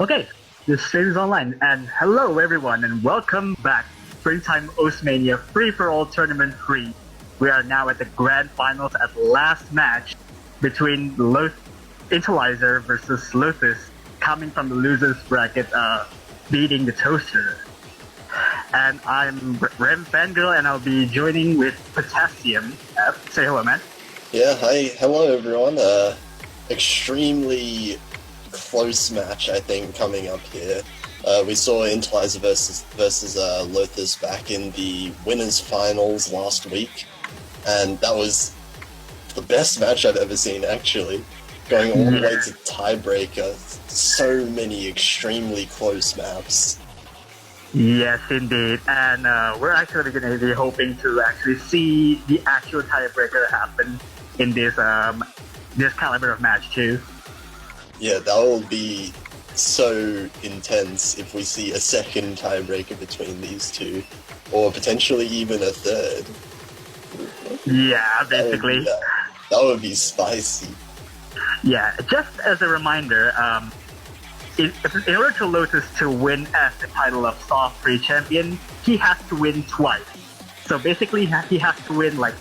Okay, this stream is online, and hello everyone, and welcome back to Springtime Oceania Free-for-All Tournament 3. We are now at the Grand Finals at last match between Inteliser versus Lothus, coming from the losers bracket, beating the Toaster. And I'm Rem Fangirl, and I'll be joining with Potassium. Say hello, man. Yeah, hi, hello everyone. Extremely close match, I think, coming up here. We saw inteliser versus Lothus back in the winners finals last week, and that was the best match I've ever seen, actually. Going all the way to tiebreaker, so many extremely close maps. Yes, indeed, and we're actually going to be hoping to actually see the actual tiebreaker happen in this this caliber of match too. Yeah, that will be so intense if we see a second tiebreaker between these two, or potentially even a third. Yeah, basically. That would be spicy. Yeah, just as a reminder, in order to Lotus to win as the title of SOFT3 champion, he has to win twice. So basically, he has to win like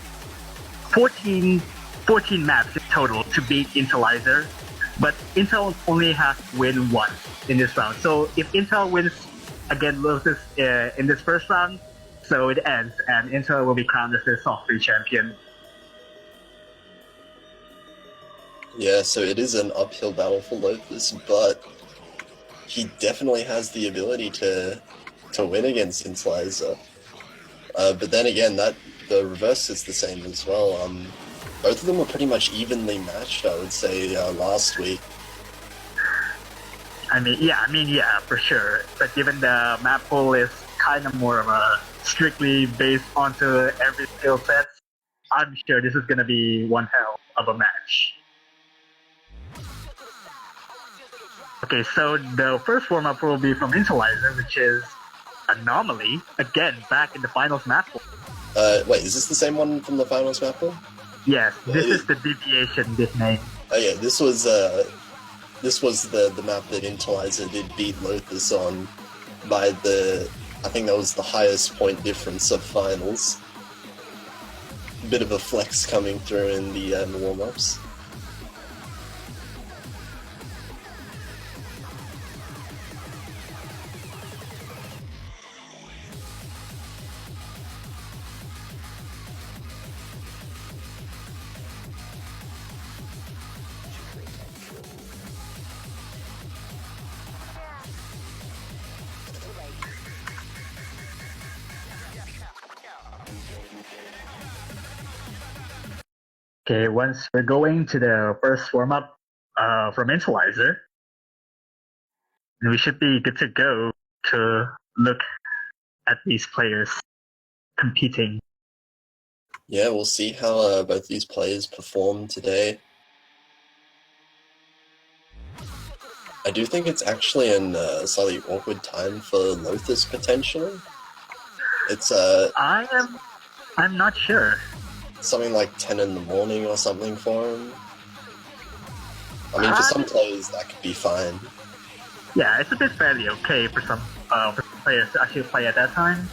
14 maps in total to beat inteliser, but Intel only has to win once in this round. So if Intel wins against Lotus in this first round, so it ends, and Intel will be crowned as the SOFT3 champion. Yeah, so it is an uphill battle for Lothus, but he definitely has the ability to win against inteliser. But then again, the reverse is the same as well. Both of them were pretty much evenly matched, I would say, last week. I mean, yeah, for sure. But given the map pool is kind of more of a strictly based onto every skill set, I'm sure this is going to be one hell of a match. Okay, so the first warm-up will be from inteliser, which is Anomaly, again, back in the finals map pool. Wait, is this the same one from the finals map pool? Yes, this is the deviation nickname. Oh yeah, this was the map that inteliser did beat Lothus on by I think that was the highest point difference of finals. Bit of a flex coming through in the warm-ups. Okay, once we're going to the first warm-up from inteliser, we should be good to go to look at these players competing. Yeah, we'll see how both these players perform today. I do think it's actually a slightly awkward time for Lothus, potentially. It's I'm not sure. Something like 10 in the morning or something for him. I mean, for some players that could be fine. Yeah, it's a bit fairly okay for some players to actually play at that time.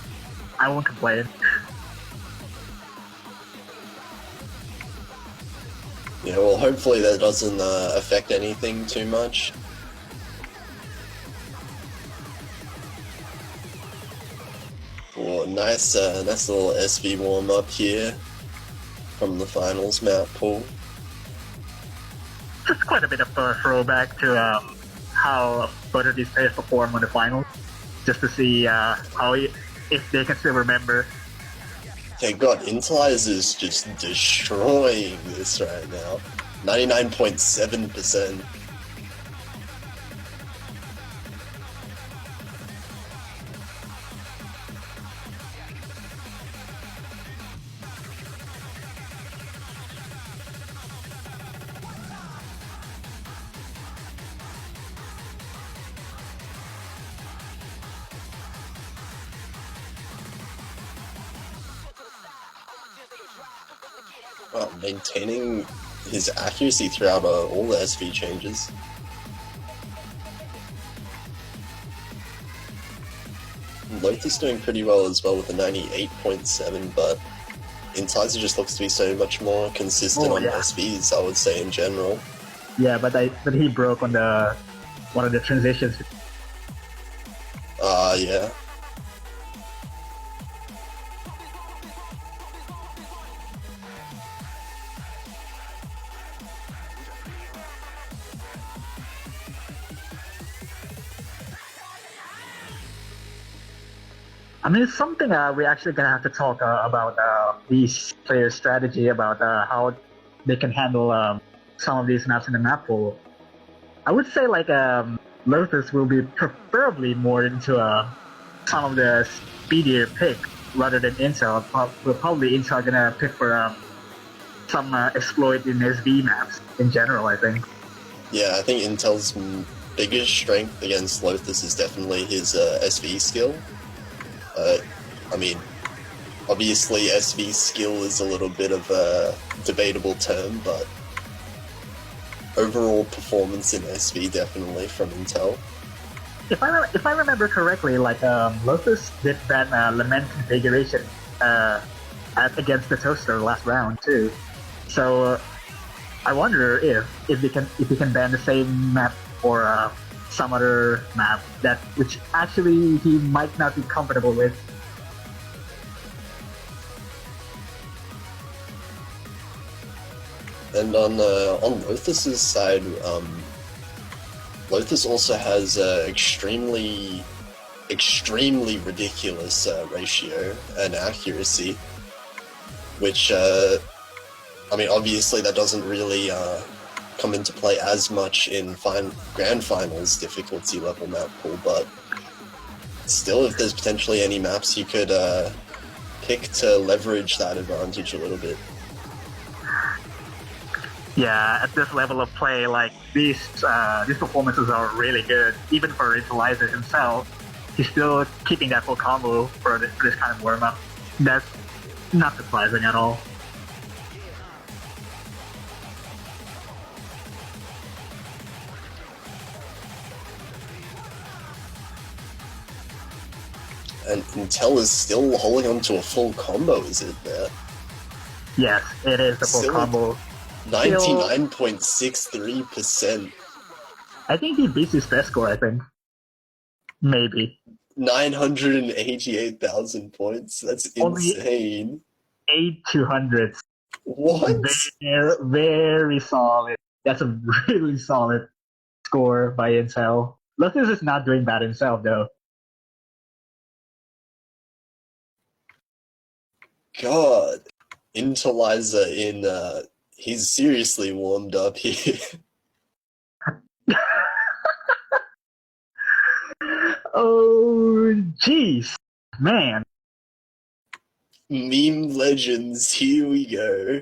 I won't complain. Yeah, well, hopefully that doesn't affect anything too much. Oh, nice little SV warm-up here from the finals map pool. Just quite a bit of a throwback to how both of these players perform on the finals, just to see if they can still remember. Okay, God, inteliser's just destroying this right now. 99.7%. Maintaining his accuracy throughout all the SV changes. Lothus doing pretty well as well with a 98.7, but inteliser just looks to be so much more consistent on SVs, I would say, in general. Yeah, but he broke on one of the transitions. Yeah. I mean, it's something we're actually gonna have to talk about these players' strategy, about how they can handle some of these maps in the map pool. I would say like Lothus will be preferably more into some of the speedier pick rather than Intel. Probably Intel gonna pick for some exploit in SV maps in general, I think. Yeah, I think Intel's biggest strength against Lothus is definitely his SV skill. I mean, obviously SV skill is a little bit of a debatable term, but overall performance in SV definitely from Intel. If I remember correctly, like Lothus did ban Lament configuration against the Toaster last round too. So I wonder if he can ban the same map or some other map which actually he might not be comfortable with. And on Lothus's side, Lothus also has extremely ridiculous ratio and accuracy, which I mean, obviously that doesn't really come into play as much in Grand Finals difficulty level map pool, but still, if there's potentially any maps you could pick to leverage that advantage a little bit. Yeah, at this level of play, like these performances are really good. Even for inteliser himself, he's still keeping that full combo for this kind of warm up. That's not surprising at all. And Intel is still holding on to a full combo, is it there? Yes, it is the full combo. 99.63%. I think he beats his best score, I think. Maybe. 988,000 points? That's insane. 8,200. What? Very, very solid. That's a really solid score by Intel. Lothus is not doing bad himself, though. God. Inteliser in, he's seriously warmed up here. Oh, jeez. Man. Meme legends, here we go.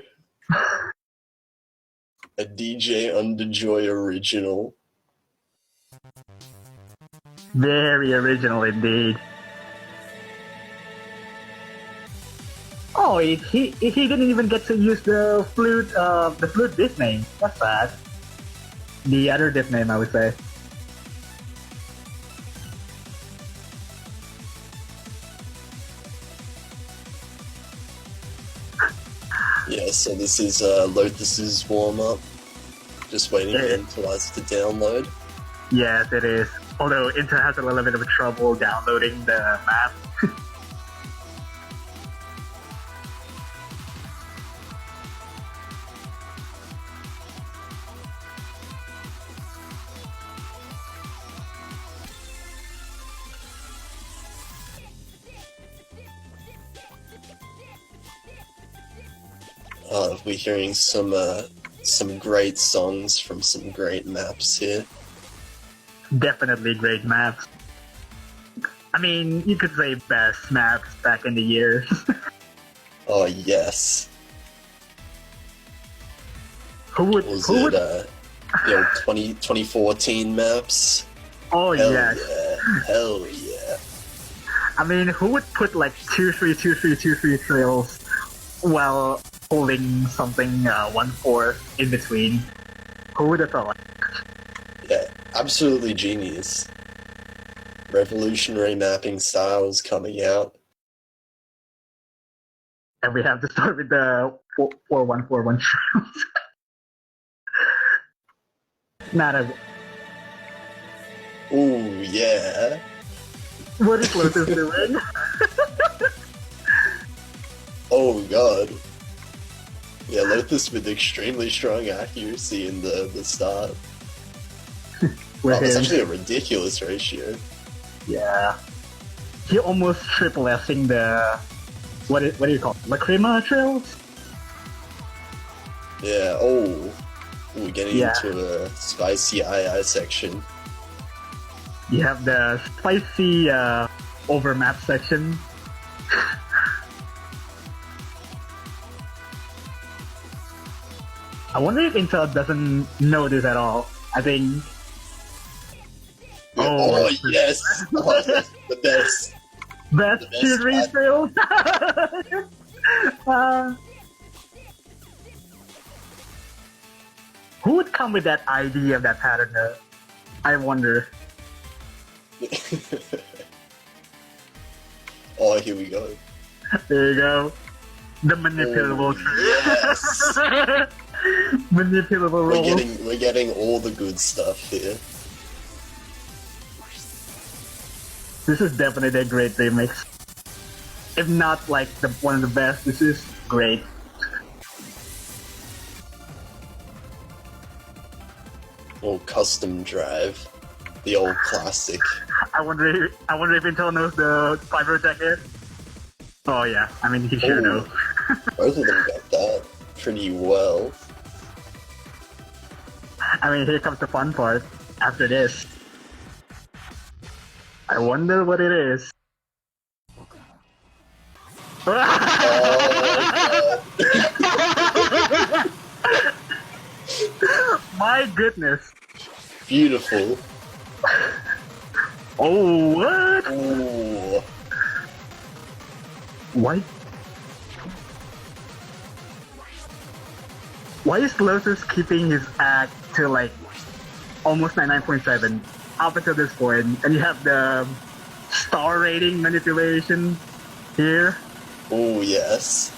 A DJ Underjoy original. Very original indeed. Oh, he didn't even get to use the flute diff name. That's bad. The other diff name, I would say. Yeah, so this is Lothus's warm-up. Just waiting for Inteliser to download. Yes, it is. Although Intel has a little bit of trouble downloading the map. We're hearing some great songs from some great maps here. Definitely great maps. I mean, you could say best maps back in the year. Oh yes. Who would? The old 2014 maps? Oh yes. Hell yeah. I mean, who would put like 2-3 trails while holding something 1-4 in between? Who would have thought? Yeah, absolutely genius. revolutionary mapping styles coming out. And we have to start with the 4141 trails. Not a. Ooh, yeah. What is Lothus doing? Oh god. Yeah, Lothus with extremely strong accuracy in the start. Wow, that's actually a ridiculous ratio. Yeah. He almost triple S'ing the what do you call it? Lacrima trails? Yeah, oh. We're getting into a spicy II section. You have the spicy overmap section. I wonder if Intel doesn't know this at all. I think. Yeah, oh yes! Oh, that's the best. Best shoot refill. Who would come with that idea of that pattern though? I wonder. Oh, here we go. There you go. The manipulable yes. Manipulable roll. We're getting all the good stuff here. This is definitely a great remix. If not like one of the best, this is great. Oh, custom drive. The old classic. I wonder if Intel knows the fiber jacket. Oh yeah, I mean he sure knows. Both of them got that pretty well. I mean, here comes the fun part. After this, I wonder what it is. Oh my goodness! Beautiful. Oh, what? Ooh. Why is Lothus keeping his act to like almost 99.7 up until this point, and you have the star rating manipulation here? Oh yes.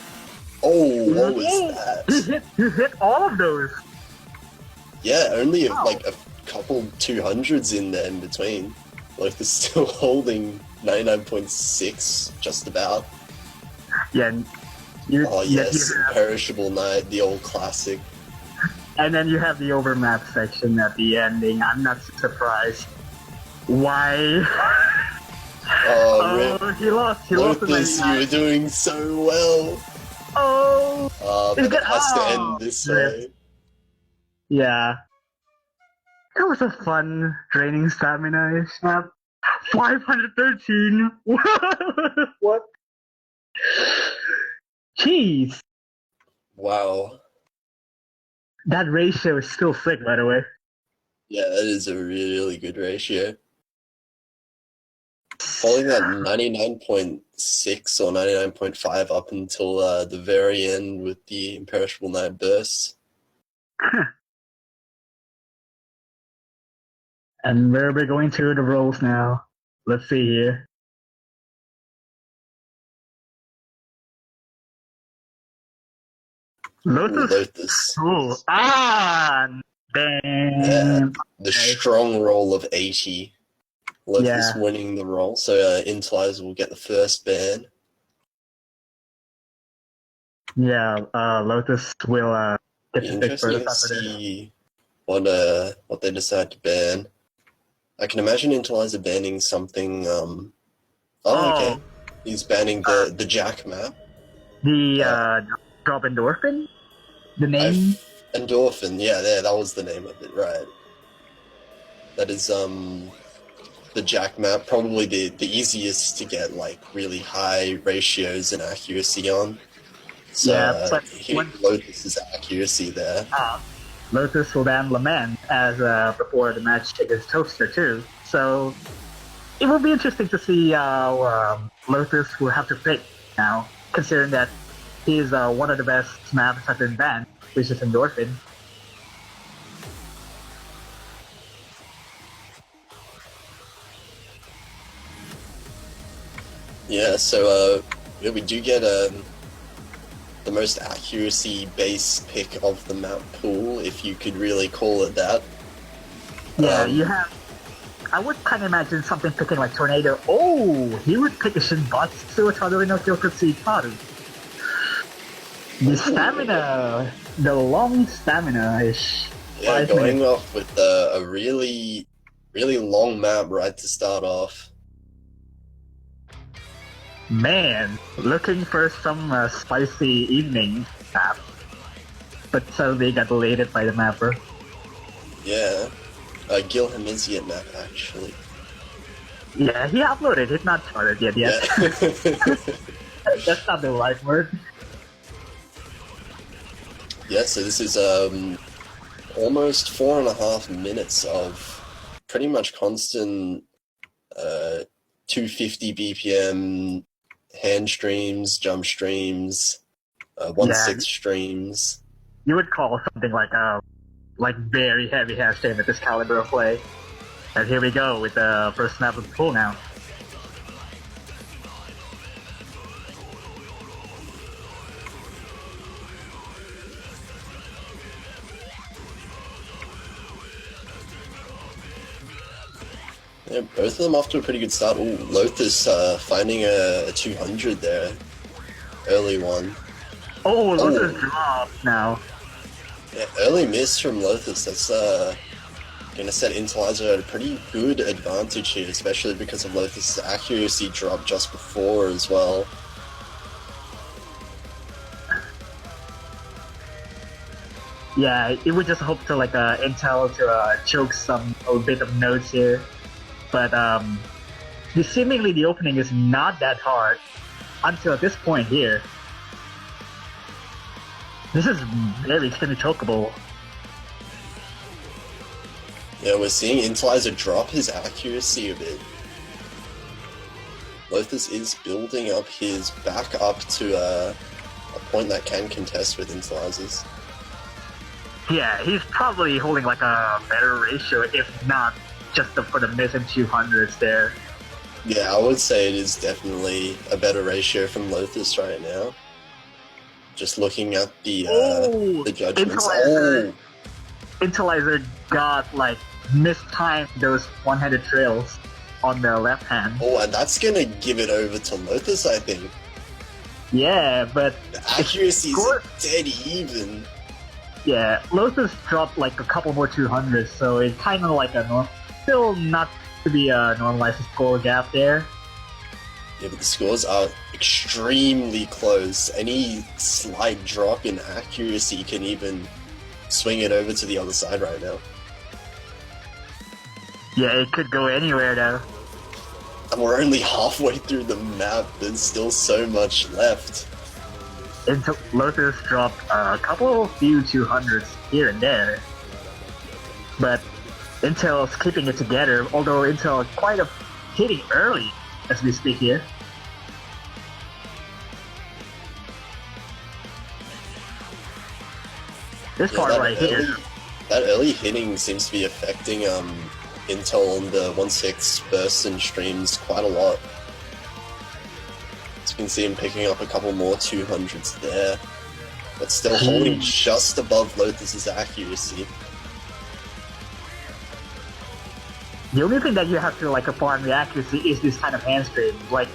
Oh, what was that? You hit all of those. Yeah, only like a couple 200s in there in between. Like, it's still holding 99.6, just about. Yeah. Yes, Imperishable Knight, the old classic. And then you have the overmap section at the ending. I'm not surprised. Why? Oh, he lost. Lothus, you were doing so well. Oh. But it has to end this way. Yeah. That was a fun draining stamina snap. 513. What? Jeez. Wow. That ratio is still sick, by the way. Yeah, that is a really good ratio. Holding that 99.6 or 99.5 up until the very end with the Imperishable Knight burst. And where are we going to the rolls now? Let's see here. Lothus. Ooh. Damn. Yeah, the strong roll of 80. Lothus winning the roll, so inteliser will get the first ban. Yeah, Lothus will get the pick interesting to see what they decide to ban. I can imagine inteliser banning something. Okay, he's banning the Jack map. The drop endorphin. The name. Endorphin. Yeah, that was the name of it, right? That is the Jack map, probably the easiest to get like really high ratios and accuracy on. So but Lothus's accuracy there. Lothus will ban Lament as before the match against Toaster too. So it will be interesting to see how Lothus will have to pick now, considering that he's one of the best maps that have been banned, which is Endorphin. Yeah, so yeah, we do get the most accuracy-based pick of the map pool, if you could really call it that. Yeah, you have. I would kind of imagine something picking like Tornado. Oh, he would pick a Shinbatsu Tadori no Kyokutsu Ikaru. The stamina, the long stamina is. Yeah, going off with a really, really long map right to start off. Man, looking for some spicy evening map, but suddenly got deleted by the mapper. Yeah, Gil Hamizian map actually. Yeah, he uploaded. He's not started yet. Yeah. That's not the right word. Yeah, so this is almost 4.5 minutes of pretty much constant 250 BPM hand streams, jump streams, 1/6 streams. You would call something like very heavy hand stream at this caliber of play. And here we go with the first map of the pool now. Yeah, both of them off to a pretty good start. Ooh, Lothus finding a 200 there. Early one. Oh, Lothus dropped now. Yeah, early miss from Lothus. That's gonna set inteliser at a pretty good advantage here, especially because of Lothus' accuracy drop just before as well. Yeah, it would just hope to like intel to choke a bit of nodes here. But seemingly the opening is not that hard until this point here. This is very extremely chokeable. Yeah, we're seeing inteliser drop his accuracy a bit. Lothus is building up his back up to a point that can contest with intelisers. Yeah, he's probably holding like a better ratio, if not just for the missing 200s there. Yeah, I would say it is definitely a better ratio from Lothus right now. Just looking at the judgments. Inteliser got like mistimed those one-handed trails on the left hand. Oh, and that's gonna give it over to Lothus, I think. Yeah, but the accuracy is dead even. Yeah, Lothus dropped like a couple more 200s, so it's kind of like still not to be a normalized score gap there. Yeah, but the scores are extremely close. Any slight drop in accuracy can even swing it over to the other side right now. Yeah, it could go anywhere though. And we're only halfway through the map, there's still so much left. Lothus dropped a few 200s here and there. But Intel's keeping it together, although Intel is quite hitting early as we speak here. This part right here. That early hitting seems to be affecting Intel on the 1/6 bursts and streams quite a lot. As you can see him picking up a couple more 200s there, but still holding just above Lothus' accuracy. The only thing that you have to like apply on the accuracy is this kind of hand stream. Like,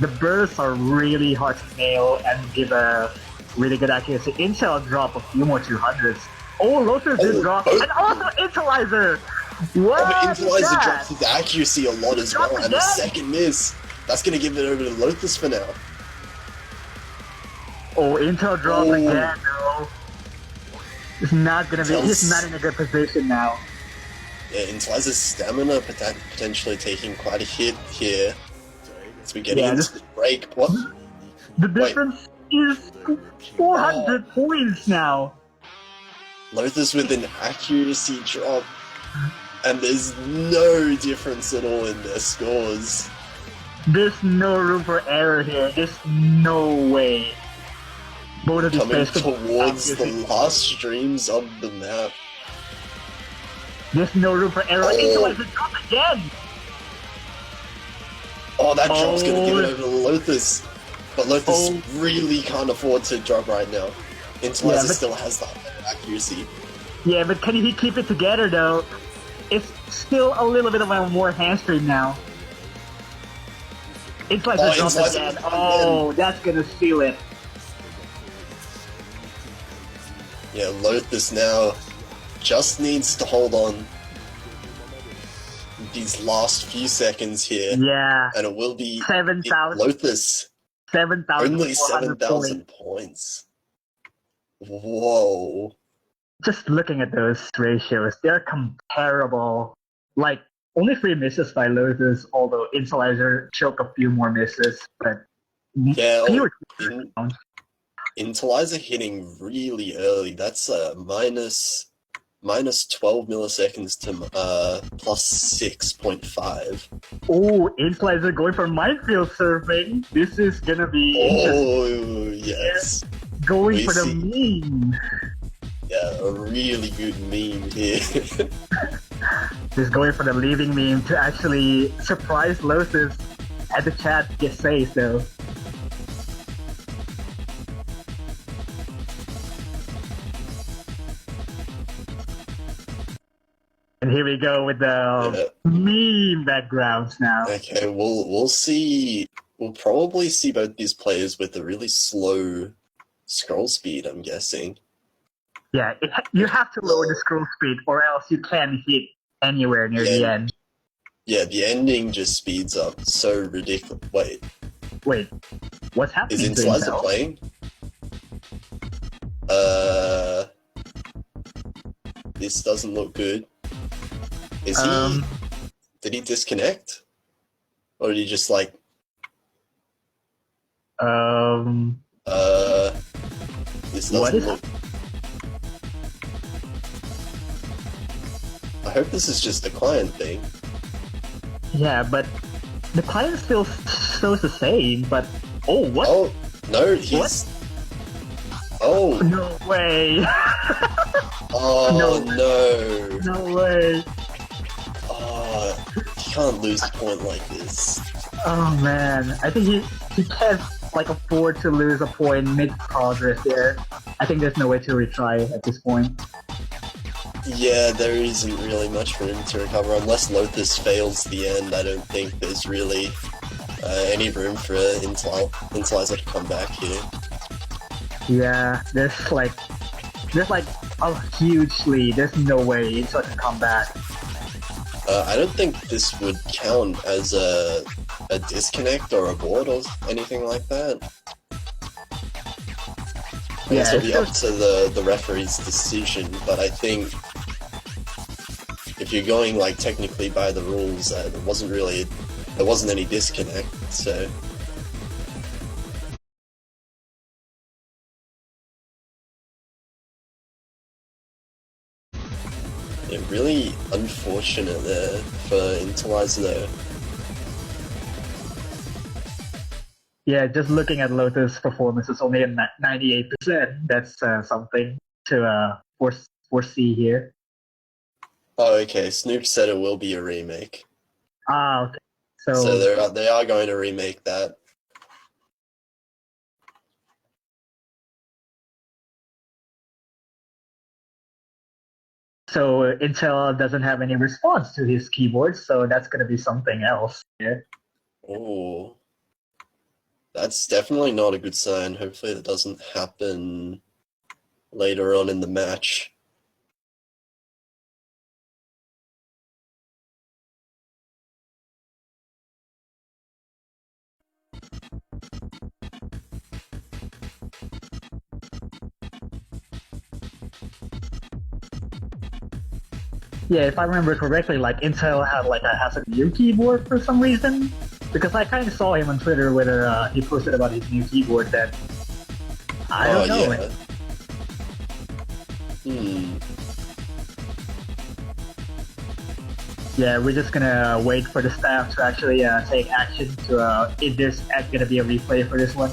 the bursts are really hard to nail and give a really good accuracy. Intel drop a few more 200s. Oh, Lothus did drop, and also Inteliser! What? Oh, but Inteliser drops his accuracy a lot as well, and a second miss. That's gonna give it over to Lothus for now. Oh, Intel dropped again, no. It's not gonna be, he's not in a good position now. Yeah, Inteliser's stamina potentially taking quite a hit here. As we get into the break. What? The difference is 400 points now. Lothus with an accuracy drop, and there's no difference at all in their scores. There's no room for error here. There's no way. Both of these coming towards the last streams of the map. There's no room for error. Inteliser drop again. Oh, that drop's gonna give it Oh, over to Lothus. But Lothus oh, really can't afford to drop right now. yeah, Inteliser but still has that accuracy. yeah, but can he keep it together though? It's still a little bit of a more hamstring now. It's like Oh, the drop Inteliser again. again. Oh, that's gonna seal it. Yeah, Lothus now just needs to hold on these last few seconds here, Yeah, and it will be 7,000, Lothus. Only 7,400 points. 7,000 points. Whoa. Just looking at those ratios, they're comparable. Like, only 3 misses by Lothus, although inteliser choked a few more misses, but Yeah, fewer in, rounds. Inteliser hitting really early. That's minus 12 milliseconds to plus 6.5. Oh, inteliser going for minefield surfing. This is gonna be interesting. Oh, yes. Going We for the see. meme. Yeah, a really good meme here. He's going for the leaving meme to actually surprise Lothus at the chat, just say so. And here we go with the meme backgrounds now. Okay, we'll see. We'll probably see both these players with a really slow scroll speed, I'm guessing. Yeah, you have to lower the scroll speed or else you can't hit anywhere near the end. Yeah, the ending just speeds up so ridiculous. Wait, what's happening? Is inteliser playing? This doesn't look good. Is he? Did he disconnect? Or did he just like? This doesn't look. I hope this is just a client thing. Yeah, but the client still shows the same. But oh, what? Oh no, he's. What? Oh no way! Oh no! No way! Oh, you can't lose a point like this. Oh man, I think he can't like afford to lose a point mid-progress there. I think there's no way to retry at this point. Yeah, there isn't really much for him to recover unless Lothus fails the end. I don't think there's really any room for inteliser to come back here. Yeah, there's like a huge lead. There's no way it's going to come back. I don't think this would count as a disconnect or a board or anything like that. I guess it'll be up to the referee's decision, but I think if you're going like technically by the rules, there wasn't any disconnect, so. Yeah, really unfortunate there for inteliser though. Yeah, just looking at Lothus' performance, it's only a 98%. That's something to foresee here. Oh, okay. Snoop said it will be a remake. Ah, okay. So they are going to remake that. So Intel doesn't have any response to his keyboard, so that's going to be something else here. Oh, that's definitely not a good sign. Hopefully that doesn't happen later on in the match. Yeah, if I remember correctly, like Intel has a new keyboard for some reason, because I kind of saw him on Twitter whether he posted about his new keyboard. That I don't know. Yeah. Yeah, we're just gonna wait for the staff to actually take action to if there's gonna be a replay for this one.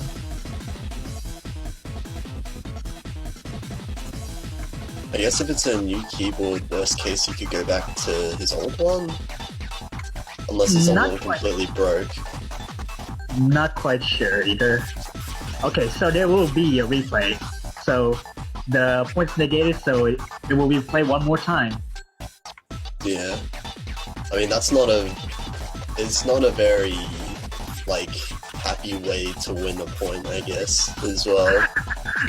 I guess if it's a new keyboard, worst case, you could go back to his old one. Unless his old one completely broke. Not quite sure either. Okay, so there will be a replay. So the points negated, so it will be played one more time. Yeah. I mean, it's not a very, like, happy way to win a point, I guess, as well.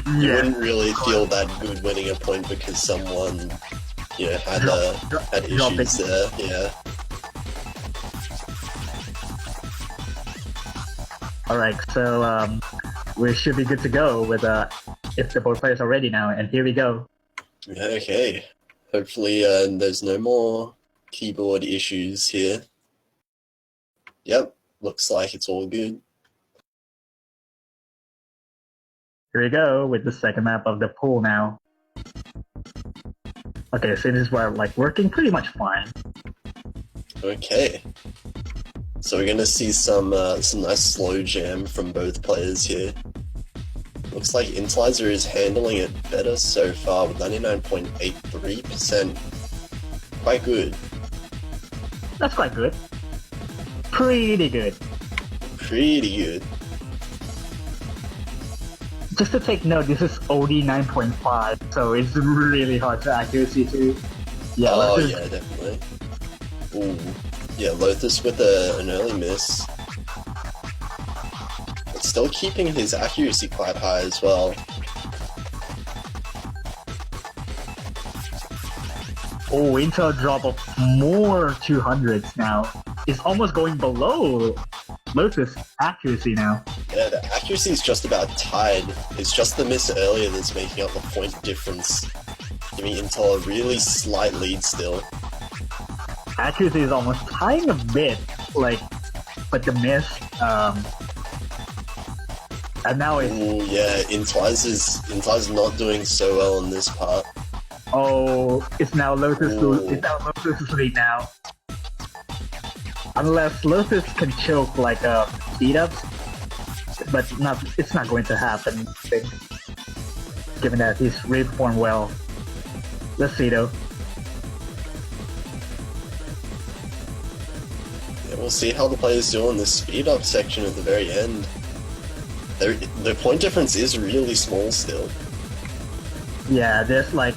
You wouldn't really feel that good winning a point because someone, you know, had issues there, yeah. Alright, so we should be good to go with if the both players are ready now, and here we go. Okay. Hopefully there's no more keyboard issues here. Yep, looks like it's all good. Here we go with the second map of the pool now. Okay, so this is where like working pretty much fine. Okay. So we're gonna see some nice slow jam from both players here. Looks like inteliser is handling it better so far with 99.83%. Quite good. That's quite good. Pretty good. Pretty good. Just to take note, this is OD 9.5, so it's really hard to accuracy too. Yeah, oh yeah, definitely. Ooh. Yeah, Lothus with an early miss. But still keeping his accuracy quite high as well. Oh, Intel drop of more 200s now. It's almost going below Lothus accuracy now. Yeah, the accuracy is just about tied. It's just the miss earlier that's making up the point difference, giving Intel a really slight lead still. Accuracy is almost tying a bit, like, but the miss, and now it's... Ooh, yeah, inteliser's not doing so well in this part. Oh, it's now Lothus' lead now. Unless Lothus can choke like speed ups, but it's not going to happen, I think, given that he's really performed well. Let's see though. Yeah, we'll see how the players do in this speed up section at the very end. The point difference is really small still. Yeah, there's like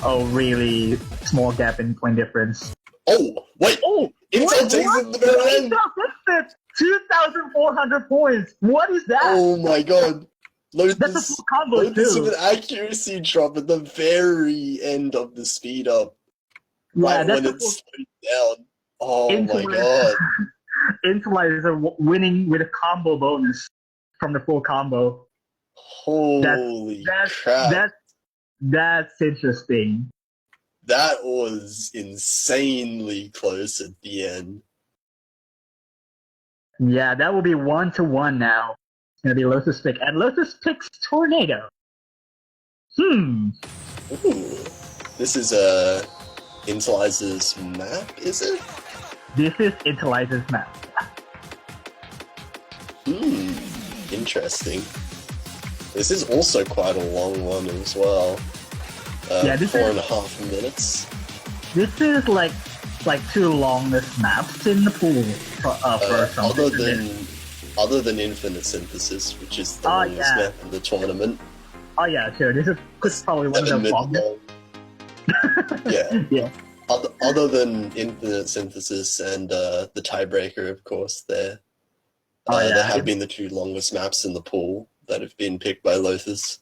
a really small gap in point difference. Oh, wait! Oh! Intel takes it at the very end! Intel hits it! 2,400 points! What is that? Oh my god! That's a full combo Lothus too! with an accuracy drop at the very end of the speed up. Yeah, right when it's slowed down. Oh my god. Inteliser winning with a combo bonus from the full combo. Holy crap. That's interesting. That was insanely close at the end. Yeah, that will be 1-1 now. It's gonna be Lothus pick, and Lothus picks Tornado. Ooh. This is inteliser's map, is it? This is inteliser's map. Interesting. This is also quite a long one as well. Yeah, this 4.5 minutes. This is like two longest maps in the pool for other than Infinite Synthesis, which is the longest map in the tournament. Oh yeah, sure. This is probably one of the longest. Yeah. Yeah. Other than Infinite Synthesis and the tiebreaker, of course, there have been the two longest maps in the pool that have been picked by Lothus.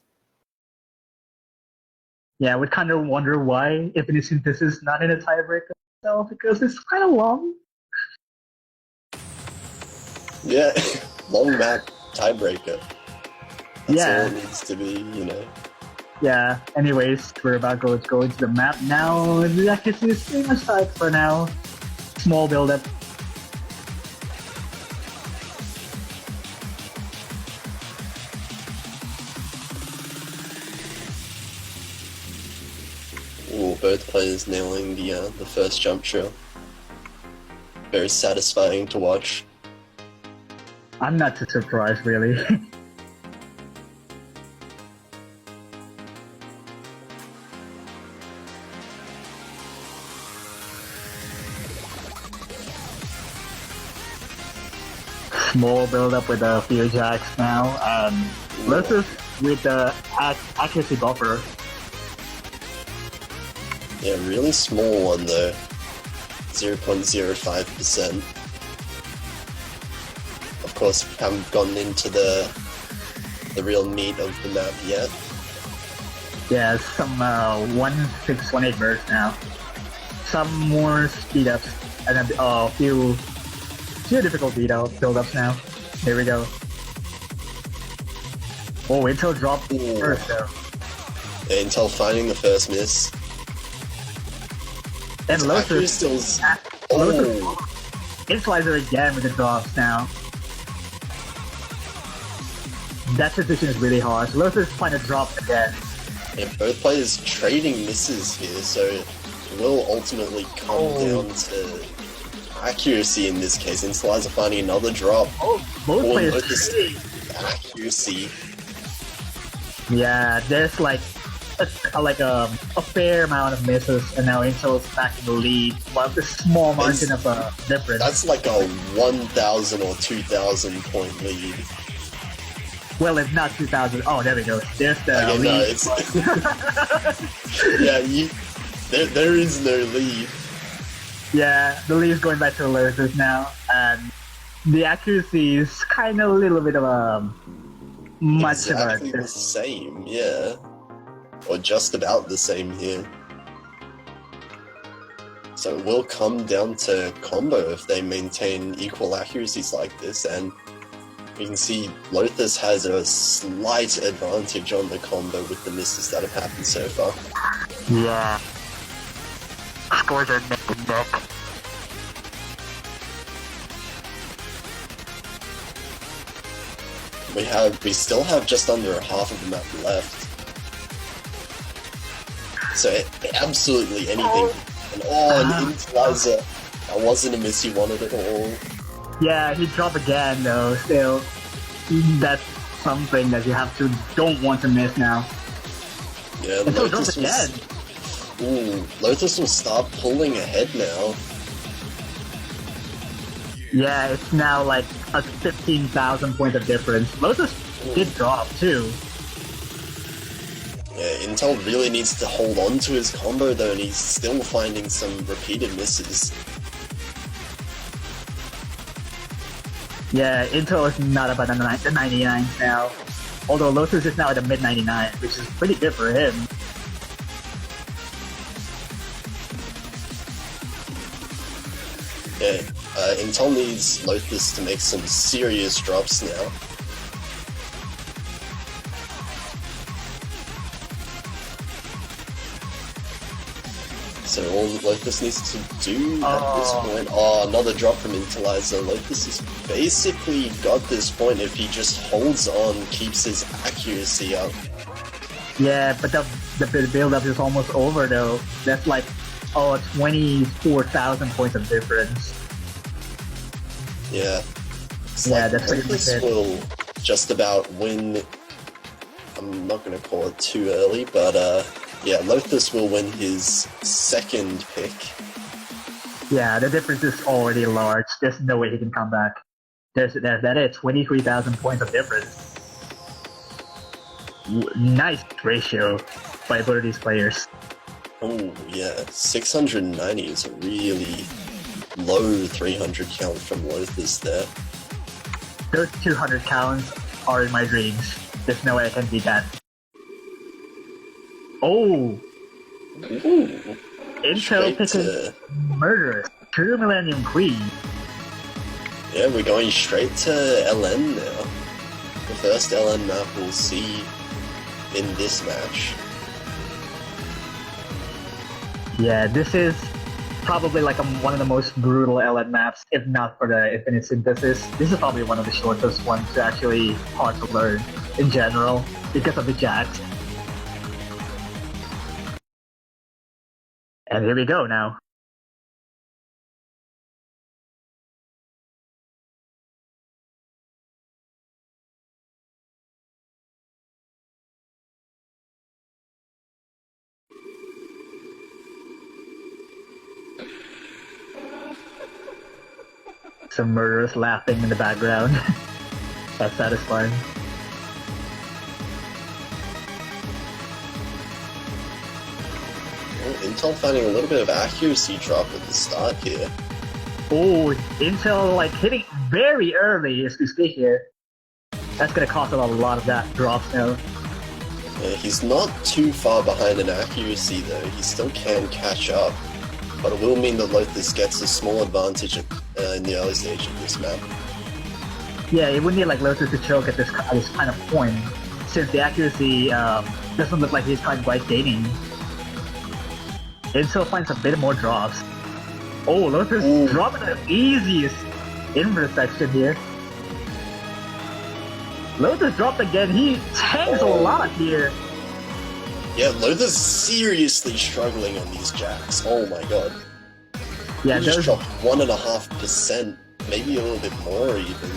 Yeah, we kind of wonder why Infinite Synthesis is not in a tiebreaker itself, because it's kind of long. Yeah, long map tiebreaker. That's all it needs to be, you know. Yeah, anyways, we're about to go into the map now. The accuracy is pretty much tight for now. Small build-up. Ooh, both players nailing the first jump shot. Very satisfying to watch. I'm not too surprised, really. Small build up with the fear jacks now. Lothus with the accuracy buffer. Yeah, really small one though. 0.05%. Of course, haven't gotten into the real meat of the map yet. Yeah, some 1618 burst now. Some more speed ups and then a few difficult build ups now. Here we go. Oh, Intel dropped first though. Yeah, Intel finding the first miss. And Lothus still. Inteliser again with the drops now. That transition is really hard. Lothus trying to drop again. Yeah, both players trading misses here, so it will ultimately come down to accuracy in this case. Inteliser finding another drop. Both players trading. Accuracy. Yeah, there's like a fair amount of misses, and now Intel's back in the lead, but the small margin of a difference. That's like a 1,000 or 2,000 point lead. Well, it's not 2,000. Oh, there we go. There's the lead. No, it's yeah, there is no lead. Yeah, the lead's going back to the Lothus now, and the accuracy is kind of a little bit of a much exactly of a the same, yeah, or just about the same here. So it will come down to combo if they maintain equal accuracies like this, and you can see Lothus has a slight advantage on the combo with the misses that have happened so far. Yeah. Scores are neck and neck. We still have just under half of the map left. So absolutely anything. And an inteliser. That wasn't a miss he wanted at all. Yeah, he dropped again though, still. That's something that you don't want to miss now. Yeah, Lothus again. Lothus will start pulling ahead now. Yeah, it's now like a 15,000 point of difference. Lothus did drop too. Yeah, Intel really needs to hold on to his combo though, and he's still finding some repeated misses. Yeah, Intel is not about the 99 now. Although Lothus is now at the mid 99, which is pretty good for him. Yeah, Intel needs Lothus to make some serious drops now. So all Lothus needs to do at this point... another drop from Inteliser. Lothus has basically got this point if he just holds on, keeps his accuracy up. Yeah, but the build-up is almost over though. That's like 24,000 points of difference. Yeah. It's that's like pretty much it. will just about win... I'm not going to call it too early, but yeah, Lothus will win his second pick. Yeah, the difference is already large. There's no way he can come back. That is 23,000 points of difference. Nice ratio by both of these players. Oh yeah, 690 is a really low 300 count from Lothus there. Those 200 counts are in my dreams. There's no way I can beat that. Oh! Ooh. Intel picking murderous. True Millennium Queen. Yeah, we're going straight to LN now. The first LN map we'll see in this match. Yeah, this is probably like one of the most brutal LN maps, if not for the Infinite Synthesis. This is probably one of the shortest ones to actually hard to learn in general, because of the jacks. And here we go now. Some murderers laughing in the background. That's satisfying. Well, Intel finding a little bit of accuracy drop at the start here. Oh, Intel like hitting very early as we speak here. That's gonna cost a lot of that drops now. Yeah, he's not too far behind in accuracy though, he still can catch up. But it will mean that Lothus gets a small advantage in the early stage of this map. Yeah, it would need like Lothus to choke at this kind of point, since the accuracy doesn't look like he's quite gaining. Intel finds a bit more drops. Oh, Lothus dropping the easiest inverse section here. Lothus dropped again. He tanks a lot here. Yeah, Lothus seriously struggling on these jacks. Oh my god. Yeah, he just dropped 1.5%, maybe a little bit more even.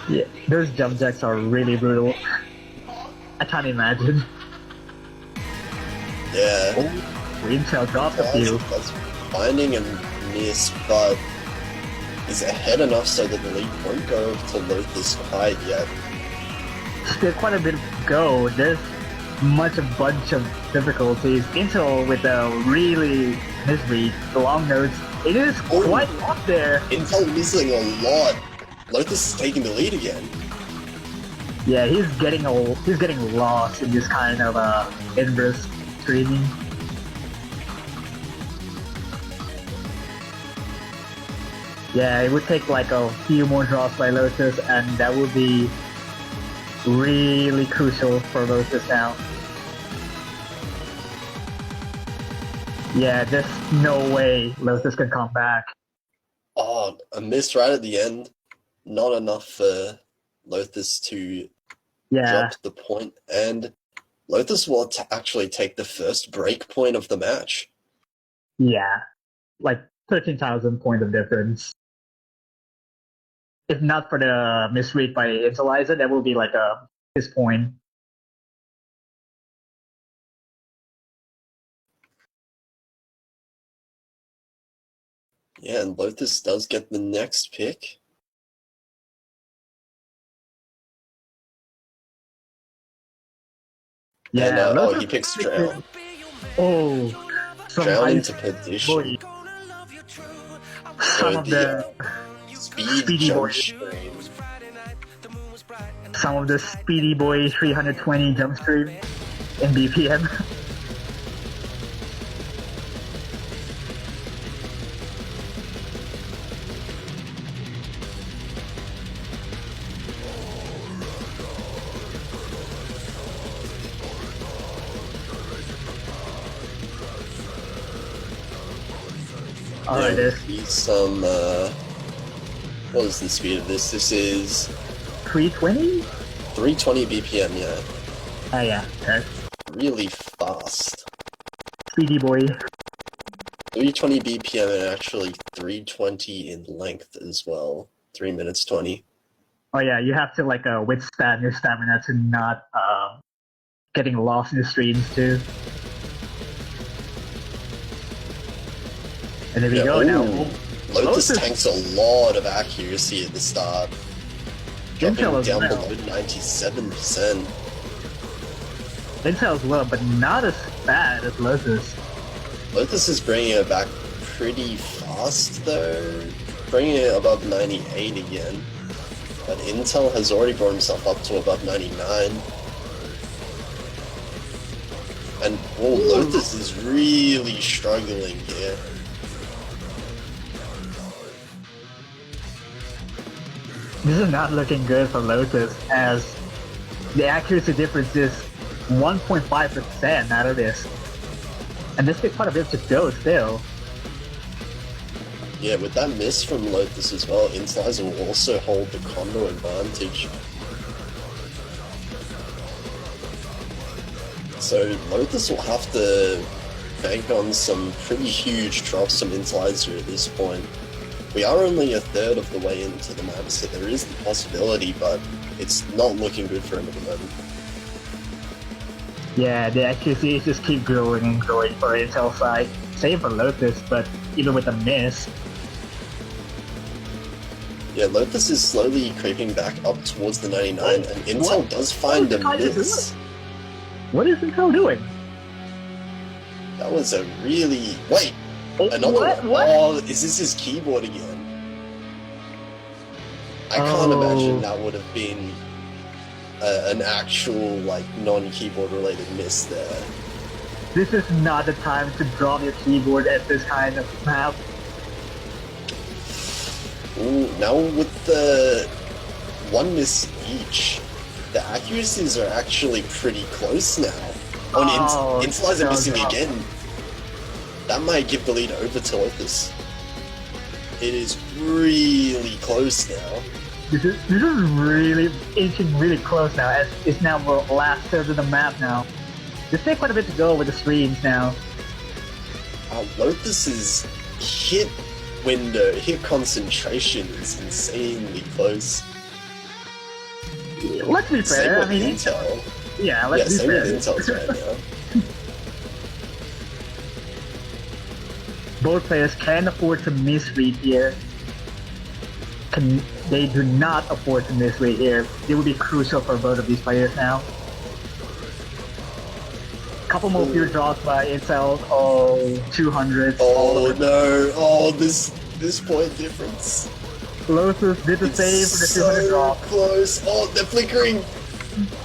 Yeah, those jump jacks are really brutal. I can't imagine. Yeah. Oh, Intel dropped a few. That's finding a miss, but he's ahead enough so that the lead won't go to Lothus quite yet. Still quite a bit to go. There's a bunch of difficulties. Intel with a really misread, the long nodes. It is quite up there. Intel missing a lot. Lothus is taking the lead again. Yeah, he's getting lost in this kind of inverse streaming. Yeah, it would take like a few more drops by Lothus, and that would be really crucial for Lothus now. Yeah, there's no way Lothus can come back. Oh, a miss right at the end. Not enough for Lothus to drop the point, and Lothus will actually take the first break point of the match. Yeah, like 13,000 point of difference. If not for the misread by inteliser, that will be like his point. Yeah, and Lothus does get the next pick. Yeah, and he picks Drown. Oh, Drown into Perdition. Some of the speedy boy. stream. Some of the speedy boy 320 jump stream in BPM. Alright, Need some, what is the speed of this? This is 320? 320 BPM, yeah. Ah, yeah, okay. Really fast. Speedy boy. 320 BPM and actually 320 in length as well. 3 minutes 20. Oh yeah, you have to like withstand your stamina to not getting lost in the streams too. And there we go now. Lothus tanks a lot of accuracy at the start. Dropping down below 97%. Intel as well, but not as bad as Lothus. Lothus is bringing it back pretty fast though. Bringing it above 98 again. But Intel has already brought himself up to above 99. And Lothus is really struggling here. This is not looking good for Lothus, as the accuracy difference is 1.5% out of this. And this is quite a bit to go still. Yeah, with that miss from Lothus as well, inteliser will also hold the combo advantage. So Lothus will have to bank on some pretty huge drops from inteliser at this point. We are only a third of the way into the map, so there is the possibility, but it's not looking good for him at the moment. Yeah, the accuracy just keep growing and growing for Intel side. Same for Lothus, but even with a miss, Yeah, Lothus is slowly creeping back up towards the 99, and Intel does find a miss. What is Intel doing? That was a really... Wait! Another one. What? Oh, is this his keyboard again? I can't imagine that would have been an actual, like, non-keyboard related miss there. This is not the time to drop your keyboard at this kind of map. Ooh, now with the one miss each, the accuracies are actually pretty close now. Inteliser missing again. That might give the lead over to Lothus. It is really close now. This is really inching really close now, as it's now the last third of the map now. There's still quite a bit to go with the streams now. Lothus's hit window, hit concentration is insanely close. Let's be fair, I mean, Intel. Yeah, let's be fair. Same with Intel's right now. Both players can afford to misread here. They do not afford to misread here. It would be crucial for both of these players now. Couple more pure draws by Intel. Oh, 200s. Oh no! Oh, this point difference. Lothus did the save for the 200 drop. So close. Oh, they're flickering.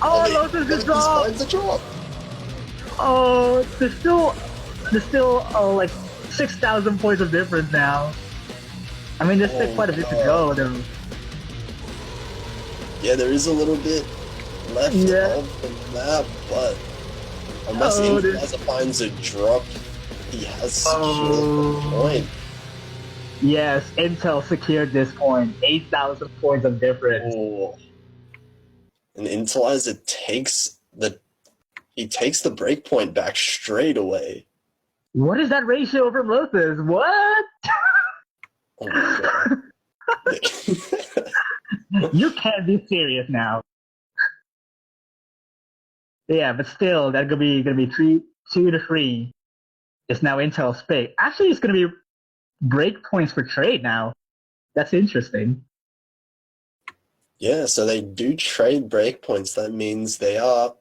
Oh, Lothus did drop. Finds a drop. Oh, there's still like 6,000 points of difference now. I mean, there's still quite a bit to go though. Yeah, there is a little bit left of the map, but unless Inteliser finds a drop, he has secured the point. Yes, Intel secured this point. 8,000 points of difference. Oh. And Inteliser takes the breakpoint back straight away. What is that ratio from Lothus? What? Oh my god. You can't be serious now. Yeah, but still, that's gonna be 2 to 3. It's now Intel's pick. Actually, it's gonna be breakpoints for trade now. That's interesting. Yeah, so they do trade breakpoints. That means they are,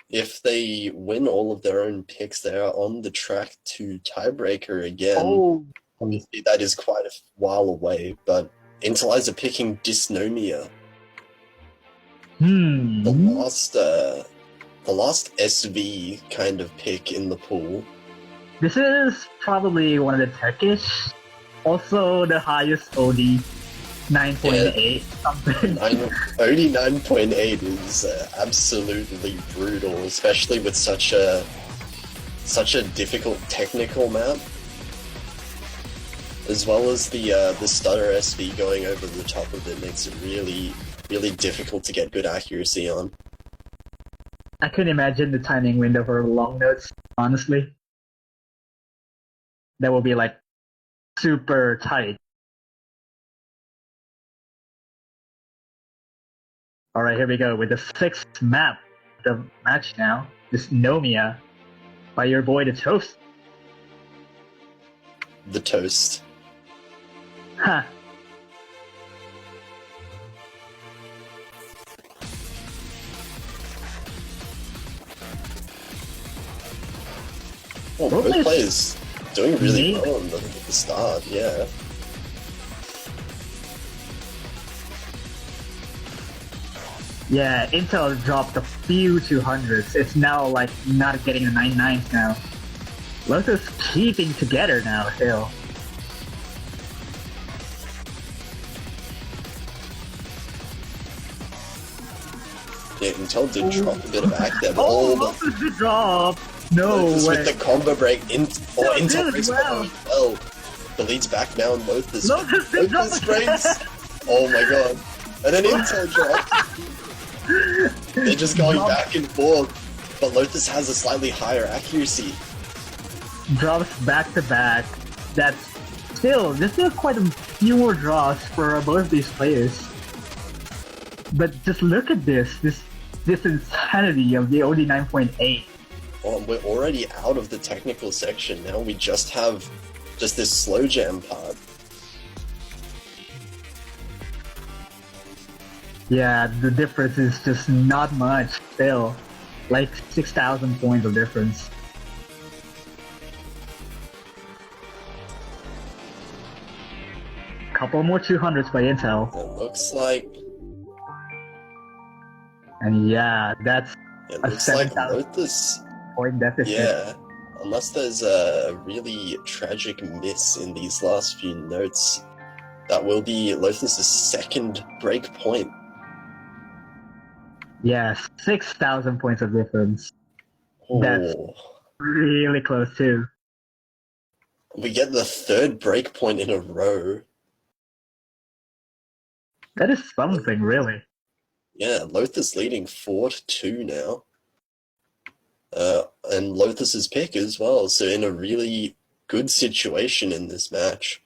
if they win all of their own picks, they are on the track to tiebreaker again. Oh. Obviously, that is quite a while away, but Inteliser picking Dysnomia. The last SV kind of pick in the pool. This is probably one of the techish. Also the highest OD, 9.8 something. OD 9.8 is absolutely brutal, especially with such a difficult technical map. As well as the stutter SV going over the top of it makes it really, really difficult to get good accuracy on. I couldn't imagine the timing window for long notes, honestly. That will be like super tight. Alright, here we go with the 6th map of the match now. Dysnomia by your boy the Toast. The Toast. Huh. Oh, both players doing really well at the start, yeah. Yeah, Intel dropped a few 200s. It's now like not getting the 99s now. Lothus keeping together now still. Yeah, Intel did drop a bit of act there. Lothus did drop! No Lothus way. with the combo break, Intel breaks well. The lead's back now in Lothus. Lothus did drop breaks. Oh my god. And then Intel dropped. They're just going back and forth. But Lothus has a slightly higher accuracy. Drops back to back. That's still, there's still quite a few more draws for both these players. But just look at this insanity of the OD 9.8. Oh, we're already out of the technical section now. We just have this slow jam part. Yeah, the difference is just not much still. Like 6,000 points of difference. Couple more 200s by Intel. It looks like And yeah, that's a 7,000 Lothus. point deficit. Yeah, unless there's a really tragic miss in these last few notes, that will be Lothus' second break point. Yeah, 6,000 points of difference. That's Oh, really close too. we get the third break point in a row. That is something, really. Yeah, Lothus leading 4-2 now. And Lothus's pick as well, so in a really good situation in this match.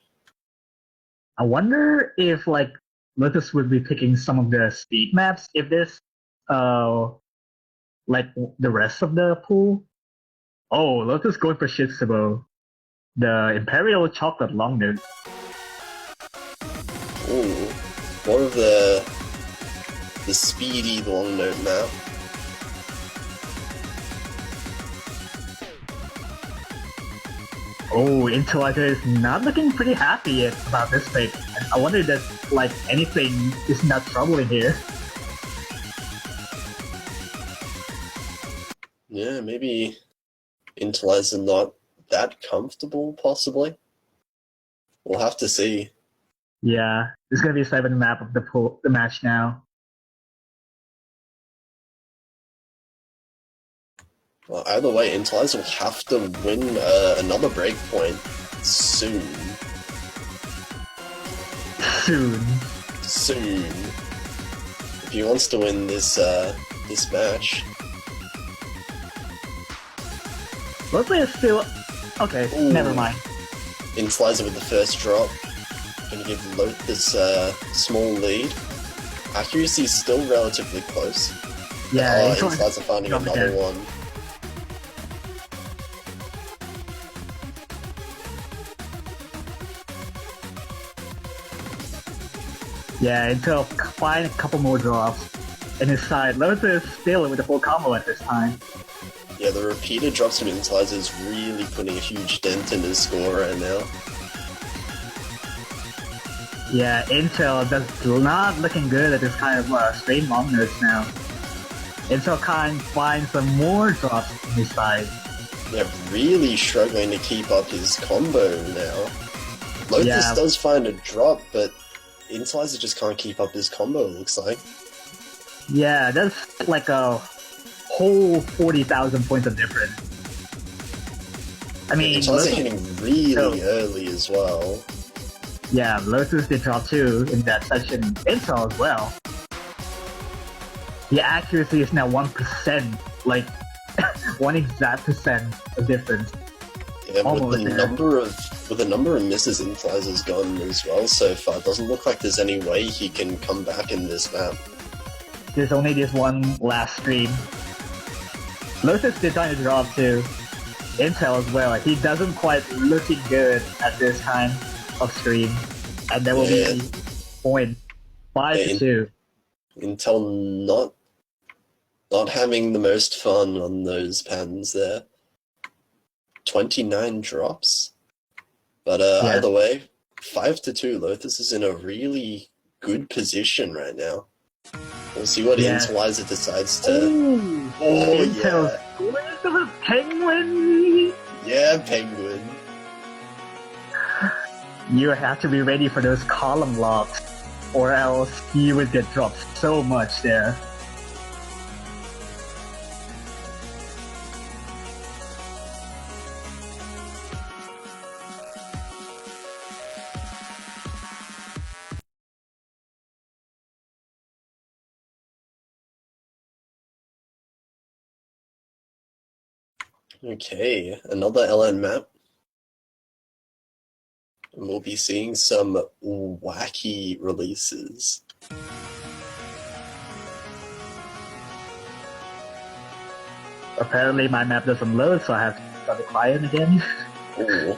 I wonder if like Lothus would be picking some of the speed maps if this like the rest of the pool. Oh, Lothus going for Shitsubo. The Imperial Chocolate Long Note. Ooh, more of the speedy long note map. Oh, inteliser is not looking pretty happy yet about this pick. I wonder if like anything is not troubling here. Yeah, maybe inteliser not that comfortable, possibly. We'll have to see. Yeah, there's gonna be a 7 map of the match now. Well, either way, inteliser will have to win another breakpoint soon. Soon. If he wants to win this this match. Lothus is still okay. Ooh. Never mind. inteliser with the first drop. Gonna give Lothus a small lead. Accuracy is still relatively close. Yeah, inteliser finding another one. Yeah, until find a couple more drops. And his side, Lothus is still with a full combo at this time. Yeah, the repeated drops from inteliser is really putting a huge dent in his score right now. Yeah, Intel does not looking good at this kind of straight long notes now. Intel can find some more drops on his side. They're really struggling to keep up his combo now. Lothus does find a drop, but inteliser just can't keep up his combo, it looks like. Yeah, that's like a whole 40,000 points of difference. I mean, inteliser hitting really early as well. Yeah, Lothus did drop too in that section. Intel as well. The accuracy is now 1%, like 1 exact percent of difference. Yeah, with the number of misses inteliser's gotten as well so far, it doesn't look like there's any way he can come back in this map. There's only this one last stream. Lothus did try to drop too. Intel as well. He doesn't quite looking good at this time of stream, and there will be point 5-2. Intel not having the most fun on those pans there. 29 drops, but either way, 5-2. Lothus is in a really good position right now. We'll see what inteliser decides to. Intel's going to the penguin. Yeah, penguin. You have to be ready for those column locks, or else you would get dropped so much there. Okay, another LN map. And we'll be seeing some wacky releases. Apparently my map doesn't load, so I have to start the client again. Ooh.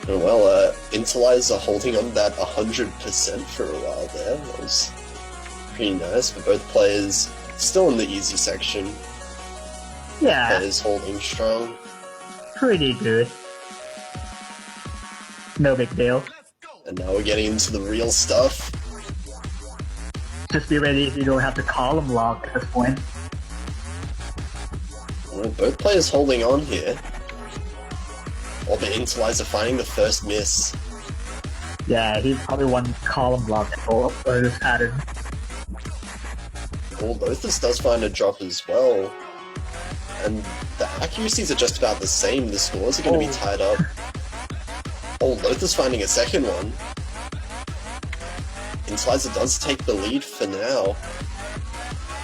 Well, inteliser holding on that 100% for a while there. That was pretty nice for both players. Still in the easy section. Yeah, Players holding strong. pretty good. No big deal. And now we're getting into the real stuff. Just be ready if you don't have to column lock at this point. Well, both players holding on here. Or the inteliser finding the first miss. Yeah, he probably won column block for this pattern. Oh, Lothus does find a drop as well. And the accuracies are just about the same. The scores are going to be tied up. Oh, Lothus finding a second one. Inteliser does take the lead for now.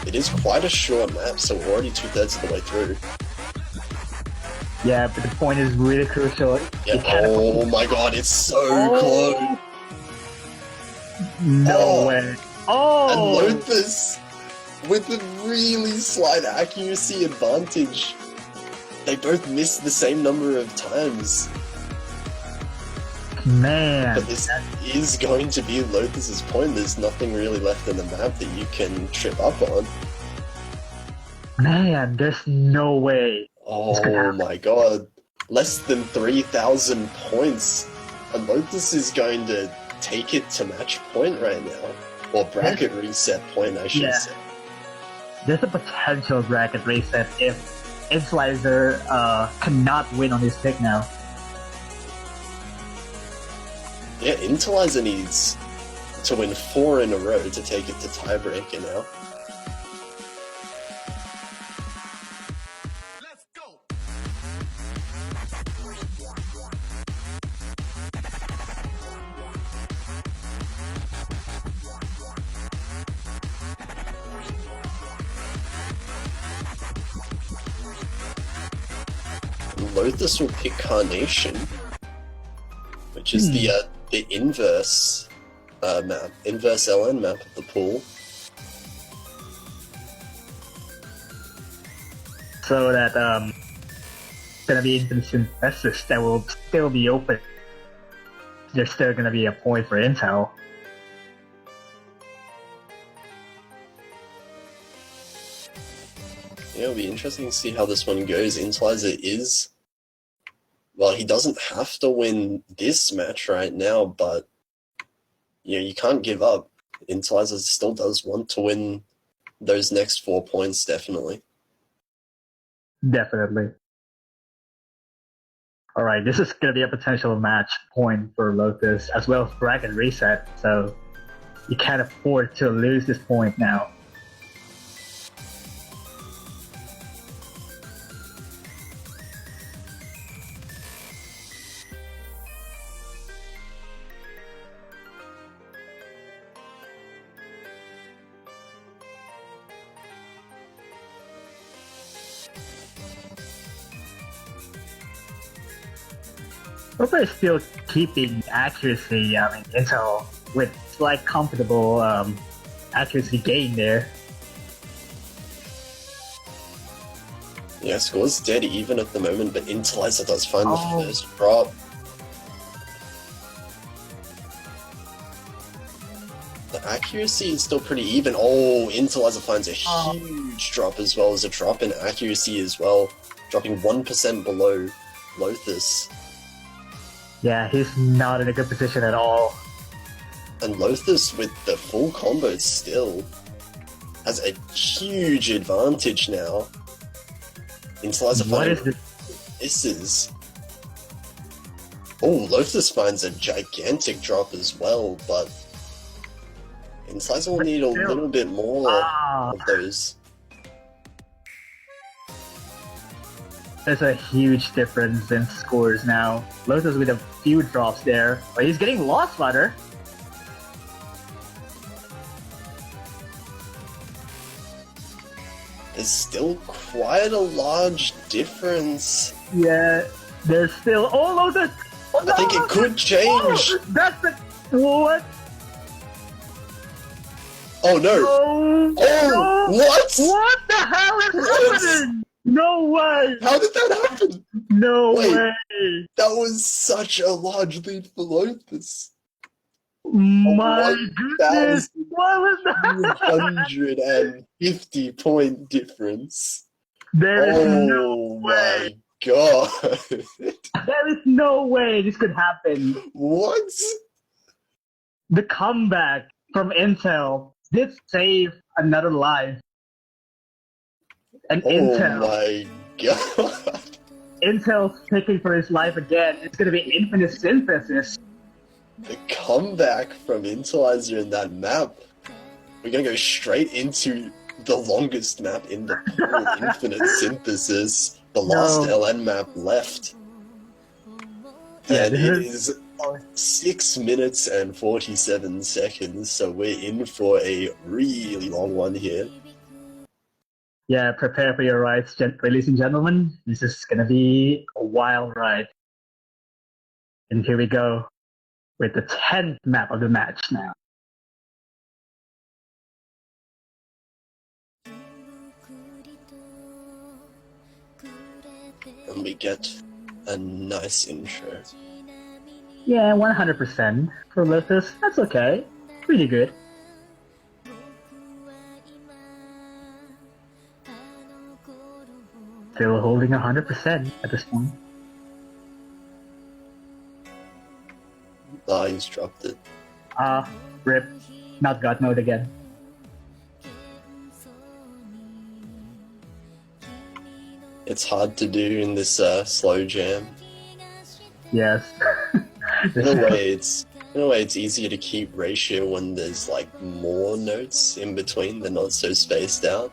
It is quite a short map, so we're already 2/3 of the way through. Yeah, but the point is really crucial. Yeah. Oh my god, it's so close. No way. Oh! And Lothus, with a really slight accuracy advantage. They both missed the same number of times. Man. But this is going to be Lothus's point. There's nothing really left in the map that you can trip up on. Man, there's no way. Oh my god. Less than 3,000 points. And Lothus is going to take it to match point right now. Or bracket reset point, I should say. There's a potential bracket reset if inteliser cannot win on his pick now. Yeah, inteliser needs to win 4 in a row to take it to tiebreaker now. Lothus will pick Carnation, which is the inverse map, inverse LN map of the pool. So that gonna be instant versus that will still be open. There's still gonna be a point for Intel. Yeah, it'll be interesting to see how this one goes. Inteliser is... Well, he doesn't have to win this match right now, but you know, you can't give up. Inteliser still does want to win those next 4 points, definitely. Definitely. Alright, this is gonna be a potential match point for Lothus as well as bracket reset, so you can't afford to lose this point now. Lothus is still keeping accuracy, Intel with slight comfortable accuracy gain there. Yeah, score's dead even at the moment, but Inteliser does find the first drop. The accuracy is still pretty even. Oh, Inteliser finds a huge drop as well as a drop in accuracy as well, dropping 1% below Lothus. Yeah, he's not in a good position at all. And Lothus with the full combo still has a huge advantage now. Inteliser finding misses. Oh, Lothus finds a gigantic drop as well, but Inteliser will need a little bit more of those. There's a huge difference in scores now. Lothus with a few drops there, but he's getting lost flutter. There's still quite a large difference. Yeah, there's still... Oh, Lothus! Oh, no, I think it could change. Oh, that's the... What? Oh no! Oh, Oh, no. what? What the hell is happening? No way! How did that happen? No Wait. way! That was such a large lead for Lothus. My goodness! What was that? 150-point difference. There is no Oh way! my god. There is no way this could happen. What? The comeback from Intel did save another life. And Oh my god. Intel's taking for his life again. It's gonna be infinite synthesis. The comeback from inteliser in that map. We're gonna go straight into the longest map in the whole infinite synthesis. The last LN map left. Yeah, And it is 6 minutes and 47 seconds, so we're in for a really long one here. Yeah, prepare for your rides, ladies and gentlemen. This is gonna be a wild ride. And here we go with the 10th map of the match now. And we get a nice intro. Yeah, 100% for Lothus. That's okay. Pretty good. Still holding 100% at this point. Ah, he's dropped it. Rip. Not God mode again. It's hard to do in this slow jam. Yes. In a way, it's easier to keep ratio when there's like more notes in between. They're not so spaced out.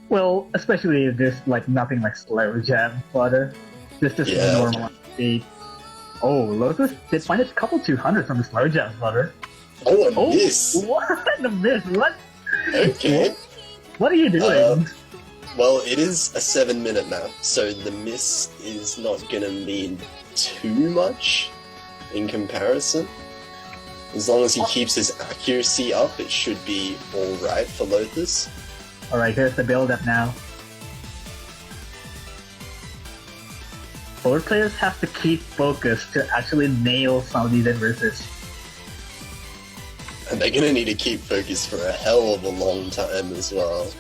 Well, especially if there's like nothing like slow jam flutter. Just normal speed. Oh, Lothus did find a couple 200s from the slow jam flutter. Oh, a miss! What? The miss? What? Okay. What are you doing? Well, it is a 7-minute map, so the miss is not gonna mean too much in comparison. As long as he keeps his accuracy up, it should be alright for Lothus. Alright, here's the build-up now. Both players have to keep focused to actually nail some of these inverses. And they're gonna need to keep focused for a hell of a long time as well.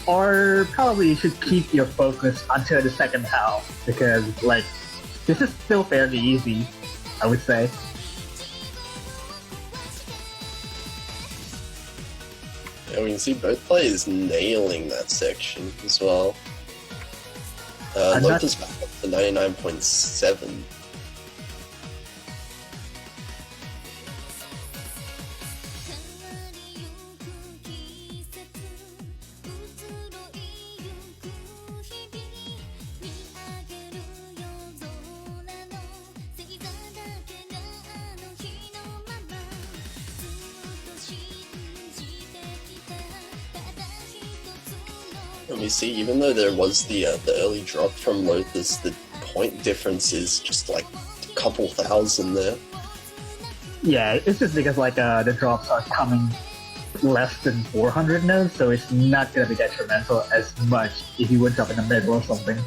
Or probably you should keep your focus until the second half, because like, this is still fairly easy, I would say. Yeah, we can see both players nailing that section as well. Lothus back up to 99.7. And we see, even though there was the early drop from Lothus, the point difference is just like a couple thousand there. Yeah, it's just because like the drops are coming less than 400 now, so it's not gonna be detrimental as much if you would drop in the middle or something.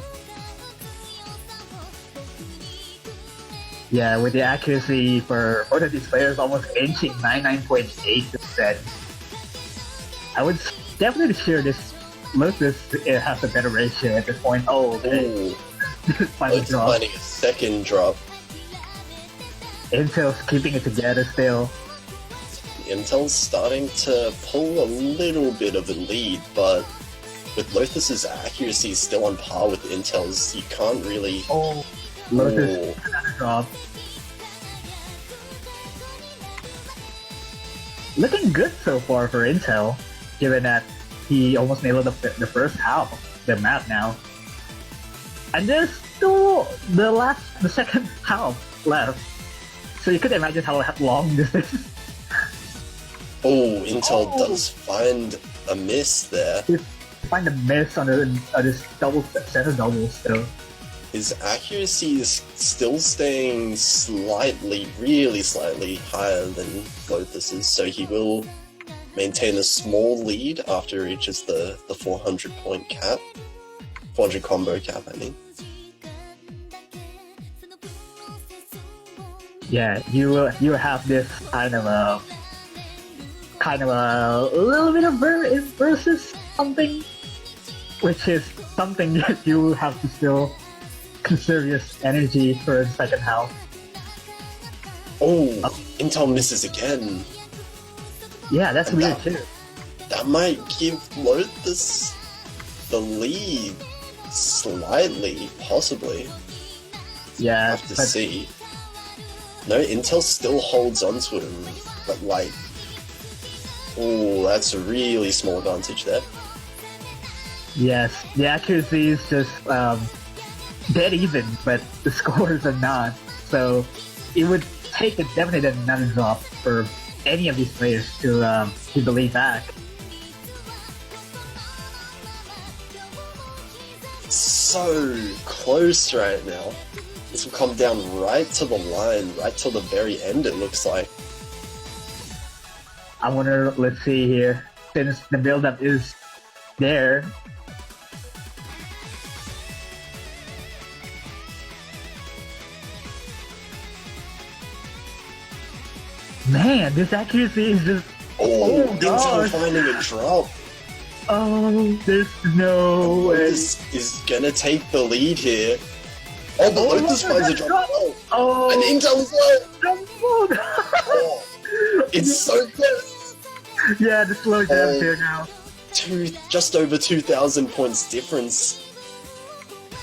Yeah, with the accuracy for both of these players almost inching 99.8%. I would definitely share this. Lothus has a better ratio at this point. Oh, okay. It's finding a second drop. Intel's keeping it together still. Intel's starting to pull a little bit of a lead, but with Lothus's accuracy still on par with Intel's, you can't really... Oh, Lothus another drop. Looking good so far for Intel, given that he almost nailed the first half of the map now. And there's still the second half left. So you could imagine how long this is. Oh, Intel does find a miss there. Find a miss on this double center double still. His accuracy is still staying really slightly higher than Lothus's, so he will maintain a small lead after he reaches the 400 point cap. 400 combo cap, I mean. Yeah, you will have this kind of a little bit of versus something, which is something that you have to still conserve your energy for the second half. Oh, Intel misses again. Yeah, that's And weird too. That might give Lothus the lead slightly, possibly. Yeah, Have to see. No, Intel still holds onto him, but like, oh, that's a really small advantage there. yes, the accuracy is just dead even, but the scores are not. So it would take definitely another drop for any of these players to the lead back. So close right now. This will come down right to the line, right till the very end, it looks like. I wonder, let's see here, since the build-up is there. Man, this accuracy is just... Oh, Oh, Intel gosh. finding a drop. Oh, there's no way. Lothus is gonna take the lead here. Oh, but Lothus finds a drop. Oh, And Intel is low. no. Oh, it's so close. Yeah, the slow jabs here now. Just over 2,000 points difference.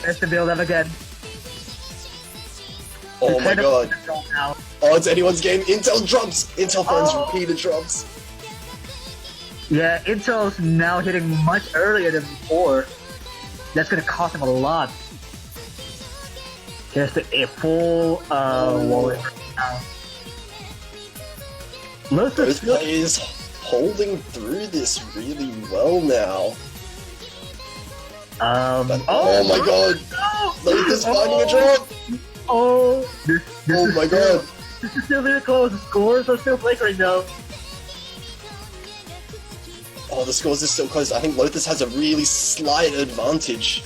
There's the build-up again. Oh my god. Now. Oh, it's anyone's game. Intel drops. Intel finds Oh. repeated drops. Yeah, Intel's now hitting much earlier than before. That's gonna cost him a lot. There's a full wall now. Those Lothus players holding through this really well now. But, oh my god. No! Lothus finding a drop. Oh, this Oh is my still, god. This is still very close. The scores are still flickering though. Oh, the scores are still close. I think Lothus has a really slight advantage.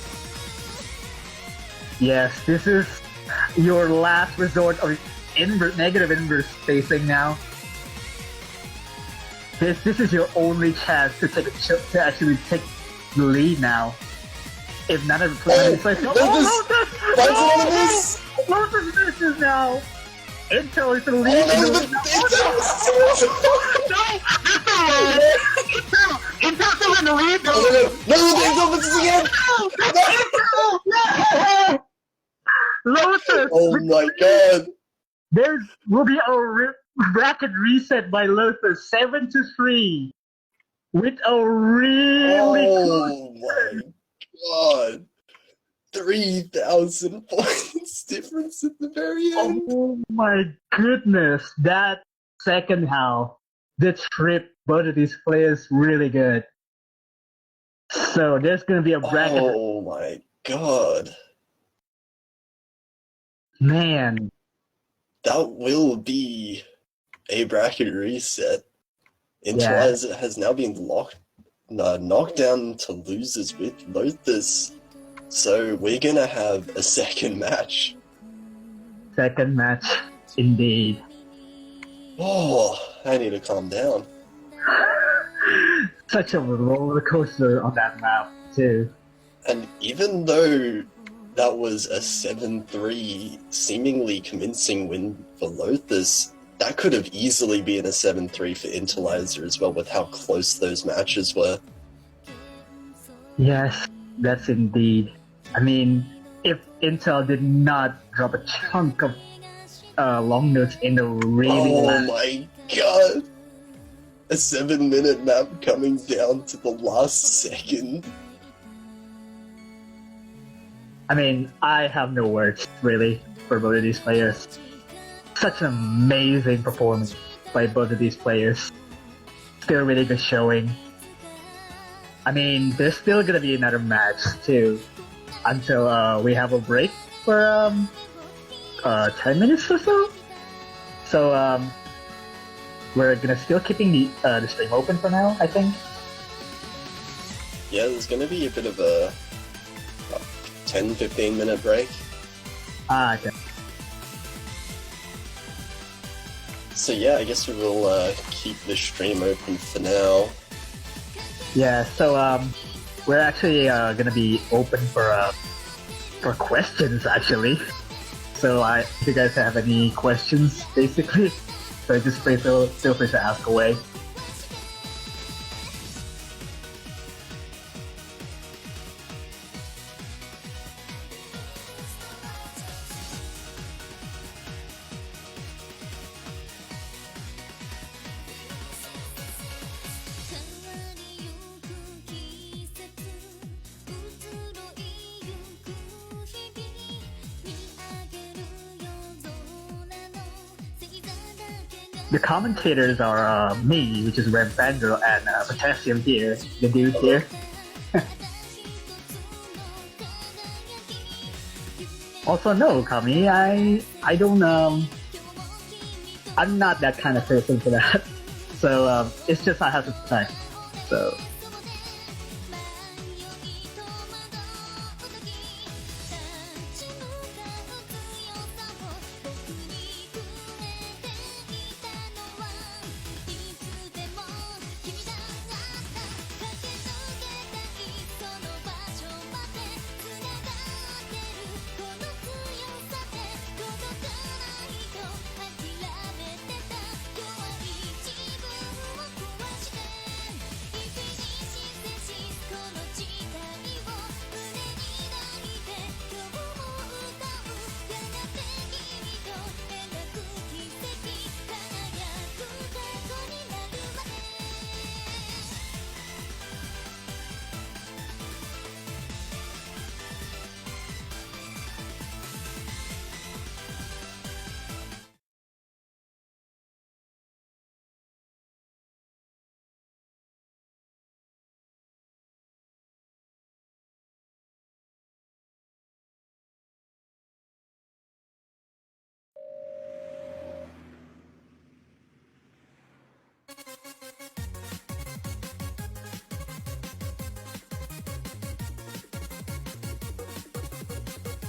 Yes, this is your last resort of negative inverse spacing now. This is your only chance to actually take the lead now. If none of the players play, Lothus! Lothus misses now. Intel is the lead. Intel's still in the lead though. No, Intel misses again! Lothus. Oh my god! There will be a bracket reset by Lothus, 7-3, with a really Oh my god! 3,000 points difference at the very end. Oh my goodness, that second half, the trip both of these players really good. So there's gonna be a bracket. Oh my god! Man, That will be a bracket reset. Inteliser has now been knocked down to losers with Lothus. So we're gonna have a second match. second match, indeed. Oh, I need to calm down. Such a roller coaster on that map too. And even though that was a 7-3 seemingly convincing win for Lothus, that could have easily been a 7-3 for Inteliser as well, with how close those matches were. Yes, that's indeed. I mean, if Intel did not drop a chunk of long notes in the really Oh my god! A 7-minute map coming down to the last second. I mean, I have no words, really, for both of these players. Such an amazing performance by both of these players. Still really good showing. I mean, there's still gonna be another match, too, until we have a break for 10 minutes or so. So, we're gonna still keeping the stream open for now, I think. Yeah, there's gonna be a bit of a 10-15 minute break. Okay. So yeah, I guess we will keep the stream open for now. Yeah, so we're actually gonna be open for questions actually. So if you guys have any questions, basically, so just feel free to ask away. The commentators are me, which is Red Fangirl, and Potassium here, the dude here. Also, no, Kami, I don't I'm not that kind of person for that. So it's just I have to protect. So.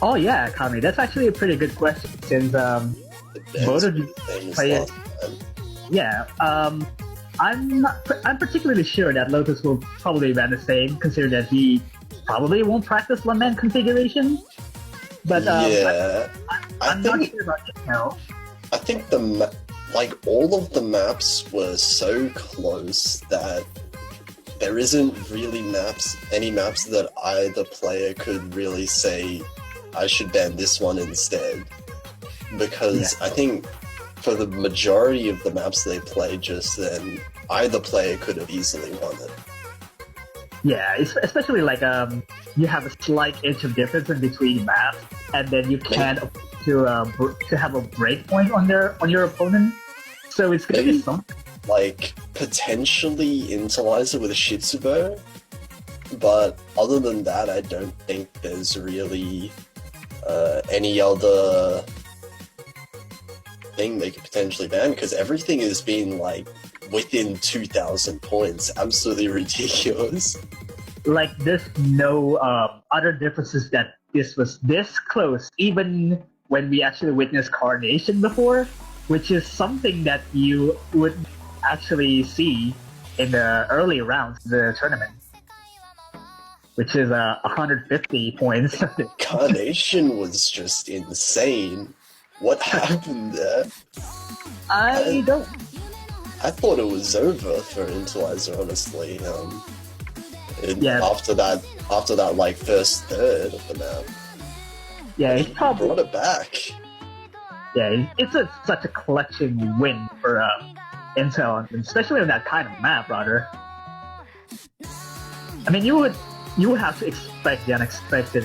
Oh yeah, Kami, that's actually a pretty good question since both of you play. Yeah, I'm particularly sure that Lothus will probably run the same, considering that he probably won't practice Lament configuration. But I'm not sure about it now. I think all of the maps were so close that there isn't really any maps that either player could really say, I should ban this one instead. Because I think for the majority of the maps they played just then, either player could have easily won it. Yeah, especially like you have a slight inch of difference in between maps, and then you can't to have a breakpoint on your opponent. So it's gonna be something. Like potentially inteliser with a Shitsubo, but other than that, I don't think there's really any other thing they could potentially ban, because everything has been like within 2,000 points. Absolutely ridiculous. Like there's no other differences that this was this close, even when we actually witnessed Carnation before, which is something that you would actually see in the early rounds of the tournament, which is 150 points. Carnation was just insane. What happened there? I don't. I thought it was over for Inteliser, honestly. After that, like first third of the map. Yeah, he probably brought it back. Yeah, it's such a collection win for Intel, especially on that kind of map, brother. I mean, you would have to expect the unexpected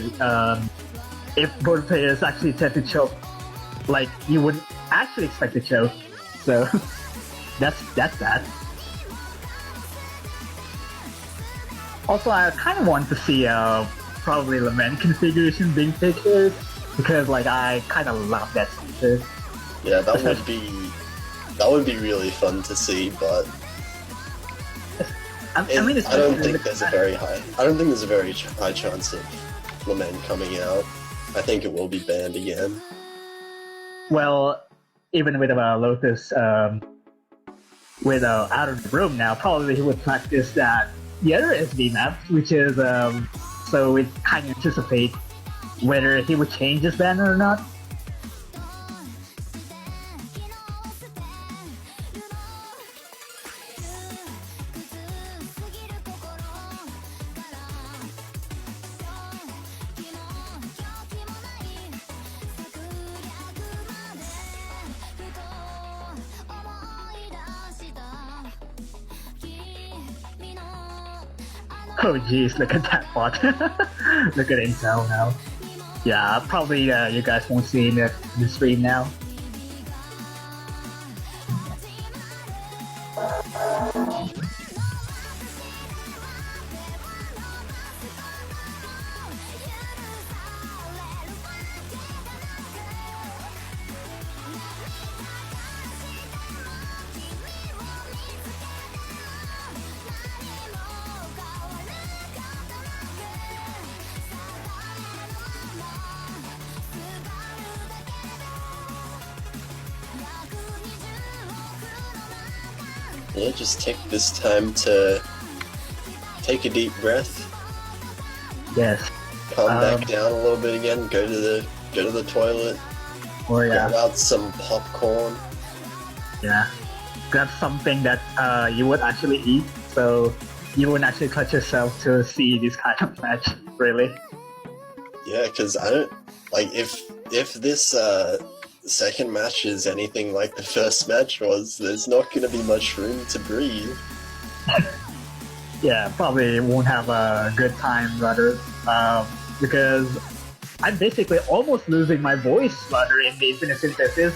if both players actually tend to choke. Like, you wouldn't actually expect to choke. So, that's that. Also, I kind of want to see probably Lament configuration being picked here, because like I kind of love that feature. Yeah, that would be really fun to see, but I don't think there's a very high chance of Lament coming out, I think it will be banned again. Well, even with Lothus out of the room now, probably he would practice that the other SB map, which is so it kind of anticipate whether he would change his banner or not. Oh jeez, look at that bot. Look at Intel now. Yeah, probably you guys won't see in the stream now. Yeah, just take this time to take a deep breath. Yes. Calm back down a little bit again. Go to the toilet. Or yeah. Grab out some popcorn. Yeah. Grab something that you would actually eat, so you wouldn't actually touch yourself to see this kind of match. Really. Yeah, because I don't like if this second match is anything like the first match was, there's not going to be much room to breathe. Yeah, probably won't have a good time, rather, because I'm basically almost losing my voice, rather, in the Infinite Synthesis.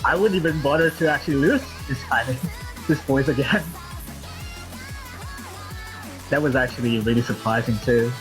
I wouldn't even bother to actually lose this voice again. That was actually really surprising too.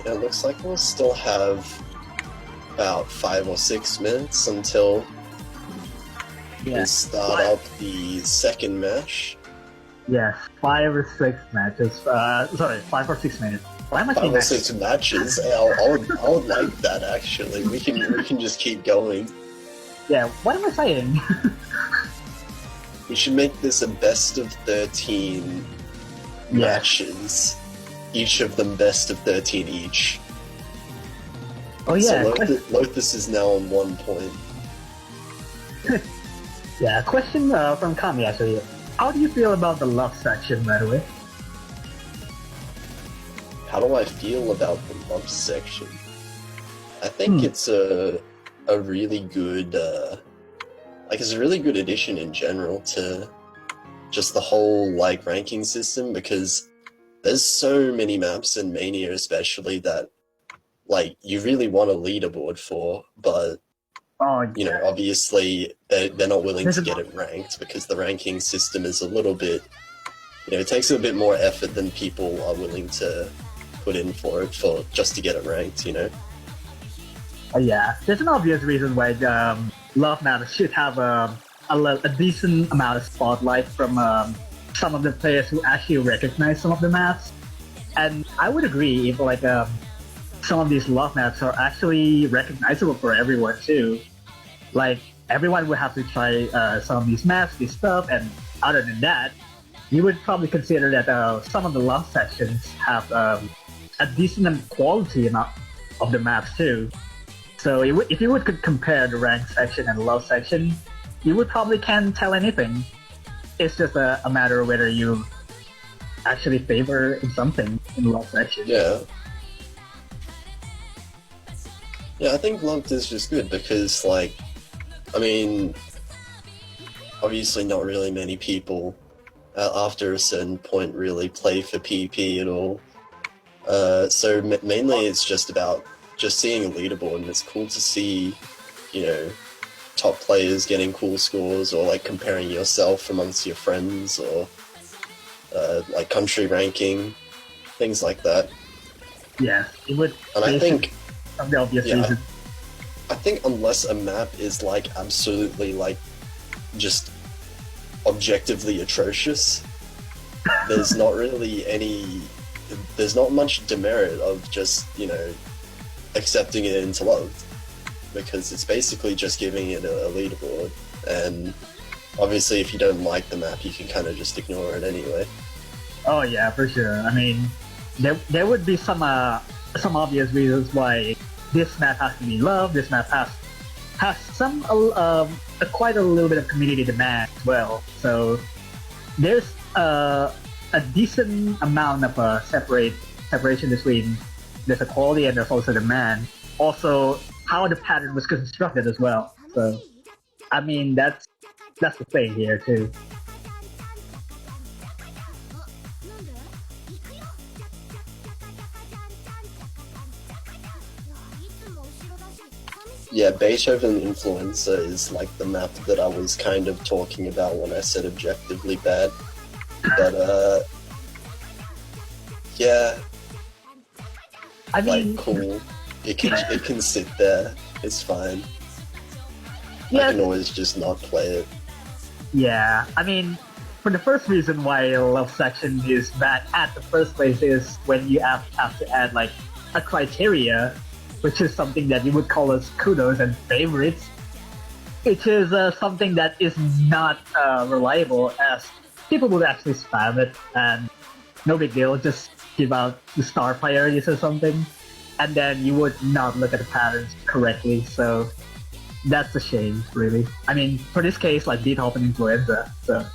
It looks like we'll still have about 5 or 6 minutes until we start up the second match. Yes, 5 or 6 matches. Sorry, 5 or 6 minutes. Why am I saying 5 or 6 matches? I would like that, actually. We can just keep going. Yeah, what am I saying? We should make this a best of 13 matches. Each of them best of 13 each. Oh yeah. So Lothus is now on 1 point. Yeah, question from Kami actually. How do you feel about the love section, by the way? How do I feel about the love section? I think it's a really good it's a really good addition in general to just the whole ranking system, because there's so many maps in Mania especially that you really want a leaderboard for, but obviously they're not willing to get it ranked because the ranking system is a little bit it takes a bit more effort than people are willing to put in for it for just to get it ranked. Yeah, there's an obvious reason why love maps should have a decent amount of spotlight from some of the players who actually recognize some of the maps. And I would agree if some of these love maps are actually recognizable for everyone too. Like everyone would have to try some of these maps, this stuff, and other than that, you would probably consider that some of the love sections have a decent quality amount of the maps too. So if you would compare the rank section and the love section, you would probably can't tell anything. It's just a matter of whether you actually favor something in the love section. Yeah. Yeah, I think Lothus is just good because, obviously not really many people after a certain point really play for PvP at all. So mainly it's just about just seeing a leaderboard, and it's cool to see, top players getting cool scores, or comparing yourself amongst your friends, or country ranking, things like that. Yeah, it would. And I think of the obvious reason. I think unless a map is absolutely just objectively atrocious, there's not really there's not much demerit of just accepting it into love, because it's basically just giving it a leaderboard, and obviously if you don't like the map you can kind of just ignore it anyway. Oh yeah, for sure. I mean, there would be some obvious reasons why this map has to be loved. This map has some quite a little bit of community demand as well. So there's a decent amount of separation between there's a quality and there's also demand. Also, how the pattern was constructed as well. So, I mean, that's the thing here too. Yeah, Beethoven Influencer is the map that I was kind of talking about when I said objectively bad. But, yeah. I mean, cool. It can sit there. It's fine. Yeah. I can always just not play it. Yeah, I mean, for the first reason why love section is bad at the first place is when you have to add a criteria, which is something that you would call as kudos and favorites, which is something that is not reliable, as people would actually spam it, and no big deal, just give out the star priorities or something, and then you would not look at the patterns correctly, so that's a shame, really. I mean, for this case, Beethoven Influenza, so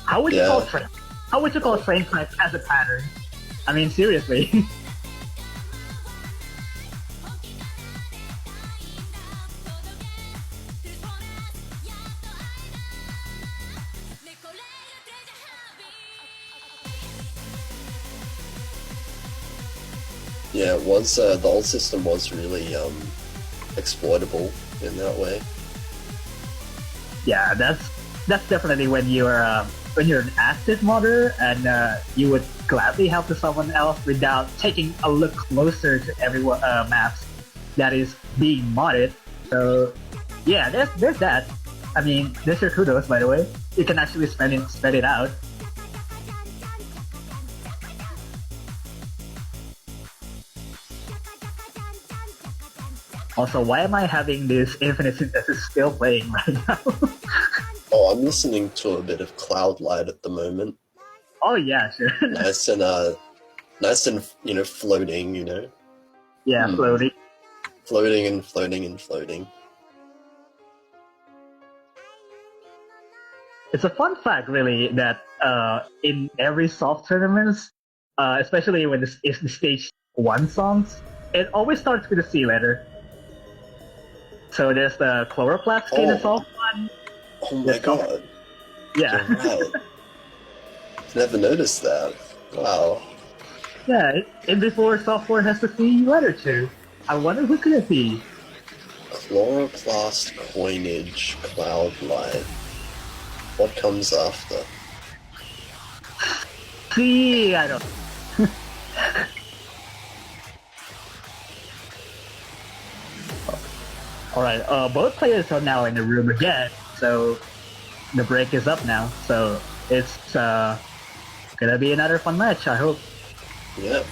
how would you call train type as a pattern? I mean, seriously. Yeah, it was, the old system was really exploitable in that way. Yeah, that's definitely when you're an active modder, and you would gladly help someone else without taking a look closer to every maps that is being modded. So yeah, there's that. I mean, there's your kudos, by the way. You can actually spend it out. Also, why am I having this Infinite Synthesis still playing right now? Oh, I'm listening to a bit of Cloudlight at the moment. Oh yeah, sure. Nice and floating, Yeah, floating. Floating and floating and floating. It's a fun fact, really, that in every soft tournaments, especially when it's the stage 1 songs, it always starts with a C letter. So there's the Chloroplast in the soft one. Oh my god. Yeah. Right. Never noticed that. Wow. Yeah, and before software has the C letter too. I wonder who could it be? Chloroplast Coinage Cloudlight. What comes after? See, I don't. Alright, both players are now in the room again, so the break is up now, so it's gonna be another fun match, I hope. Yep.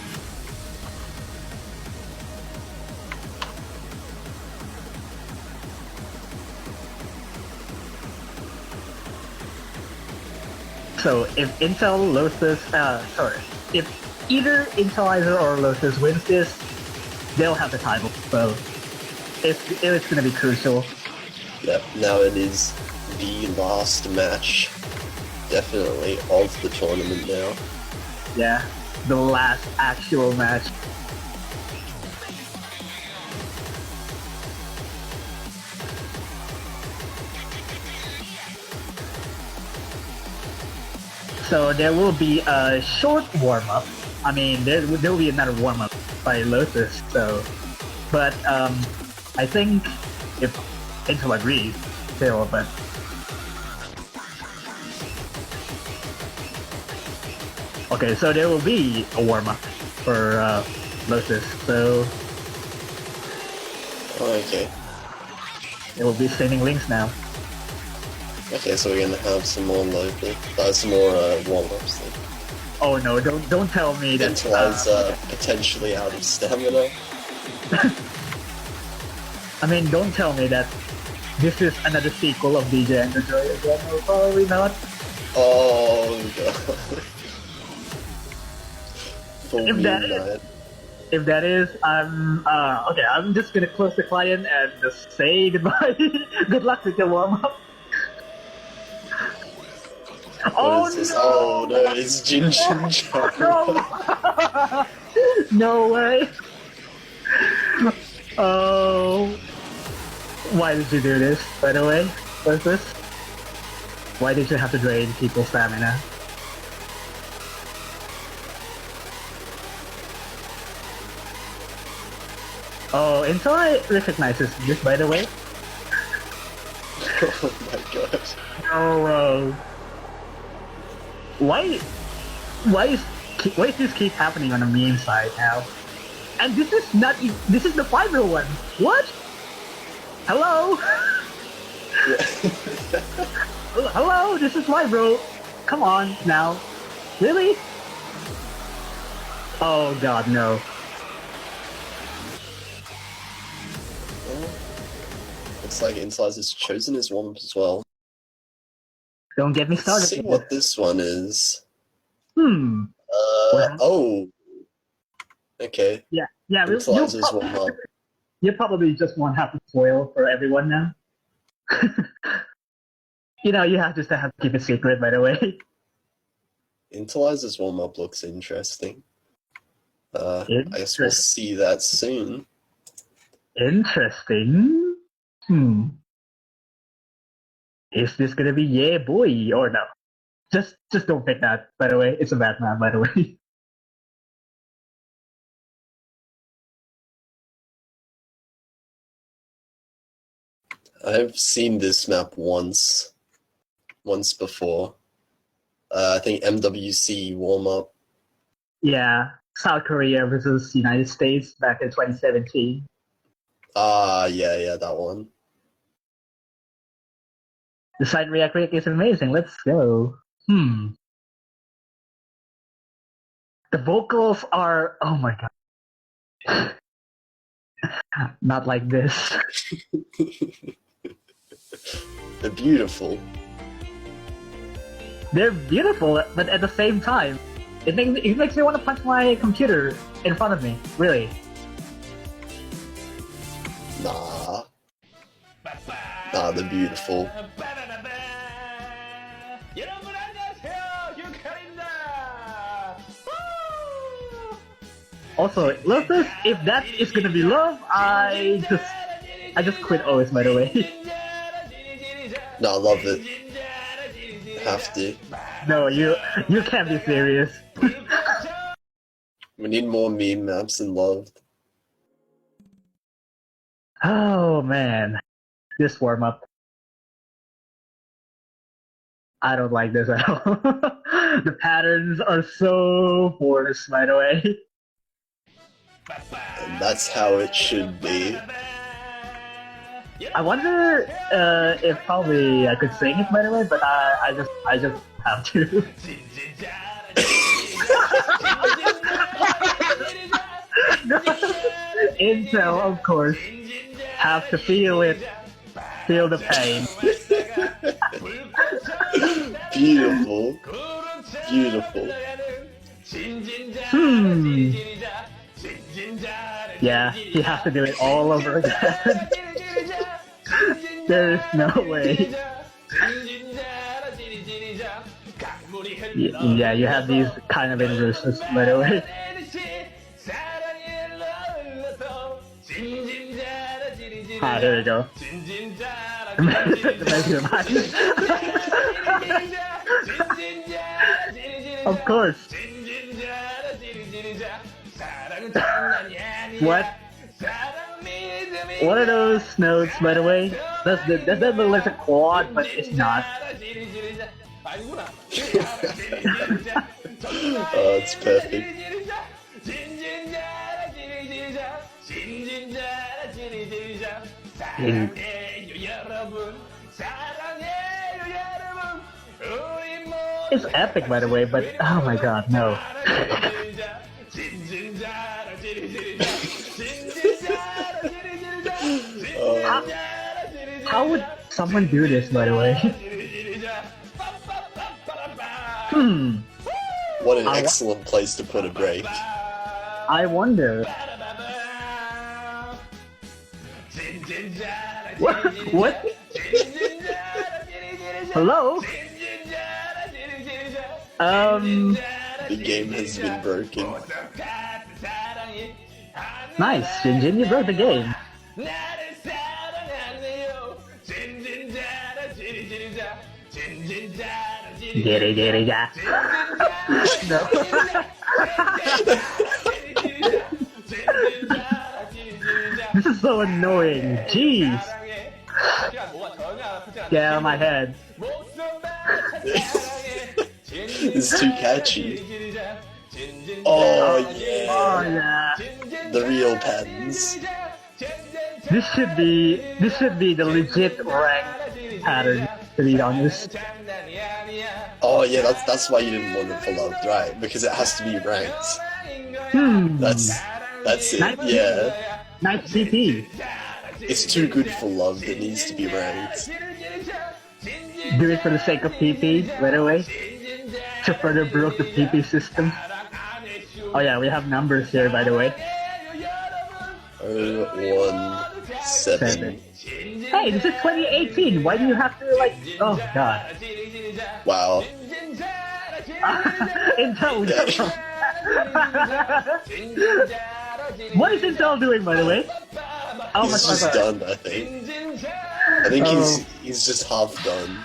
So if if either Inteliser or Lothus wins this, they'll have the title, so it's gonna be crucial. Yep, now it is the last match, definitely, of the tournament now. Yeah, the last actual match. So there will be a short warm-up. I mean, there will be another warm-up by Lothus, so... But, I think if Intel agrees, still, but... Okay, so there will be a warm-up for, Lothus, so... Oh, okay. It will be sending links now. Okay, so we're gonna have some more some more warm-ups then. Oh no, don't tell me that... Inteliser potentially out of stamina. I mean, don't tell me that this is another sequel of DJ and the Joy again. No, probably not. Oh god. Full If that meme night. If that is, okay, I'm just gonna close the client and just say goodbye. Good luck with your warm-up. What is this? No! Oh no, it's Jin Jin No! No way! Oh... Why did you do this, by the way? What's this? Why did you have to drain people's stamina? Oh, Intel recognizes this, by the way. Oh my god. Oh, why is this keep happening on the meme side now? And this is not this is the 501. What? Hello? Hello, this is my bro. Come on now. Really? Oh god, no. Looks like Inteliser has chosen his warm-up as well. Don't get me started. Let's see what this one is. Oh. Okay. Yeah, Inteliser's warm-up. You probably just won't have to spoil for everyone now. You know, you have to keep it secret, by the way. Inteliser's warm-up looks interesting. I guess we'll see that soon. Interesting. Is this gonna be yeah boy or no? Just don't pick that, by the way. It's a bad map, by the way. I've seen this map once before. I think MWC warm-up. Yeah, South Korea versus United States back in 2017. Yeah, that one. The side react rate is amazing. Let's go. The vocals are, oh my god. Not like this. They're beautiful. They're beautiful, but at the same time, it makes me want to punch my computer in front of me. Really. Nah, they're beautiful. Also, Lothus, if that is gonna be love, I just quit OS, by the way. No, I love it. Have to. No, you can't be serious. We need more meme maps than loved. Oh man, this warm up. I don't like this at all. The patterns are so forced, by the way. And that's how it should be. I wonder if probably I could sing it, by the way, but I just have to. Intel, of course, have to feel it, feel the pain. Beautiful. Beautiful. Yeah, you have to do it all over again. There's no way. Yeah, you have these kind of inverses, by the way. Ah, there you go. Of course. What? What are those notes, by the way? That doesn't look like a quad, but it's not. Oh, it's perfect. It's epic, by the way, but oh my god, no. How would someone do this, by the way? What an excellent place to put a break. I wonder. What? Hello? The game has been broken. Nice, Jinjin, you broke the game. Get it. No. This is so annoying. Jeez. Get out of my head. It's too catchy. Oh yeah. Oh yeah. The real patterns. This should be the legit rank pattern, to be honest. Oh yeah, that's why you didn't want it for loved, right? Because it has to be ranked. That's it. Yeah. Nice CP. It's too good for love. It needs to be ranked. Do it for the sake of PP, by the way. To further broke the PP system. Oh yeah, we have numbers here, by the way. 017. Hey, this is 2018. Why do you have to like? Oh god. Wow. Intel. What is Intel doing, by the way? Oh, He's just done, I think. I think he's just half done.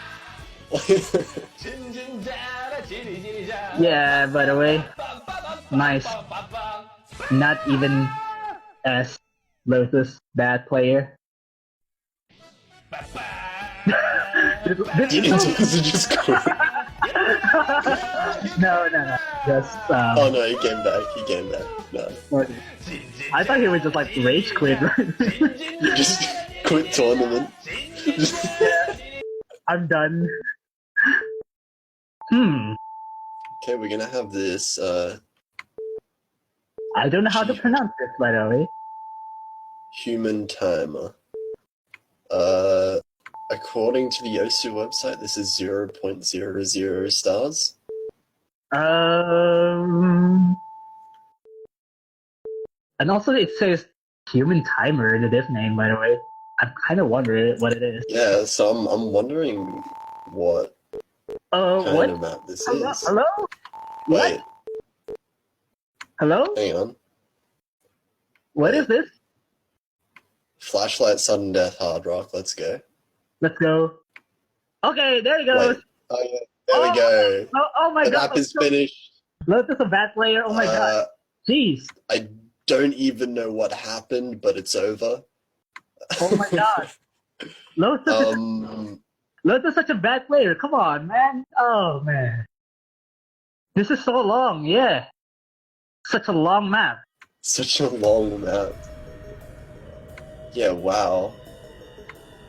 Yeah, by the way. Nice. Not even as Lothus, bad player. Does it just go? No. Just Oh no, he came back. No. I thought he would just like rage quit. You just quit tournament. I'm done. Okay, we're gonna have this, I don't know how to pronounce this, by the way. human timer. According to the Yosu website, this is 0.00 stars. And also it says human timer in the div name, by the way. I'm kind of wondering what it is. Yeah, so I'm wondering what kind of map this is. Hello? Wait. What? Hello? Hang on. What is this? Flashlight, sudden death, hard rock. Let's go. Let's go. Okay, there he goes. Wait. Oh yeah, there we go. Oh my The god. map is finished. Lothus a bad player. Oh my god. Jeez. I don't even know what happened, but it's over. Oh my god. Lothus is such a bad player. Come on, man. Oh man. This is so long, yeah. Such a long map. Such a long map. Yeah, wow.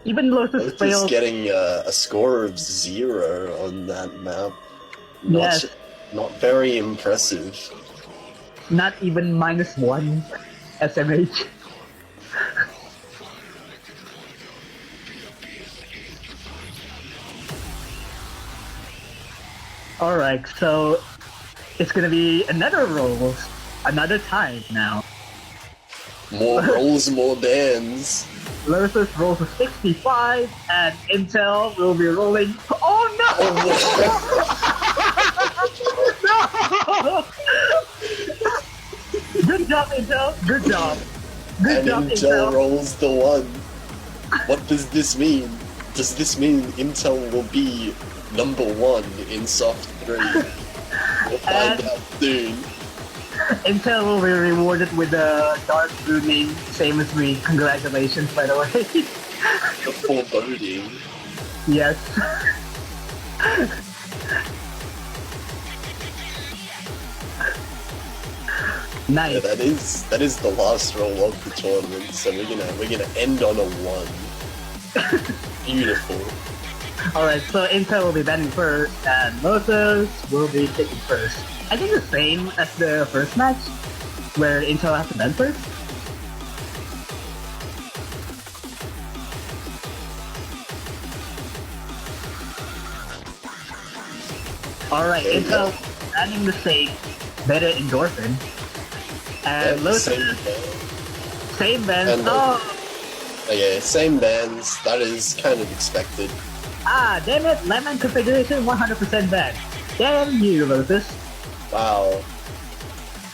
Even Lothus Lothus failed. getting a score of 0 on that map. Yes. Not very impressive. Not even -1 SMH. Alright, so it's gonna be another rolls, another time now. More rolls, more bands. Lothus rolls a 65, and Intel will be rolling. Oh no! No! Good job, Intel. Good job. Good job, Intel rolls the 1. What does this mean? Does this mean Intel will be number 1 in SOFT3? We'll find out soon. Intel will be rewarded with a dark blue name, same as me. Congratulations, by the way. The foreboding. Yes. Nice. Yeah, that is the last roll of the tournament, so we're gonna end on a 1. Beautiful. Alright, so Intel will be batting first, and Lothus will be taking first. I think the same as the first match, where Intel has to bat first. Alright, Intel batting the same, better endorphin. And Lothus, same bands. Okay, same bands, that is kind of expected. Ah, damn it, Lemon configuration 100% bad. Damn you, Lothus. Wow.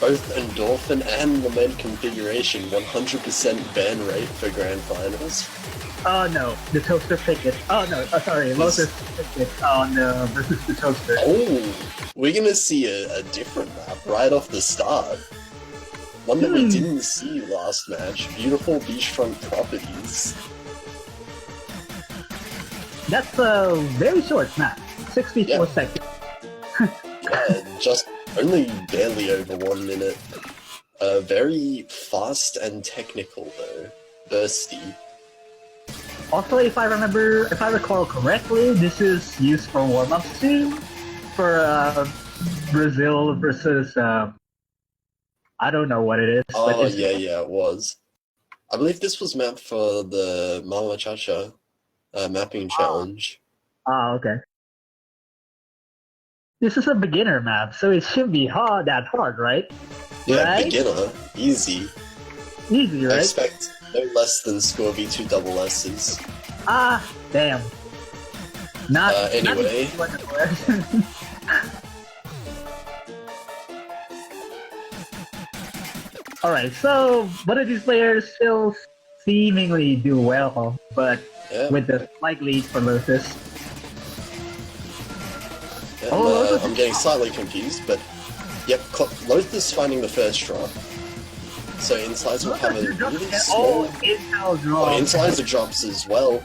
Both Endorphin and Lament configuration 100% ban rate for Grand Finals. Oh no, the Toaster picked it. Oh no, sorry, Lothus picked it on versus the Toaster. Oh, we're gonna see a different map right off the start. One that we didn't see last match. Beautiful beachfront properties. That's a very short map, 64 seconds. Yeah, just only barely over 1 minute. Very fast and technical though. Bursty. Also, if I recall correctly, this is used for warm-ups too, for Brazil versus I don't know what it is. Oh yeah, it was. I believe this was mapped for the Mama Chacha mapping challenge. Okay. This is a beginner map, so it should be that hard, right? Yeah, right? beginner, easy. Easy, right? I expect no less than score V2 double S's. Ah, damn. Not anyway. Alright, so one of these players still seemingly do well, but with the slight lead for Lothus. Yeah, I'm getting slightly confused, but yep, Lothus finding the first drop. So inteliser will have a really small... Intel drop. Oh, inteliser drops as well.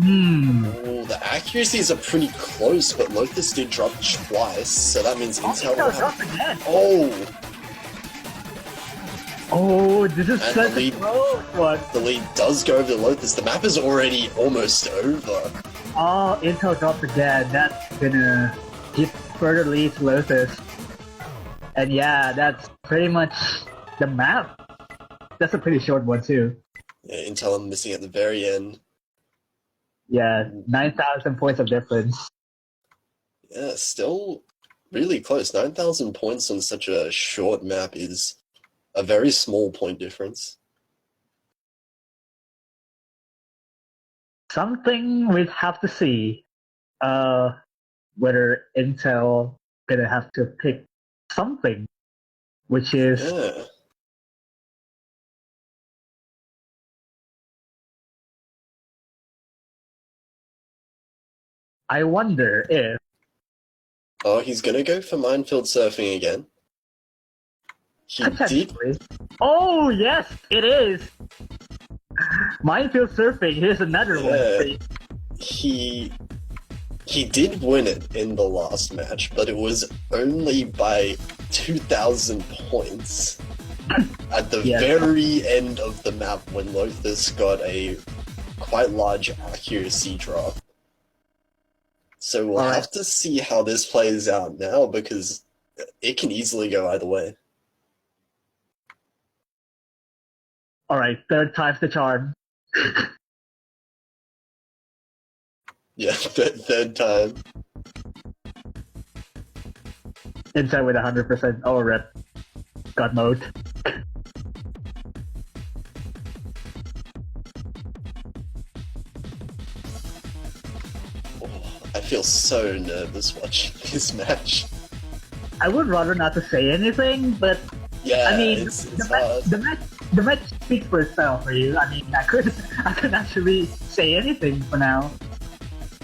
Oh, the accuracies are pretty close, but Lothus did drop twice, so that means Intel will have... Again. Oh, this is such a close one. The lead does go over to Lothus. The map is already almost over. Oh, Intel dropped again. That's gonna give further lead to Lothus. And yeah, that's pretty much the map. That's a pretty short one too. Yeah, Intel I'm missing at the very end. Yeah, 9,000 points of difference. Yeah, still really close. 9,000 points on such a short map is a very small point difference. Something we'd have to see. Whether Intel gonna have to pick something, which is I wonder if... Oh, he's gonna go for minefield surfing again. He did. Oh yes, it is. Minefield surfing. Here's another one. He He did win it in the last match, but it was only by 2,000 points at the very end of the map when Lothus got a quite large accuracy drop. So we'll have to see how this plays out now, because it can easily go either way. Alright, third time's the charm. Yeah, third time. Inside with 100% rep. God mode. I feel so nervous watching this match. I would rather not to say anything, but yeah, I mean, it's hard. The match speaks for itself for you. I mean, I could actually say anything for now.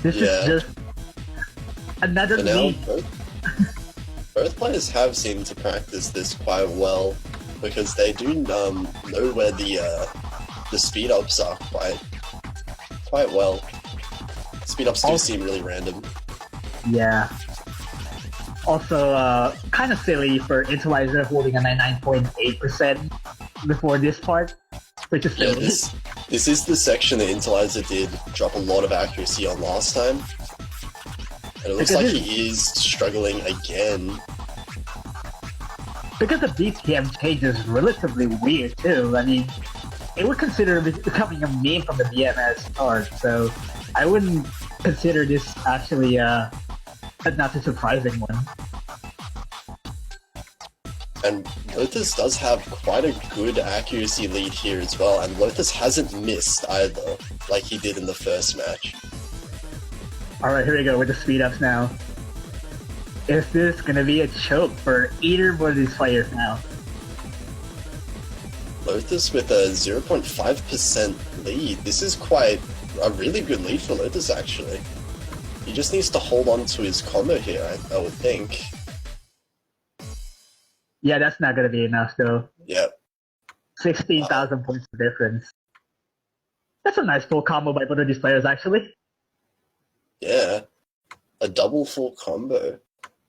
This is just another lead. Both players have seemed to practice this quite well, because they do know where the speed ups are quite well. Speed ups do seem really random. Yeah. Also, kind of silly for inteliser holding a 99.8% before this part, which is silly. Yeah, this is the section that inteliser did drop a lot of accuracy on last time. And it looks like he is struggling again. Because the BPM change is relatively weird too. I mean, it would consider becoming a meme from the BMS start, so I wouldn't consider this actually a not a surprising one. And Lothus does have quite a good accuracy lead here as well, and Lothus hasn't missed either, like he did in the first match. Alright, here we go with the speed ups now. Is this gonna be a choke for either one of these players now? Lothus with a 0.5% lead. This is quite a really good lead for Lothus, actually. He just needs to hold on to his combo here, I would think. Yeah, that's not gonna be enough though. Yep. 16,000 points of difference. That's a nice full combo by both of these players, actually. Yeah. A double full combo.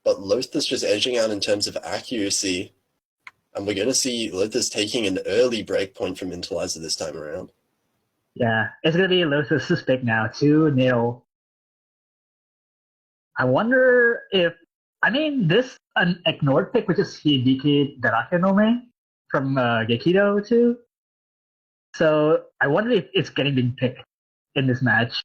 But Lothus just edging out in terms of accuracy. And we're going to see Lothus taking an early breakpoint from inteliser this time around. Yeah, it's going to be Lothus' pick now, 2-0. I wonder if... I mean, this an ignored pick, which is Hideki Darakenome from Gekido too. So I wonder if it's getting being picked in this match.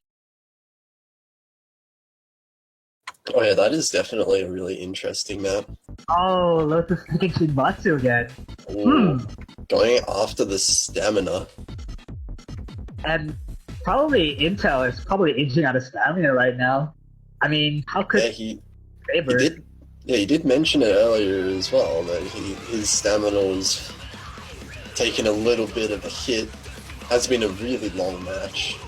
Oh yeah, that is definitely a really interesting map. Oh, Lothus picking Shinbatsu again. Going after the stamina. And probably Intel is probably inching out of stamina right now. I mean, how could he did mention it earlier as well, that his stamina was taking a little bit of a hit. Has been a really long match.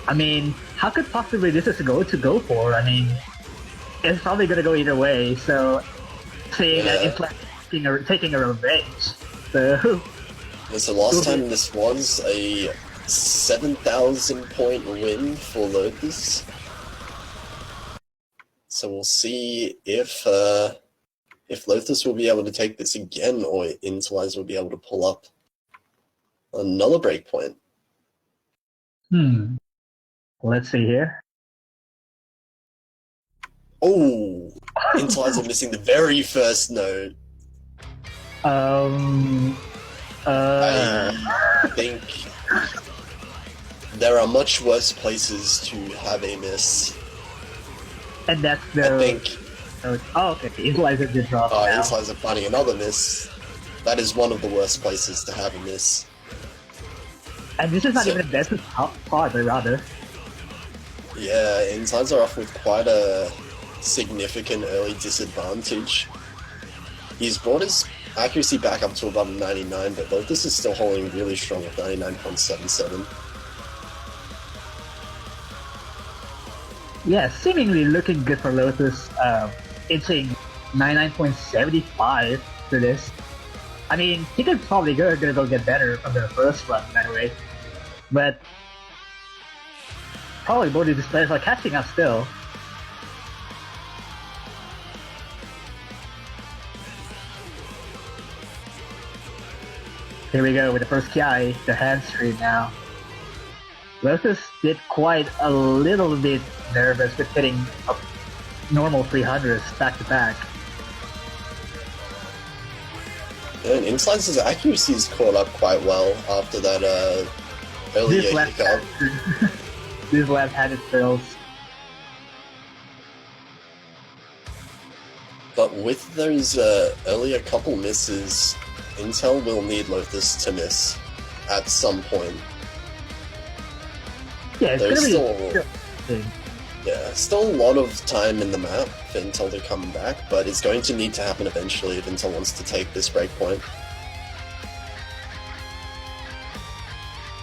I mean, how could possibly this is go for? I mean, it's probably going to go either way, so saying that it's like taking a revenge. So, so last time this was a 7,000 point win for Lothus. So we'll see if Lothus will be able to take this again, or inteliser will be able to pull up another breakpoint. Let's see here. Oh, inteliser missing the very first note. I think there are much worse places to have a miss. And that's the... I think... Oh, okay. Inteliser did drop now. Inteliser finding another miss. That is one of the worst places to have a miss. And this is not even the best part, but rather. Yeah, inteliser off with quite a significant early disadvantage. He's brought his accuracy back up to above 99, but Lothus is still holding really strong at 99.77. Yeah, seemingly looking good for Lothus, inching 99.75 for this. I mean, he could probably gonna go get better from the first run anyway. But Probably both of these players are catching up still. Here we go with the first Ki, the hand stream now. Lothus did quite a little bit nervous with hitting a normal 300s back to back. And inteliser's accuracy is caught up quite well after that earlier hiccup. These left-handed fills. But with those earlier couple misses, Intel will need Lothus to miss at some point. Yeah, it's There's gonna be still a lot of time in the map for Intel to come back, but it's going to need to happen eventually if Intel wants to take this breakpoint.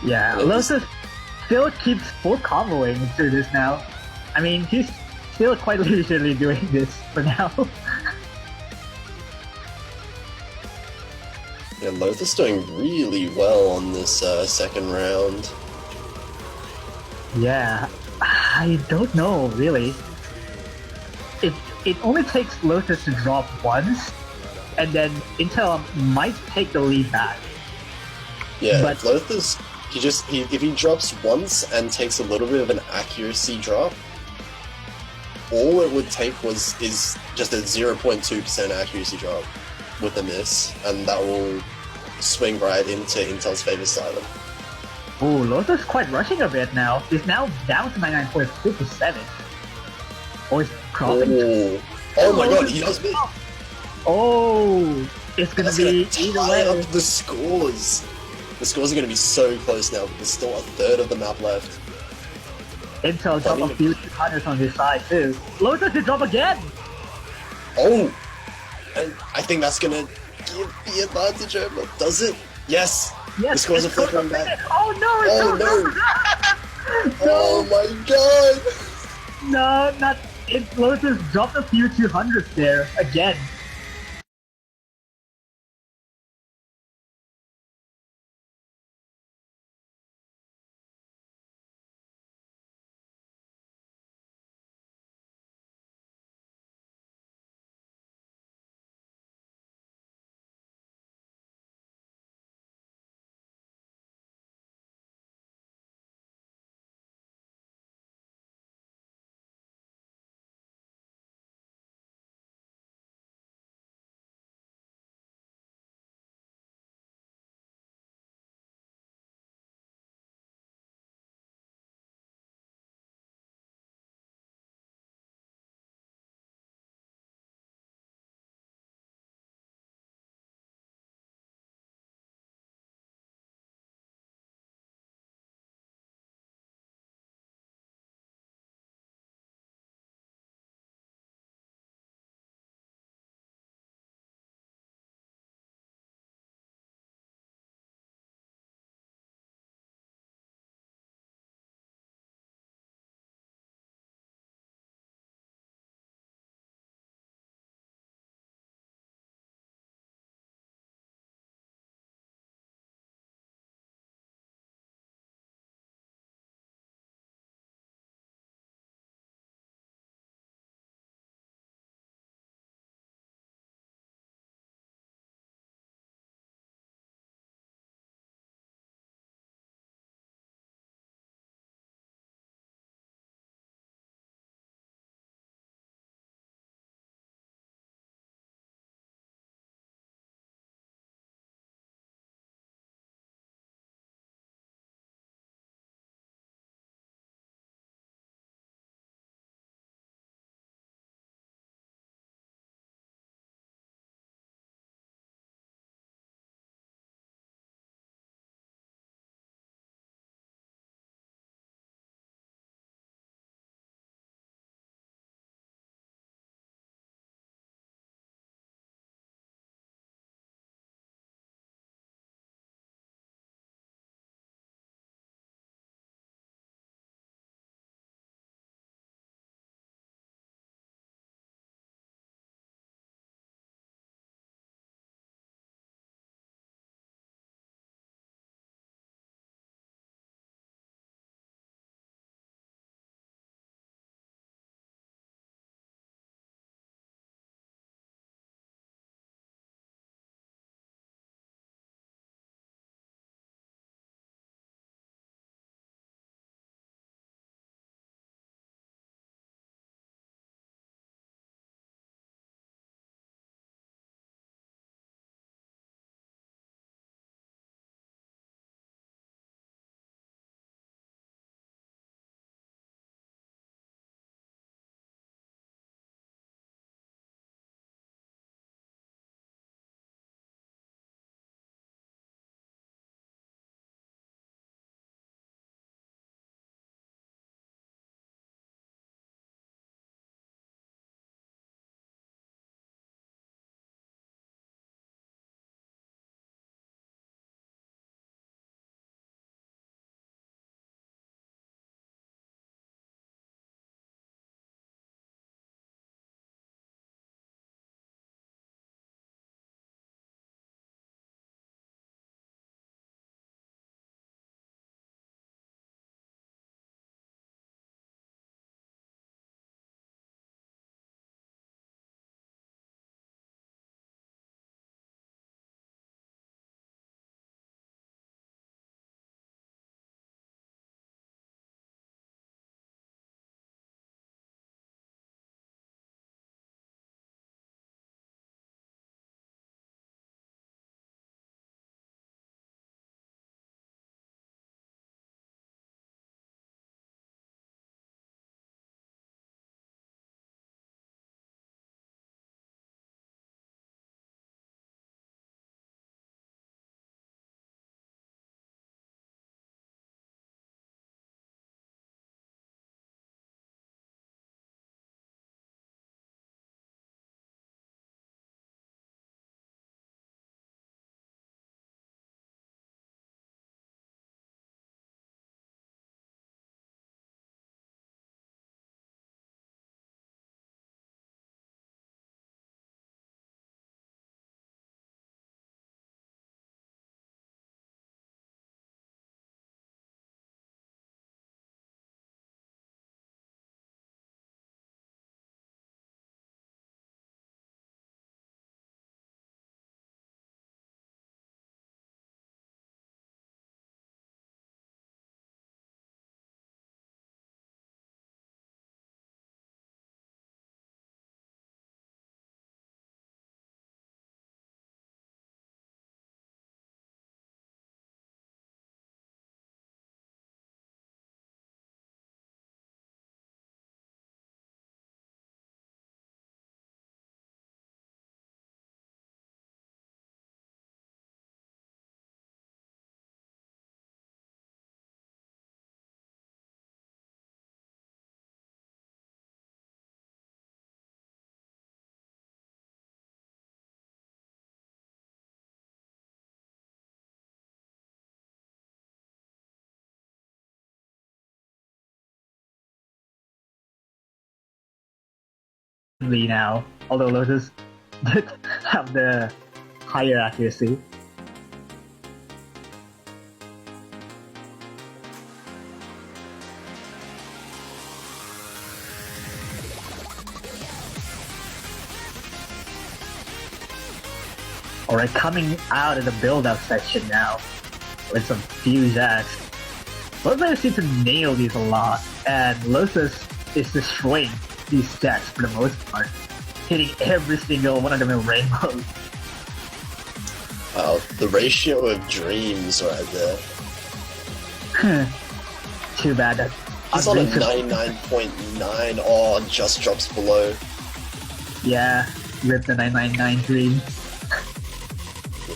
Yeah, Lothus still keeps full comboing through this now. I mean, he's still quite leisurely doing this for now. Yeah, Lothus doing really well on this second round. Yeah, I don't know, really. It only takes Lothus to drop once, and then Intel might take the lead back. Yeah, but Lothus, if he drops once and takes a little bit of an accuracy drop, all it would take is just a 0.2% accuracy drop with a miss, and that will swing right into Intel's favor side. Oh, Lothus quite rushing a bit now. He's now down to 99.57. Oh, he's crossing. Oh my god, he does miss. Oh, it's gonna be either way. Up the scores. The scores are gonna be so close now, but there's still a third of the map left. Intel drop a few 200s on his side too. Lothus did drop again. Oh, and I think that's gonna give the advantage over. Does it? Yes. Yes, the scores are flickering back. Oh no! No! No. Oh my god! No, not it. Lothus dropped a few 200s there again. now, although Lothus did have the higher accuracy. Alright, coming out of the build-up section now with some few jacks. Both players seem to nail these a lot, and Lothus is destroying these jacks for the most part, hitting every single one of them in rainbows. Wow, the ratio of dreams right there. Too bad that He's on a 99.9. Oh, just drops below. Yeah, rip the 999 dream.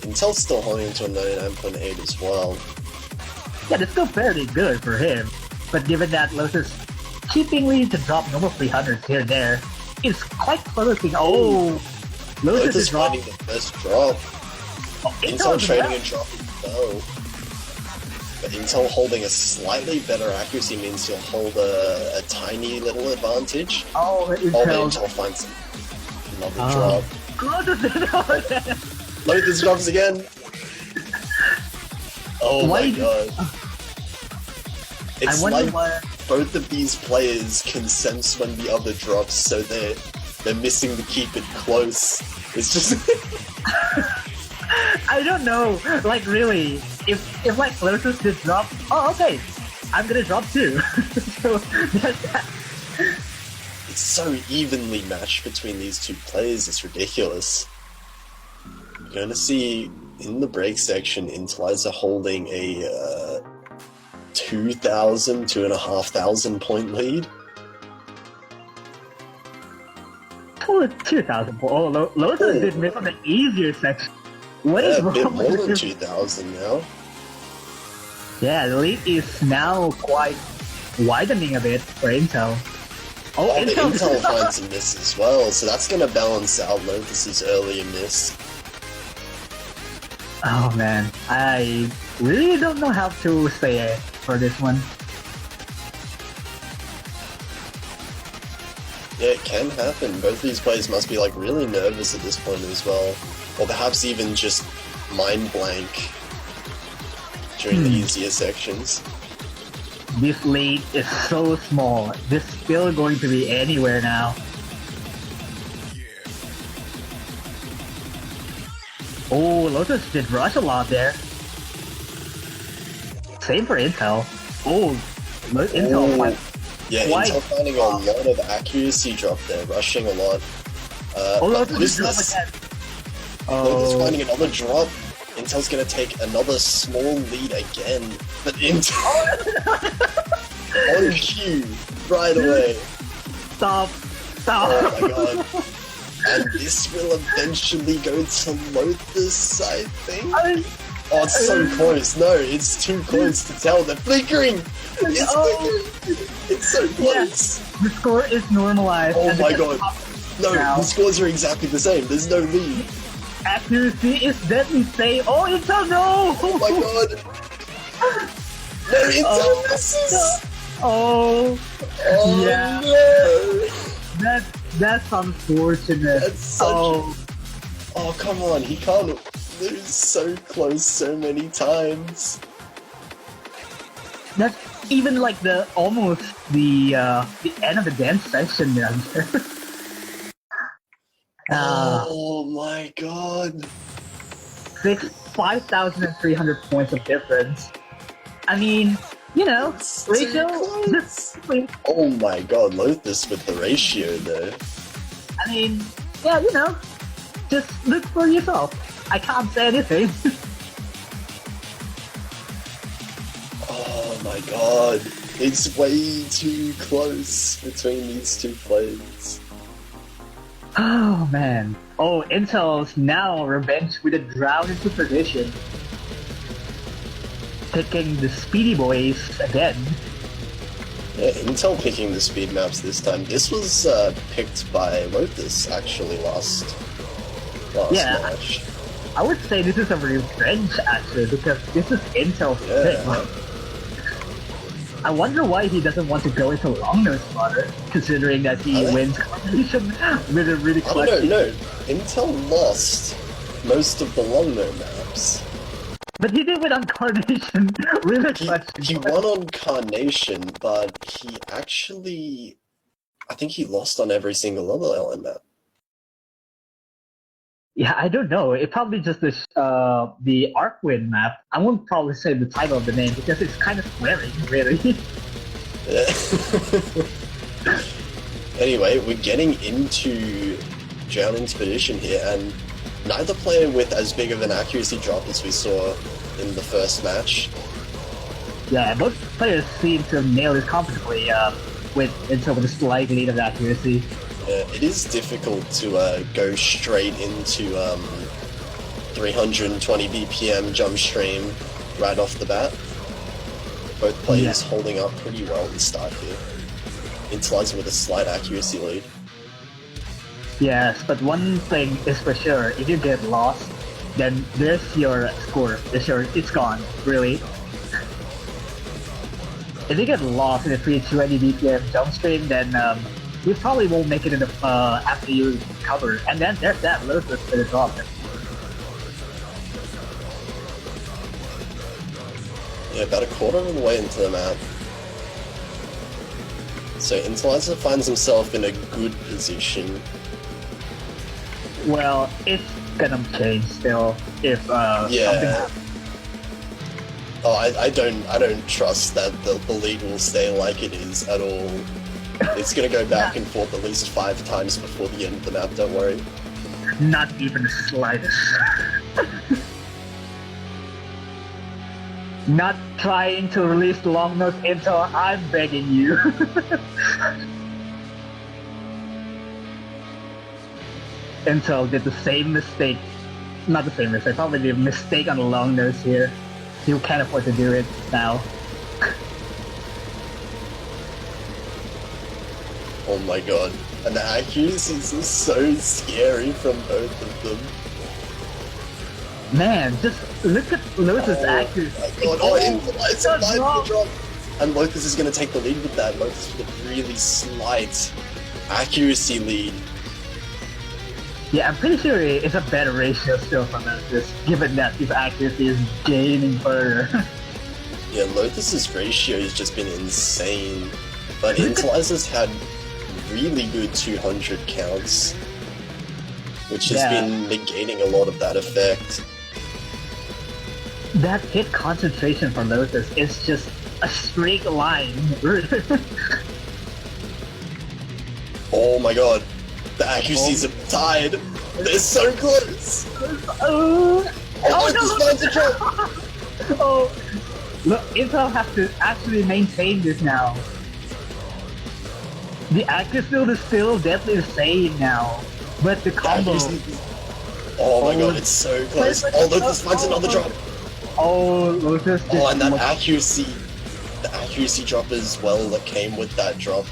Intel's still holding to a 99.8 as well. Yeah, that's still fairly good for him. But given that Lothus keepingly to drop normal 300s here and there, it's quite closing. Oh, Lothus is finding the first drop. Oh, Intel trading and dropping low. But Intel holding a slightly better accuracy means he'll hold a tiny little advantage. Oh, Intel finds another drop. Lothus drops again. Oh my god. It's like both of these players can sense when the other drops, so they're missing to keep it close. It's just I don't know. Like really, if like Lothus did drop, oh okay, I'm gonna drop too. So that's that. It's so evenly matched between these two players. It's ridiculous. You're going to see in the break section, inteliser holding a 2,500 point lead. Oh, 2,000 points. Oh, Lothus did miss on the easier section. What is wrong a bit more with than 2,000 now. Yeah, the lead is now quite widening a bit for Intel. Oh, Intel finds a miss as well, so that's going to balance out Lothus's earlier miss. Oh man, I really don't know how to say it for this one. Yeah, it can happen. Both these players must be like really nervous at this point as well. Or perhaps even just mind blank during the easier sections. This lead is so small. This is still going to be anywhere now. Oh, Lothus did rush a lot there. Same for Intel. Oh, Intel Intel finding a lot of accuracy drop there, rushing a lot. Lothus finding another drop. Intel's gonna take another small lead again, but Intel on cue right away. Stop! Oh my god. And this will eventually go to Lothus, I think. Oh, it's so close. No, it's too close to tell. They're flickering. It's flickering. It's so close. Yeah, the score is normalized. Oh my god. No, the scores are exactly the same. There's no lead. Accuracy is deadly safe. Oh, Intel, no! Oh my god. No, Intel misses. Oh yeah. No. That's unfortunate. That's such oh, come on. He can't lose so close so many times. That's even like the end of the dance section there. Oh my god. 5,300 points of difference. I mean, you know, ratio. Oh my god, Lothus with the ratio though. I mean, yeah, you know, just look for yourself. I can't say anything. Oh my god, it's way too close between these two players. Oh man. Oh, Intel's now revenge with a drown into perdition. Picking the speedy boys again. Yeah, Intel picking the speed maps this time. This was picked by Lothus actually last match. I would say this is a revenge actually because this is Intel's pick. I wonder why he doesn't want to go into long nose water, considering that he wins competition with a really I clutch. don't know. Intel lost most of the long nose maps. But he did win on Carnation, really clutch. He won on Carnation, but he actually, I think he lost on every single other LN map. Yeah, I don't know. It probably just the Arcwind map. I won't probably say the title of the name because it's kind of swearing, really. Anyway, we're getting into Drown Expedition here, and neither player with as big of an accuracy drop as we saw in the first match. Yeah, both players seem to nail it comfortably with a slight lead of accuracy. It is difficult to go straight into 320 BPM jump stream right off the bat. Both players holding up pretty well at the start here. Inteliser with a slight accuracy lead. Yes, but one thing is for sure, if you get lost, then there's your score. It's gone, really. If you get lost in a 320 BPM jump stream, then you probably won't make it in the after you recover. And then there's that Lothus for the drop. Yeah, about a quarter of the way into the map. So Inteliser finds himself in a good position. Well, it's gonna change still if something happens. Oh, I don't trust that the lead will stay like it is at all. It's gonna go back and forth at least 5 times before the end of the map, don't worry. Not even the slightest. Not trying to release the long nose intel, I'm begging you. Intel did the same mistake. Not the same mistake, probably the mistake on the long nose here. You can't afford to do it now. Oh my god. And the accuracies are so scary from both of them. Man, just look at Lothus' accuracy. Oh my god, Inteliser finds the drop! And Lothus is going to take the lead with that. Lothus with a really slight accuracy lead. Yeah, I'm pretty sure it's a better ratio still from Lothus, given that his accuracy is gaining further. Yeah, Lothus's ratio has just been insane. But Inteliser's had really good 200 counts, which has been negating a lot of that effect. That hit concentration for Lothus is just a straight line. Oh my god, the accuracies are tied. They're so close. Lothus finds a drop. Oh, look, Intel has to actually maintain this now. The accuracy is still deadly the same now, but the combo. Oh my god, it's so close. Oh, Lothus finds another drop. Oh, Lothus. Oh, and that accuracy, the accuracy drop as well that came with that drop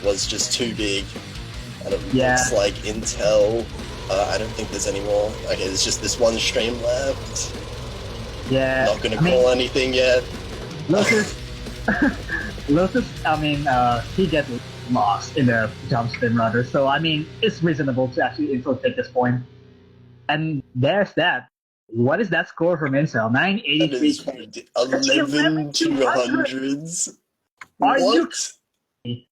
was just too big. And it looks like Intel, I don't think there's any more. Okay, there's just this one stream left. Yeah. Not gonna call anything yet. Lothus, he gets lost in the jump spin rudder, so I mean, it's reasonable to actually infiltrate this point. And there's that. What is that score from Intel? 983. 11 200s. Are what? You?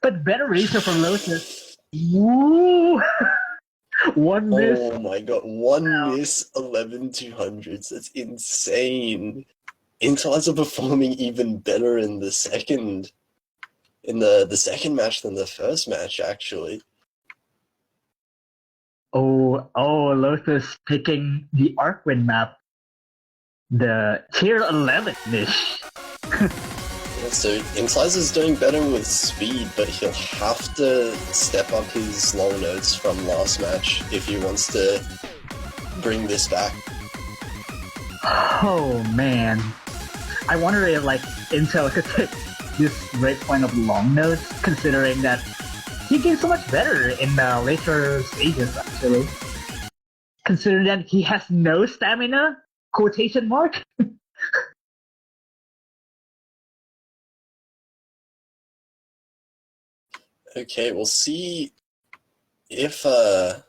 But better ratio from Lothus. Woo! One miss. Oh my god, one miss, 11 200s. That's insane. Inteliser performing even better in the second match than the first match, actually. Oh, Lothus picking the Arcwind map. The tier 11-ish. So Inteliser's doing better with speed, but he'll have to step up his long notes from last match if he wants to bring this back. Oh man. I wonder if Intel could take this great point of long notes, considering that he gets so much better in the later stages, actually. Considering that he has no stamina? Quotation mark? Okay, we'll see if it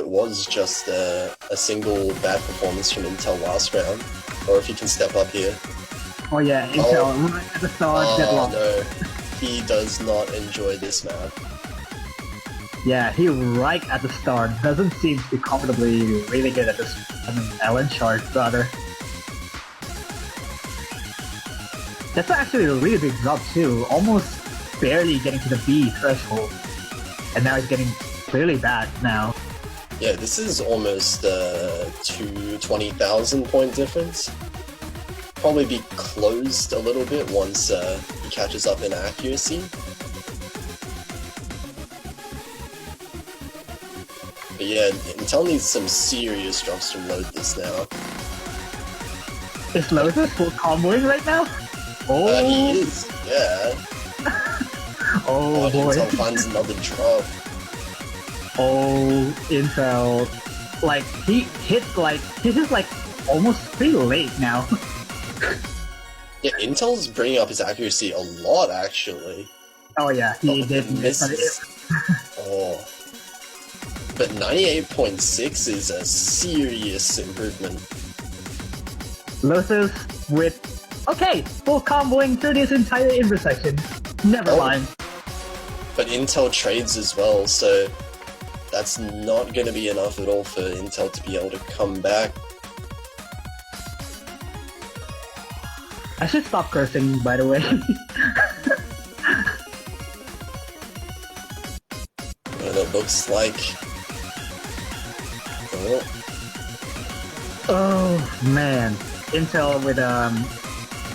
was just a single bad performance from Intel last round, or if he can step up here. Oh yeah, Intel right at the start, deadlock. No, he does not enjoy this map. Yeah, he right at the start doesn't seem to be comfortably really good at this. I mean, Ellen chart rather. That's actually a really big drop too, almost barely getting to the B threshold, and now he's getting clearly bad now. Yeah, this is almost a 20,000 point difference. Probably be closed a little bit once he catches up in accuracy. But yeah, Intel needs some serious drops from Lothus now. Is Lothus full comboing right now? Oh, He is, yeah. Oh boy. Intel finds another drop. Oh, Intel. Like, he hit almost pretty late now. Yeah, Intel's bringing up his accuracy a lot, actually. Oh yeah, he did miss. Oh. But 98.6 is a serious improvement. Lothus with, okay, full comboing through this entire intersection. Never mind. But Intel trades as well, so that's not going to be enough at all for Intel to be able to come back. I should stop cursing, by the way. And it looks like... Oh man, Intel with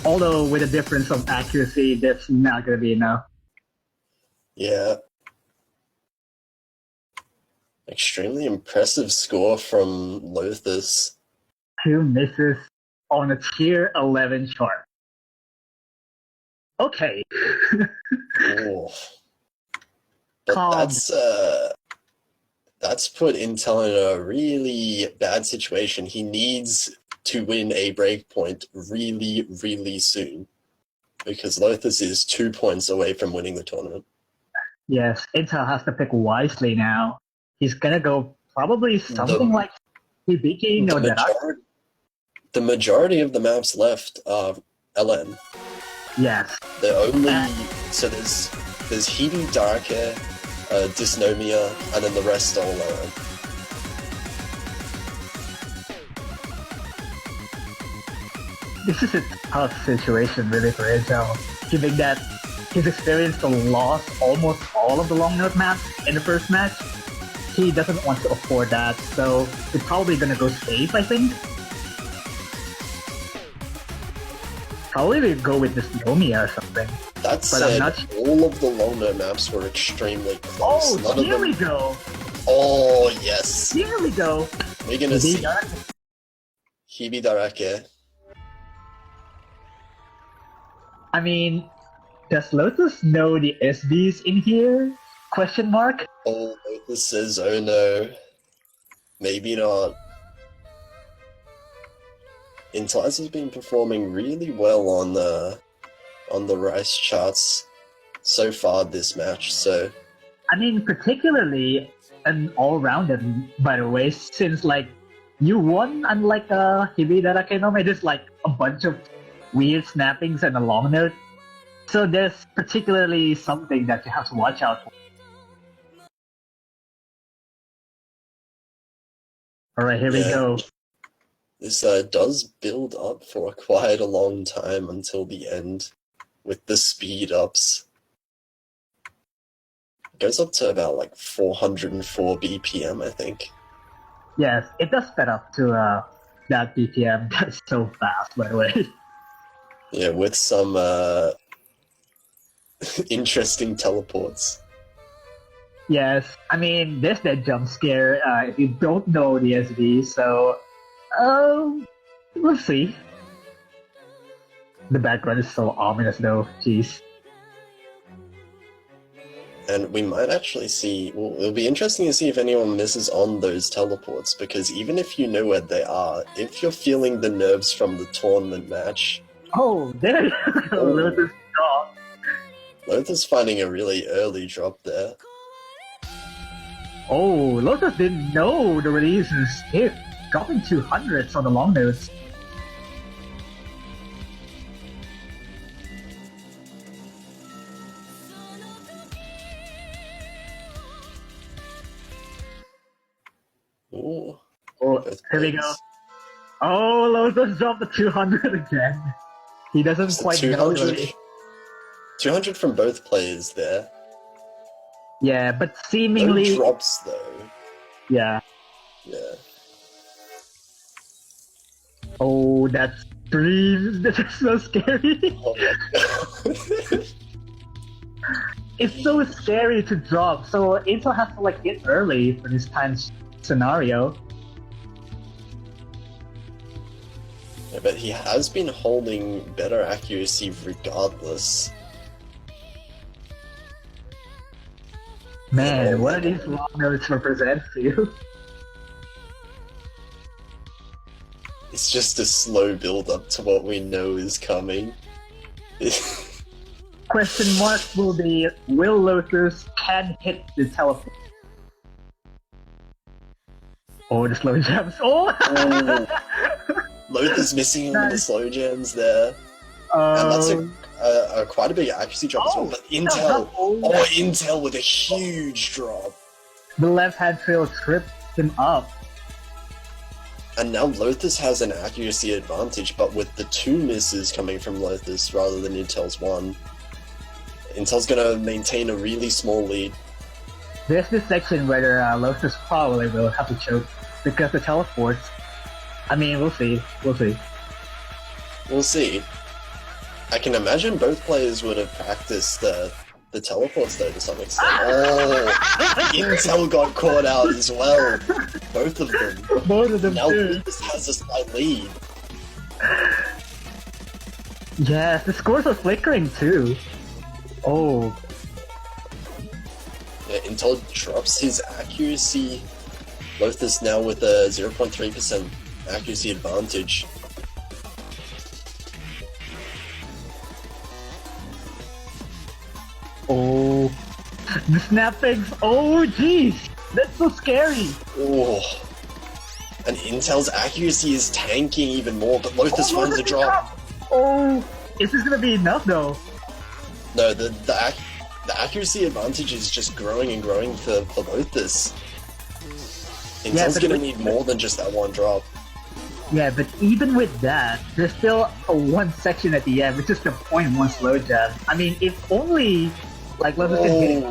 although with a difference of accuracy, that's not gonna be enough. Yeah. Extremely impressive score from Lothus. 2 misses on a tier 11 chart. Okay. Oh. But that's put Intel in a really bad situation. He needs to win a breakpoint really, really soon. Because Lothus is 2 points away from winning the tournament. Yes, Intel has to pick wisely now. He's gonna go probably something like Hibiki no Darak. The majority of the maps left are LN. Yes. They're only... So there's Hibi, Darake, Dysnomia, and then the rest all LN. This is a tough situation really for Intel, given that he's experienced the loss almost all of the long note maps in the first match. He doesn't want to afford that, so he's probably gonna go safe, I think. Probably we go with this Nomia or something. That said, all of the long note maps were extremely close. Oh, here we go! Oh, yes! Here we go! We're gonna see Hibi Darake. I mean, does Lothus know the SBs in here? Question mark? Oh, Lothus says, oh no. Maybe not. Inteliser's been performing really well on the Rice charts so far this match, so... I mean, particularly an all-rounder, by the way, since, like, you won, unlike Hibi Darake no, there's, like, a bunch of weird snappings and a long note. So there's particularly something that you have to watch out for. Alright, here we go. This does build up for quite a long time until the end with the speed ups. It goes up to about like 404 BPM, I think. Yes, it does sped up to that BPM. That's so fast, by the way. Yeah, with some interesting teleports. Yes, I mean, there's that jump scare if you don't know the SV, so... we'll see. The background is so ominous though, jeez. And we might actually see... Well, it'll be interesting to see if anyone misses on those teleports, because even if you know where they are, if you're feeling the nerves from the tournament match... Oh, there you go! Lothus draw. Lothus finding a really early drop there. Oh, Lothus didn't know the release is hit, dropping 200s on the long notes. Ooh. Oh, here we go. Oh, Lothus dropped the 200 again. He doesn't quite know the release. 200 from both players there. Yeah, but seemingly... No drops though. Yeah. Yeah. Oh, that's three. This is so scary. Oh my god. It's so scary to drop. So Intel has to like hit early for this time scenario. Yeah, but he has been holding better accuracy regardless. Man, what do these long notes represent for you? It's just a slow build up to what we know is coming. Question mark will be, will Lothus can hit the teleport? Oh, the slow jumps. Oh! Lothus missing on the slow jams there. And that's a quite a big accuracy drop as well. But Intel, Intel with a huge drop. The left hand trail tripped him up. And now Lothus has an accuracy advantage, but with the 2 misses coming from Lothus rather than Intel's 1. Intel's gonna maintain a really small lead. There's this section where Lothus probably will have to choke because the teleports. I mean, we'll see. We'll see. We'll see. I can imagine both players would have practiced the teleports though to some extent. Oh, Intel got caught out as well. Both of them. Both of them now too. Lothus has a slight lead. Yes, the scores are flickering too. Oh. Yeah, Intel drops his accuracy. Lothus now with a 0.3% accuracy advantage. Oh. The snap things. Oh, jeez. That's so scary. Oh. And Intel's accuracy is tanking even more, but Lothus finds a drop. Oh. Is this gonna be enough though? No, the accuracy advantage is just growing and growing for Lothus. Intel's gonna need more than just that one drop. Yeah, but even with that, there's still a one section at the end, which is the 0.1 slow jab. I mean, if only, like, Lothus is hitting...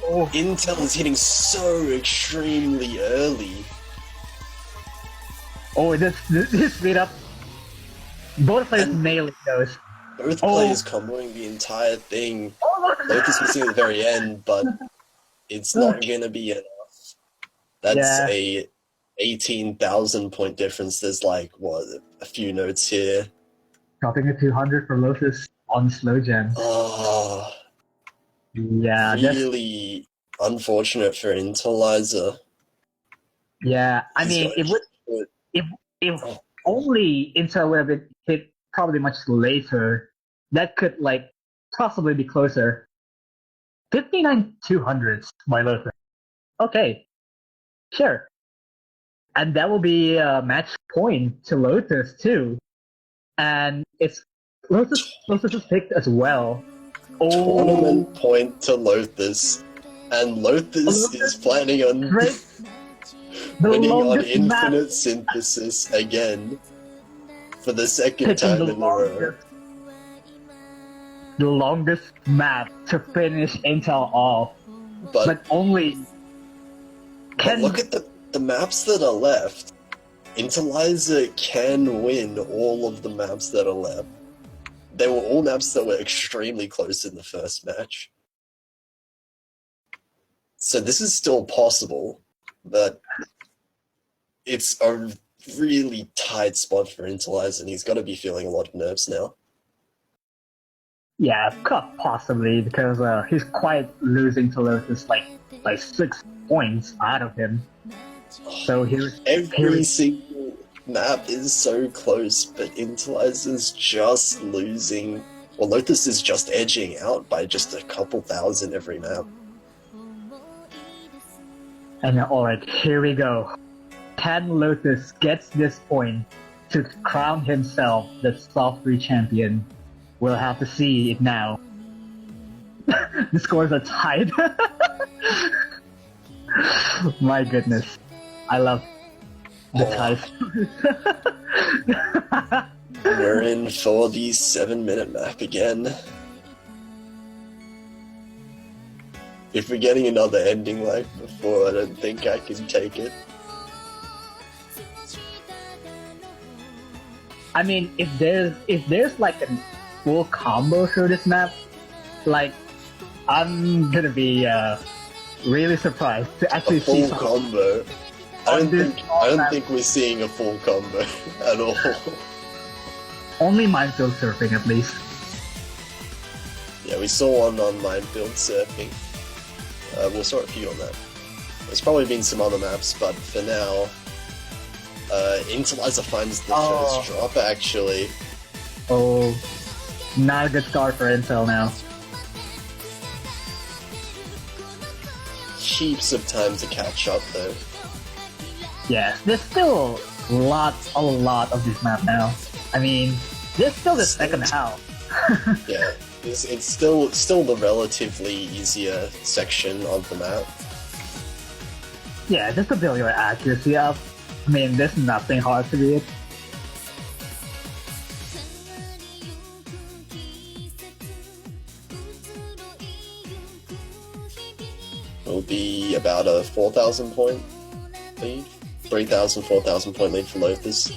Oh. Intel is hitting so extremely early. Oh, this speed up. Both players nailing those. Both players comboing the entire thing. Lothus missing at the very end, but it's not gonna be enough. That's a 18,000 point difference. There's like, what, a few notes here. Dropping a 200 for Lothus on slow jam. Oh, yeah, really unfortunate for inteliser. Yeah, I mean, it would if only Intel would have been hit probably much later, that could like possibly be closer. 59 200s by Lothus. Okay, sure. And that will be a match point to Lothus too. And it's Lothus is picked as well. Tournament point to Lothus. And Lothus is planning on winning on infinite synthesis again for the second time in a row. The longest map to finish Intel off. But only... But look at the maps that are left. Inteliser can win all of the maps that are left. They were all maps that were extremely close in the first match. So this is still possible, but it's a really tight spot for Inteliser, and he's got to be feeling a lot of nerves now. Yeah, possibly, because he's quite losing to Lothus like 6 points out of him. So every single map is so close, but Inteliser's just losing Well, Lothus is just edging out by just a couple thousand every map. And alright, here we go. Can Lothus gets this point to crown himself the SOFT3 champion? We'll have to see it now. The scores are tied. My goodness. I love the ties. We're in for the 7-minute map again. If we're getting another ending like before, I don't think I can take it. I mean, if there's like a full combo through this map, like, I'm gonna be really surprised to actually see a full combo. I don't think we're seeing a full combo at all. Only minefield surfing, at least. Yeah, we saw one on minefield surfing. We saw a few on that. There's probably been some other maps, but for now, Inteliser finds the first drop, actually. Oh, not a good start for Intel now. Heaps of time to catch up, though. Yes, there's still a lot of this map now. I mean, there's still the second half. Yeah, it's still the relatively easier section of the map. Yeah, just to build your accuracy up. I mean, there's nothing hard to read. Will be about a 4,000 point lead, 3,000, 4,000 point lead for Lothus.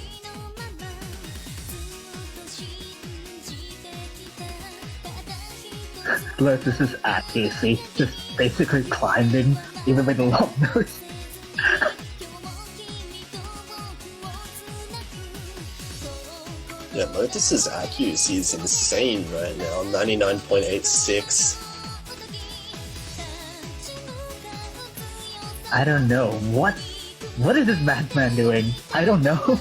Lothus's accuracy just basically climbing, even with the long nose. Yeah, Lothus's accuracy is insane right now, 99.86. I don't know, what is this madman doing? I don't know.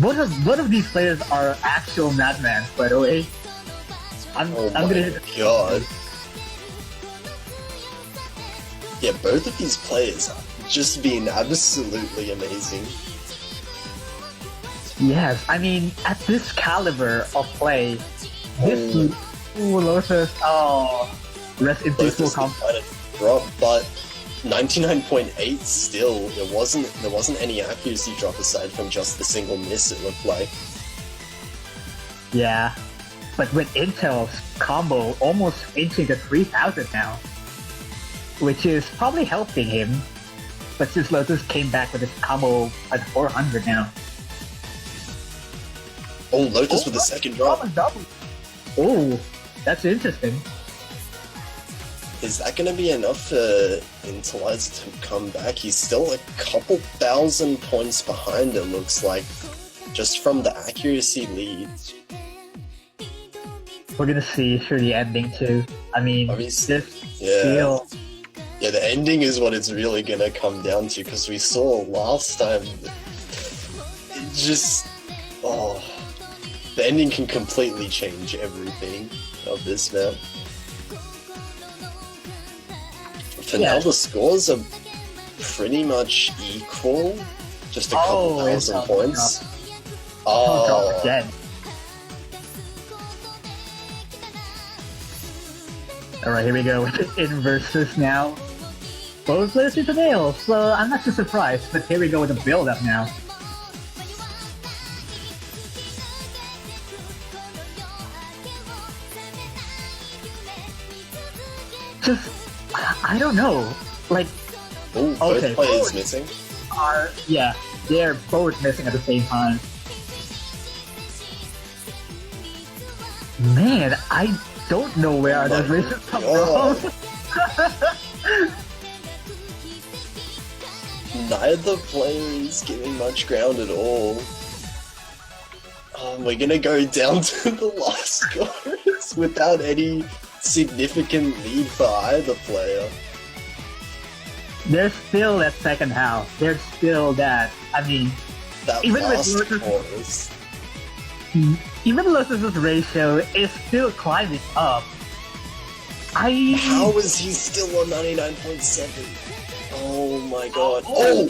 Both of these players are actual madmen, by the way. I'm gonna God. Yeah, both of these players are just being absolutely amazing. Yes, I mean, at this caliber of play, this Lothus, rest in peace will come. Drop, but 99.8 still, there wasn't any accuracy drop aside from just the single miss, it looked like. Yeah, but with Intel's combo almost inching to 3,000 now, which is probably helping him, but since Lothus came back with his combo at 400 now. Oh, Lothus with the second drop. Oh, that's interesting. Is that going to be enough for Inteliser to come back? He's still a couple thousand points behind, it looks like, just from the accuracy lead. We're gonna see through the ending too. I mean, obviously, yeah, the ending is what it's really going to come down to, because we saw last time, it just, the ending can completely change everything of this map. For now, the scores are pretty much equal. Just a couple thousand points. Again. Alright, here we go with the inverses now. Both players hit the nail, so I'm not too surprised, but here we go with the build-up now. Just, I don't know, like... Ooh, both players missing? Yeah, they're both missing at the same time. Man, I don't know where those races come from. Neither player is giving much ground at all. We're gonna go down to the last scores without any significant lead for either player. There's still that second half. There's still that. I mean, that even last with chorus. even Lothus's ratio is still climbing up. How is he still on 99.7? Oh my god. Oh!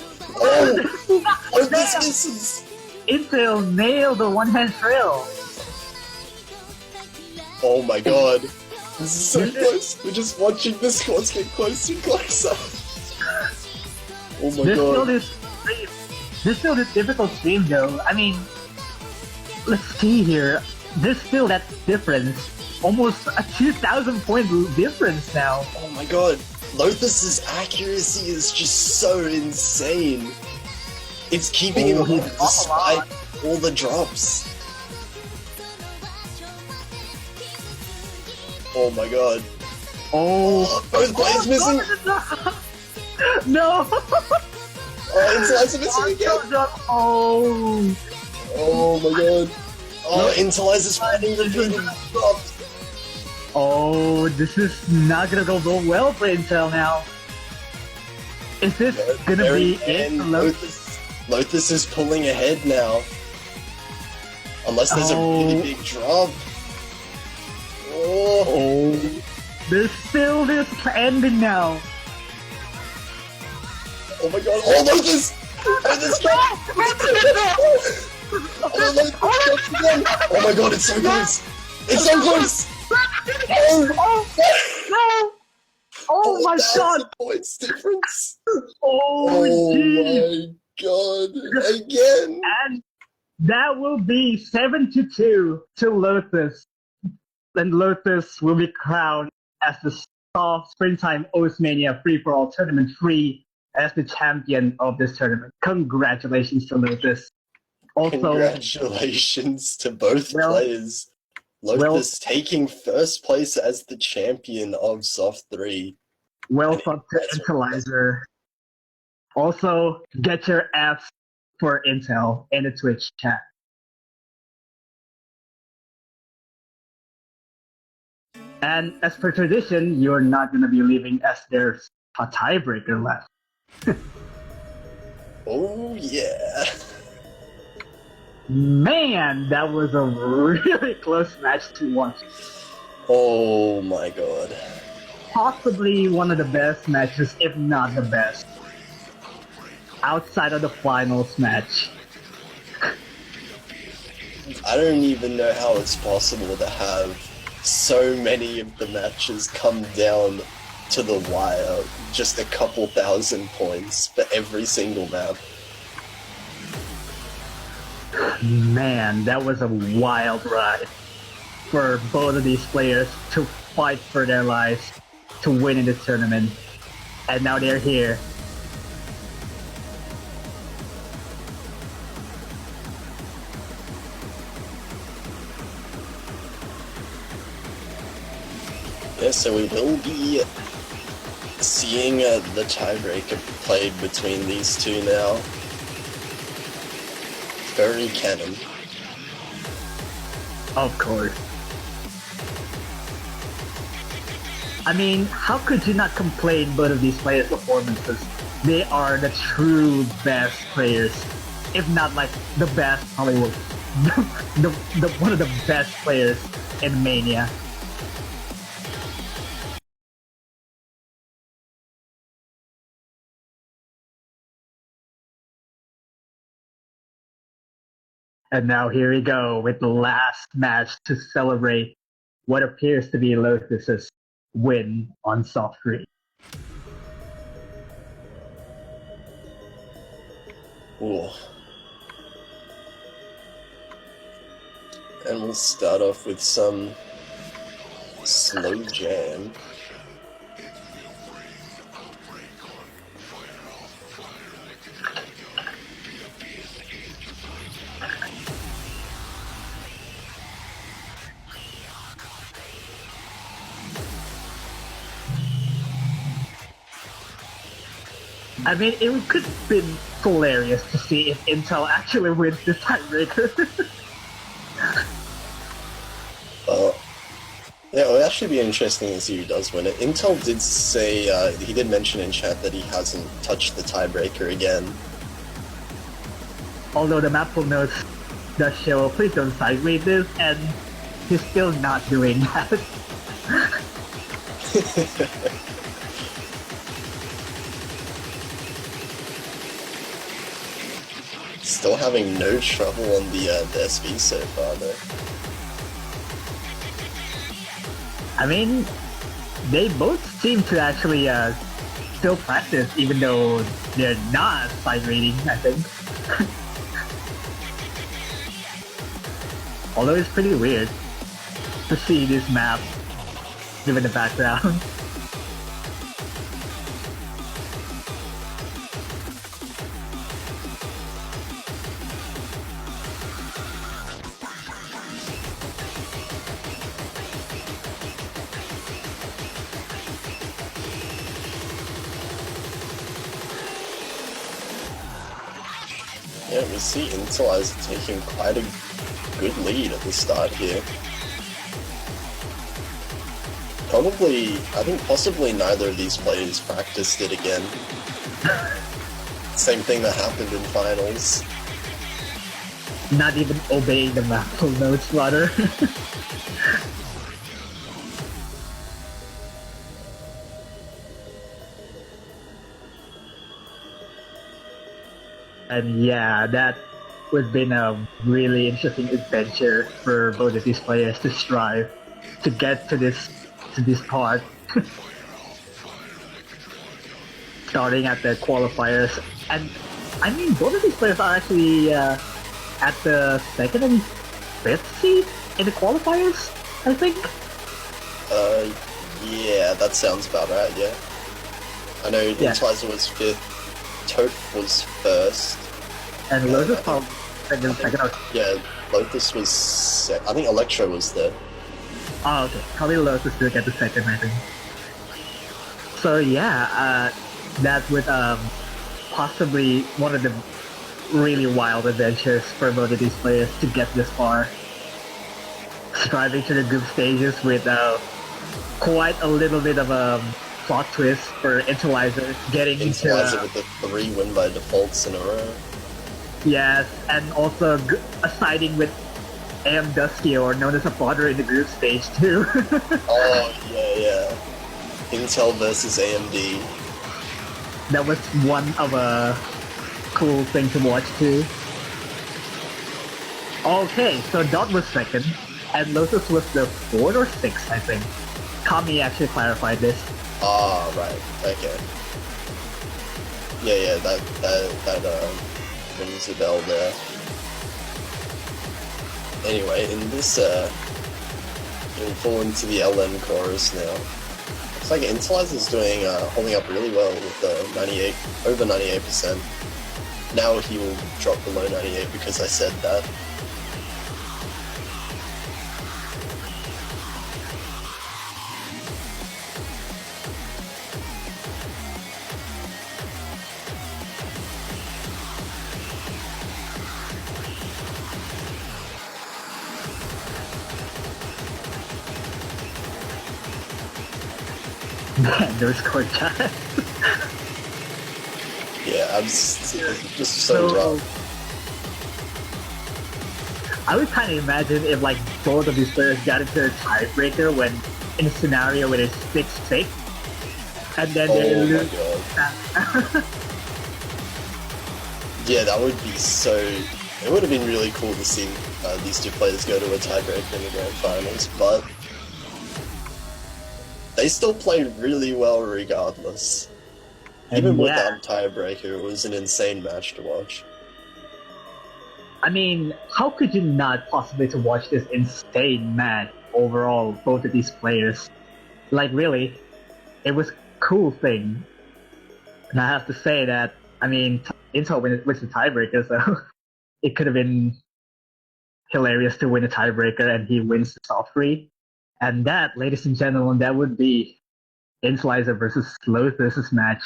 This misses! Intel nailed the one-hand trail. Oh my god. This is so close. We're just watching the scores get closer and closer. Oh my god. There's still this difficult stream though. I mean, let's see here. There's still that difference. Almost a 2,000 point difference now. Oh my god. Lothus's accuracy is just so insane. It's keeping him alive despite all the drops. Oh my god. Oh, both players missing! No! Oh, inteliser missing again! Oh my god. Oh, inteliser's finding repeated drops. Oh, this is not gonna go well for Intel now. Is this gonna be it? Lothus is pulling ahead now. Unless there's a really big drop. Oh, there's still this ending now. Oh my god, oh Lothus! Lothus dropped! Oh my god, it's so close! It's so close! Oh my god! Points difference! Oh my god! Again! And that will be 7-2 to Lothus. And Lothus will be crowned as the SOFT Springtime Oceania Free-for-All Tournament 3 as the champion of this tournament. Congratulations to Lothus. Also, congratulations to both players. Lothus taking first place as the champion of SOFT3. Well fought to Inteliser. Also, get your Fs for Intel in the Twitch chat. And as per tradition, you're not going to be leaving as there's a tiebreaker left. Oh yeah. Man, that was a really close match to watch. Oh my god. Possibly one of the best matches, if not the best. Outside of the finals match. I don't even know how it's possible to have so many of the matches come down to the wire. Just a couple thousand points for every single map. Man, that was a wild ride for both of these players to fight for their lives to win in this tournament. And now they're here. Yeah, so we will be seeing the tiebreaker played between these two now. Very canon. Of course. I mean, how could you not complain both of these players' performances? They are the true best players, if not like the best Hollywood. One of the best players in Mania. And now here we go with the last match to celebrate what appears to be Lothus's win on SOFT3. Ooh. And we'll start off with some slow jam. I mean, it could have been hilarious to see if Intel actually wins this tiebreaker. Yeah, it would actually be interesting to see who does win it. Intel did say, he did mention in chat that he hasn't touched the tiebreaker again. Although the map will note the show, please don't sideways this, and he's still not doing that. Still having no trouble on the SV so far, though. I mean, they both seem to actually still practice, even though they're not side rating, I think. Although it's pretty weird to see this map given the background. Yeah, we see inteliser taking quite a good lead at the start here. Probably, I think possibly neither of these players practiced it again. Same thing that happened in finals. Not even obeying the map notes, rather. And yeah, that would have been a really interesting adventure for both of these players to strive to get to this part. Starting at the qualifiers, and I mean both of these players are actually at the second and fifth seed in the qualifiers, I think. Yeah, that sounds about right, yeah. I know inteliser was 5th, Toph was 1st. And Lothus probably second or... Yeah, Lothus was I think Electro was there. Oh, okay. Probably Lothus will get the second, I think. So yeah, that would possibly one of the really wild adventures for both of these players to get this far. Striving to the group stages with quite a little bit of a plot twist for inteliser getting inteliser with the 3 win by defaults in a row. Yes, and also siding with AM Dusky, or known as a fodder in the group stage too. Oh yeah. Intel versus AMD. That was one of a cool thing to watch too. Okay, so Dot was second, and Lothus was the 4th or 6th, I think. Kami actually clarified this. Ah, right. Okay. Yeah, that rings a bell there. Anyway, in this we'll fall into the LN chorus now. Looks like inteliser's doing holding up really well with over 98%. Now he will drop below 98 because I said that. Man, those score chat. Yeah, I'm just so rough. I would kind of imagine if like both of these players got into a tiebreaker when in a scenario where it's 6-6, and then they lose. Yeah, that would be so. It would have been really cool to see these two players go to a tiebreaker in the grand finals, but they still played really well regardless. Even without tiebreaker, it was an insane match to watch. I mean, how could you not possibly to watch this insane match overall, both of these players? Like, really, it was a cool thing. And I have to say that, I mean, Intel wins the tiebreaker, so it could have been hilarious to win a tiebreaker and he wins the SOFT3. And that, ladies and gentlemen, that would be inteliser versus Lothus' match,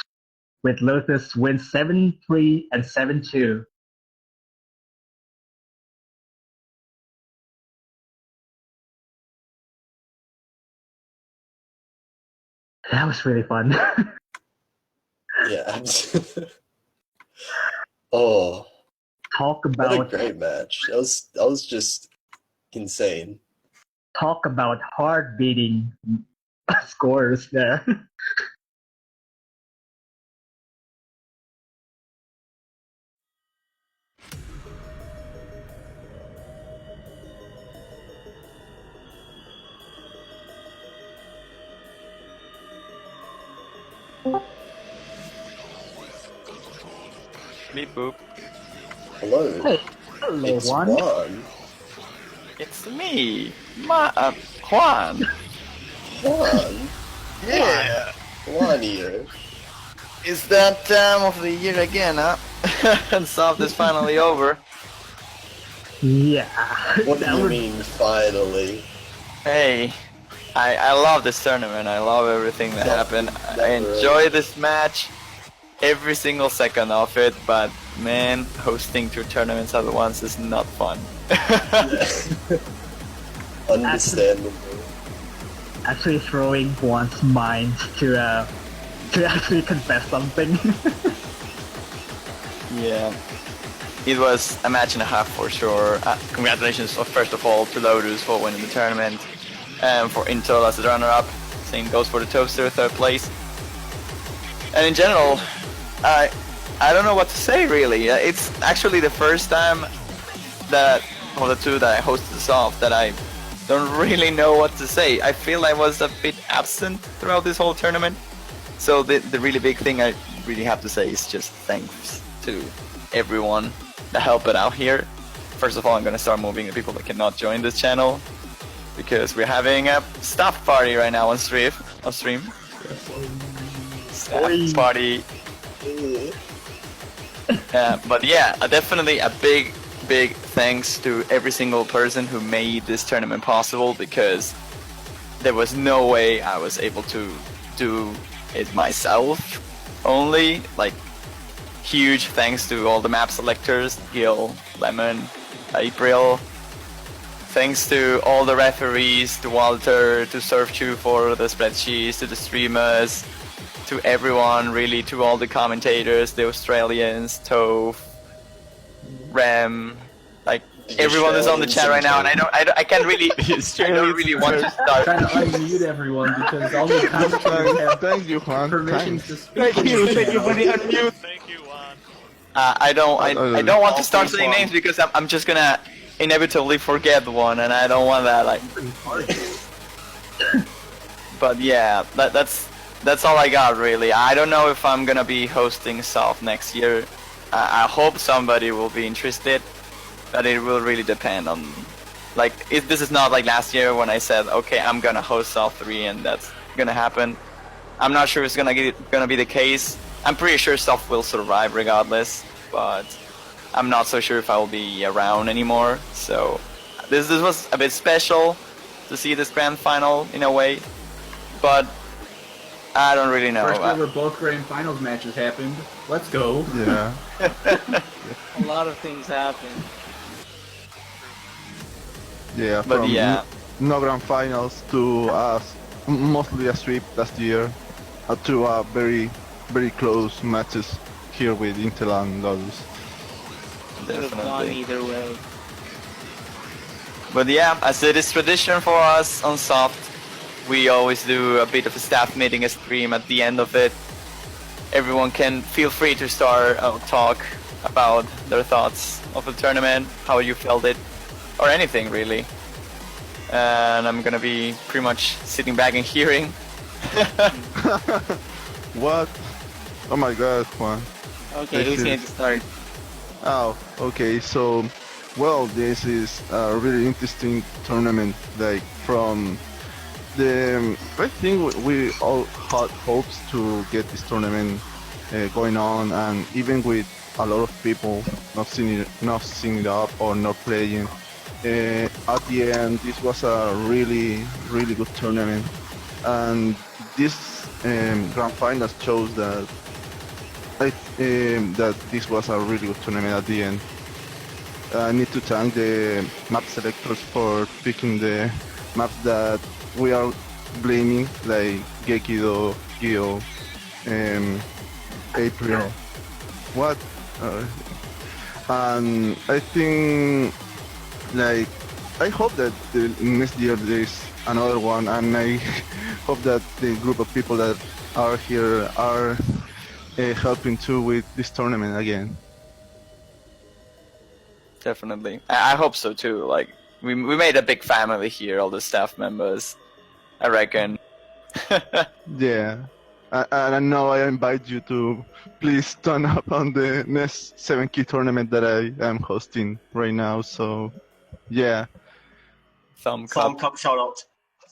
with Lothus wins 7-3 and 7-2. That was really fun. Yeah. Oh. Talk What a about great match. That was just insane. heart beating scores there. Beep boop. Hello. Hey, hello, It's Juan. Juan. It's me, Juan. Juan. Yeah. Juan here. It's that time of the year again, huh? And SOFT is finally over. Yeah. What do that you would- mean, finally? Hey, I love this tournament. I love everything that happened. I enjoy this match, every single second of it. But man, hosting two tournaments at once is not fun. Understandable. Actually throwing one's mind to actually confess something. Yeah, it was a match and a half for sure. Congratulations, first of all, to Lothus for winning the tournament, and for Intel as the runner-up. Same goes for the Toaster, third place. And in general, I don't know what to say really. It's actually the first time that of the two that I hosted SOFT that I don't really know what to say. I feel I was a bit absent throughout this whole tournament. So the really big thing I really have to say is just thanks to everyone that helped it out here. First of all, I'm gonna start moving the people that cannot join this channel because we're having a staff party right now on stream. Staff party. But yeah, definitely a big thanks to every single person who made this tournament possible, because there was no way I was able to do it myself only. Like, huge thanks to all the map selectors, Gil, Lemon, April. Thanks to all the referees, to Walter, to SurfChu for the spreadsheets, to the streamers, to everyone, really, to all the commentators, the Australians, Toph, Rem, like everyone is on the chat right now, and I can't really, I don't really want to start. Trying to unmute everyone because all the commentators have Thank you, Juan. permission Thanks. to speak. Thank you for the unmute. Thank you, Juan. I don't want to start saying names because I'm just gonna inevitably forget one, and I don't want that. Like, but yeah, that's all I got really. I don't know if I'm gonna be hosting SOFT next year. I hope somebody will be interested, but it will really depend on, like, this is not like last year when I said, okay, I'm gonna host SOFT3 and that's gonna happen. I'm not sure it's gonna be the case. I'm pretty sure SOFT will survive regardless, but I'm not so sure if I will be around anymore. So this was a bit special to see this grand final in a way, but I don't really know. First ever both grand finals matches happened. Let's go. Yeah. A lot of things happen. Yeah, But from yeah. no grand finals to mostly a sweep last year, to very close matches here with Intel and Lothus. Could have gone Definitely. either way. But yeah, as it is tradition for us on SOFT, we always do a bit of a staff meeting, a stream at the end of it. Everyone can feel free to start talk about their thoughts of the tournament, how you felt it, or anything really. And I'm gonna be pretty much sitting back and hearing. What? Oh my god, Juan. Okay, This who's going is- to start? Oh, okay, so, well, this is a really interesting tournament, like, from the, I think we all had hopes to get this tournament going on, and even with a lot of people not seeing it up or not playing, at the end, this was a really good tournament, and this grand finals shows that that this was a really good tournament at the end. I need to thank the map selectors for picking the maps that we are blaming, like Gekido, Gio, April. What? and I think like I hope that next year there is another one, and I hope that the group of people that are here are helping too with this tournament again. Definitely. I hope so too. Like we made a big family here, all the staff members. I reckon. Yeah. And now I invite you to please turn up on the next 7 key tournament that I am hosting right now. So, yeah. Thumb Thumb cup. cup shout out.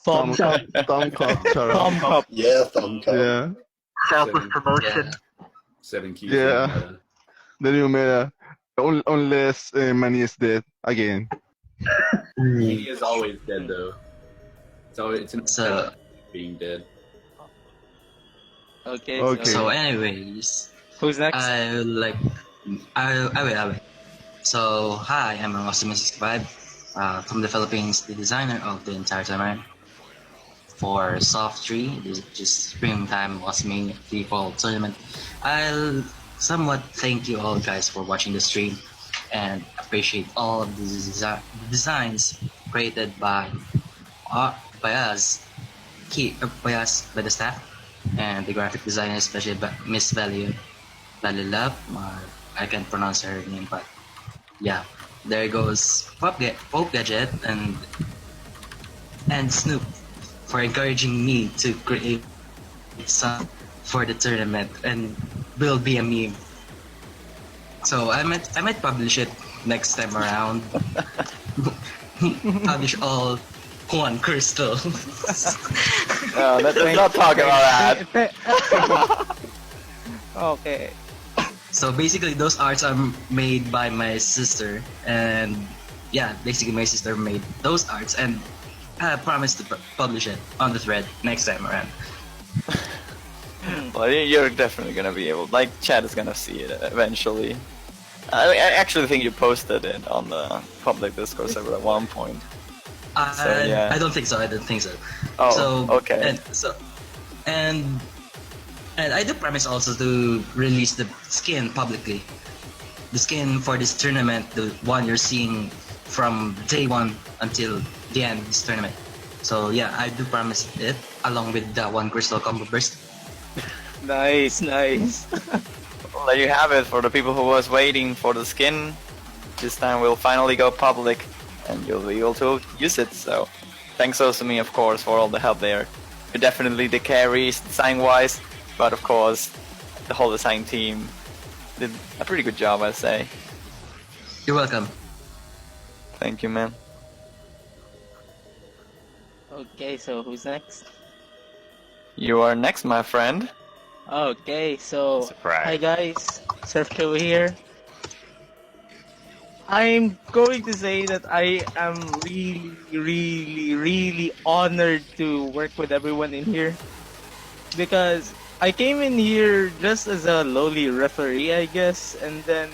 Thumb cup. Thumb cup. Thumb cup. Yeah, thumb cup. Yeah. Selfless promotion. 7 keys. Yeah. The new meta. Unless Manny is dead again. He is always dead though. It's an So, being dead. Okay. Okay. so anyways, Who's next? I will. So, hi, I'm Awesome65 from the Philippines, the designer of the entire tournament for SOFT3, which is Springtime Awesome Fall Tournament. I'll somewhat thank you all guys for watching the stream and appreciate all of the designs created by us, by the staff and the graphic designer, especially Miss Valley Love. I can't pronounce her name, but yeah, there goes Pope Gadget and Snoop for encouraging me to create some for the tournament and will be a meme. So I might publish it next time around. Publish all one crystal. Let's not talk about that. Okay. So basically, those arts are made by my sister, and yeah, basically my sister made those arts, and I promised to publish it on the thread next time around. Well, you're definitely gonna be able. Like, Chad is gonna see it eventually. I actually think you posted it on the public Discord server at one point. Yeah. I don't think so. Oh, so, okay. And I do promise also to release the skin publicly. The skin for this tournament, the one you're seeing from day one until the end of this tournament. So yeah, I do promise it, along with the one crystal combo burst. Nice. Well, there you have it for the people who was waiting for the skin. This time we'll finally go public, and you'll be able to use it. So, thanks also me, of course, for all the help there. You're definitely the carries design-wise, but of course, the whole design team did a pretty good job, I'd say. You're welcome. Thank you, man. Okay, so who's next? You are next, my friend. Okay, so Surprise. hi guys, Surf2 here. I'm going to say that I am really honored to work with everyone in here, because I came in here just as a lowly referee, I guess, and then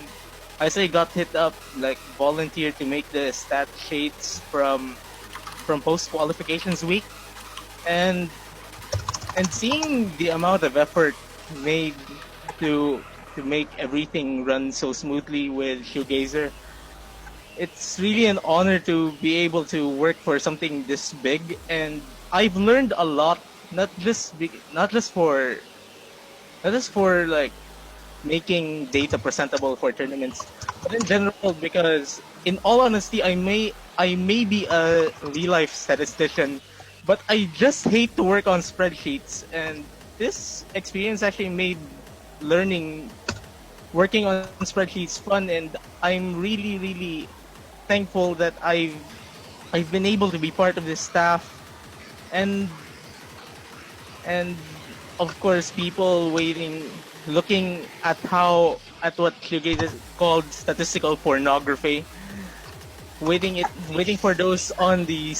I got hit up, like volunteered to make the stat sheets from post qualifications week, and seeing the amount of effort made to make everything run so smoothly with Shoegazer, it's really an honor to be able to work for something this big. And I've learned a lot, not just for like making data presentable for tournaments, but in general, because in all honesty, I may be a real life statistician, but I just hate to work on spreadsheets, and this experience actually made working on spreadsheets fun, and I'm really thankful that I've been able to be part of this staff, and of course people looking at what Shoegaze called statistical pornography, waiting for those on the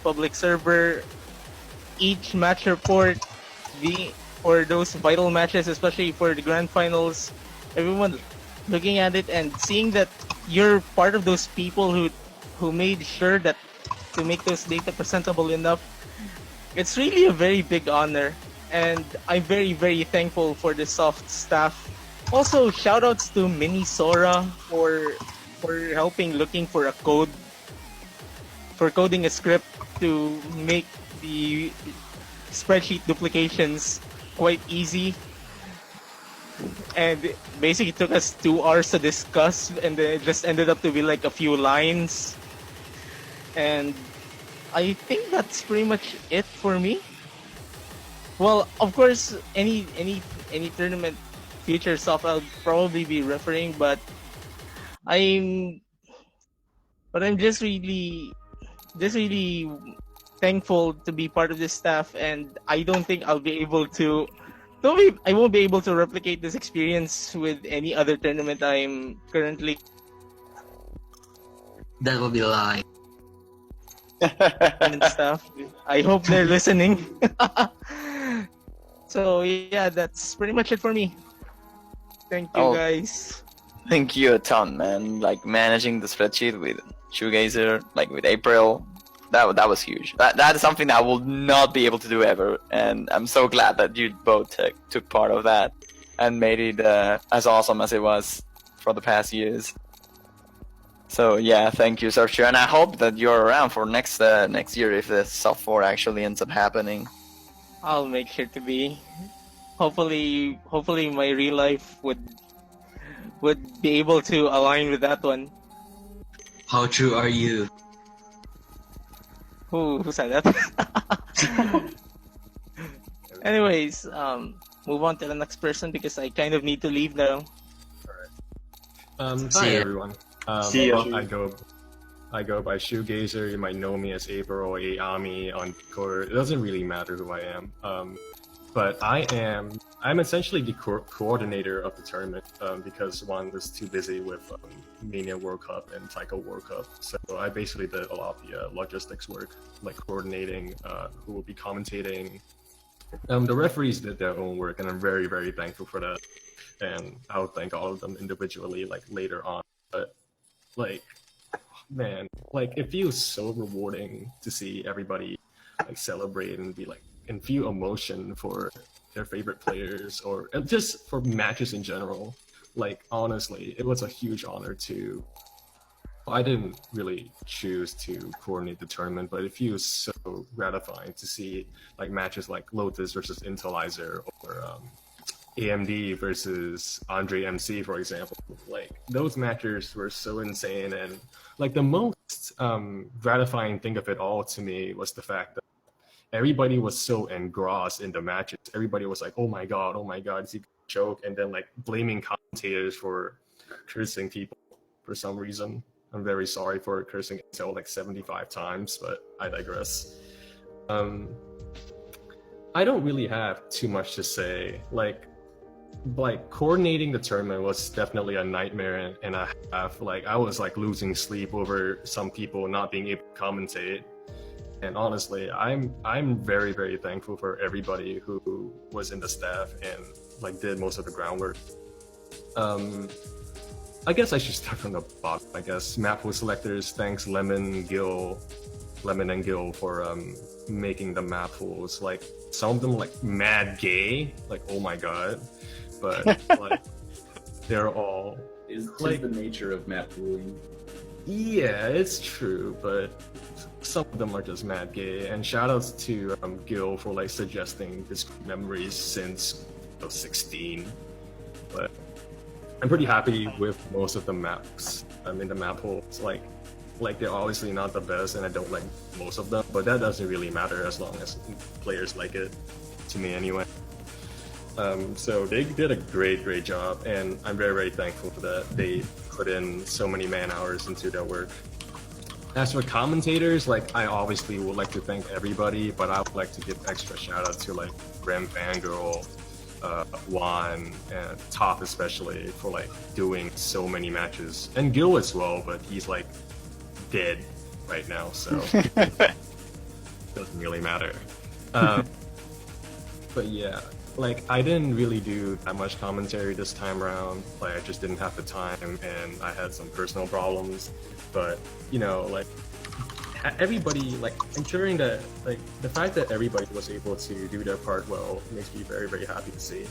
public server, each match report, for those vital matches, especially for the grand finals, everyone looking at it and seeing that you're part of those people who made sure that to make those data presentable enough. It's really a very big honor, and I'm very thankful for the soft staff Also, shoutouts to Mini Sora for helping looking for a code for coding a script to make the spreadsheet duplications quite easy. And basically took us 2 hours to discuss, and then it just ended up to be like a few lines. And I think that's pretty much it for me. Well, of course, any tournament future stuff I'll probably be referring, but I'm just really thankful to be part of this staff, and I don't think I'll be able to. I won't be able to replicate this experience with any other tournament I'm currently That will be a lie. and stuff. I hope they're listening. So yeah, that's pretty much it for me. Thank you, Oh. guys. Thank you a ton, man. Like managing the spreadsheet with Shoegazer, like with April, that was huge. That is something that I will not be able to do ever, and I'm so glad that you both took part of that and made it as awesome as it was for the past years. So yeah, thank you, Sergio, and I hope that you're around for next year if the Soft 4 actually ends up happening. I'll make sure to be. Hopefully my real life would be able to align with that one. How true are you? Who said that? Anyways, move on to the next person because I kind of need to leave now. See Hi ya. everyone. See ya. I go by Shoegazer. You might know me as April, Ami on Discord. It doesn't really matter who I am. But I'm essentially the coordinator of the tournament because one was too busy with Mania World Cup and Taiko World Cup. So I basically did a lot of the logistics work, like coordinating who will be commentating. The referees did their own work, and I'm very, very thankful for that. And I'll thank all of them individually, like later on. But like, man, like it feels so rewarding to see everybody like celebrate and be like and feel emotion for their favorite players or just for matches in general. Like honestly, it was a huge honor to. I didn't really choose to coordinate the tournament, but it feels so gratifying to see like matches like Lothus versus inteliser or AMD versus Andre MC, for example. Like those matches were so insane, and like the most gratifying thing of it all to me was the fact that everybody was so engrossed in the matches. Everybody was like, oh my god, is he gonna choke? And then like blaming commentators for cursing people for some reason. I'm very sorry for cursing Intel like 75 times, but I digress. I don't really have too much to say. Like coordinating the tournament was definitely a nightmare and a half. Like I was like losing sleep over some people not being able to commentate. And honestly, I'm very, very thankful for everybody who was in the staff and like did most of the groundwork. I guess I should start from the bottom. I guess map pool selectors, thanks Lemon and Gil for making the map pools. Like some of them like mad gay, like oh my god, but like they're all Is like the nature of map pooling. yeah, it's true, but some of them are just mad gay. And shoutouts to Gil for like suggesting this memories since I was 16. But I'm pretty happy with most of the maps in the map holes. Like they're obviously not the best, and I don't like most of them, but that doesn't really matter as long as players like it. To me, anyway. So they did a great job, and I'm very, very thankful that they put in so many man hours into their work. As for commentators, like I obviously would like to thank everybody, but I would like to give extra shout out to like Rem Fangirl, Juan, and Top especially for like doing so many matches, and Gil as well, but he's like dead right now, so doesn't really matter. But yeah, like I didn't really do that much commentary this time around. Like I just didn't have the time, and I had some personal problems. But you know, like everybody, like ensuring that, like the fact that everybody was able to do their part well makes me very, very happy to see.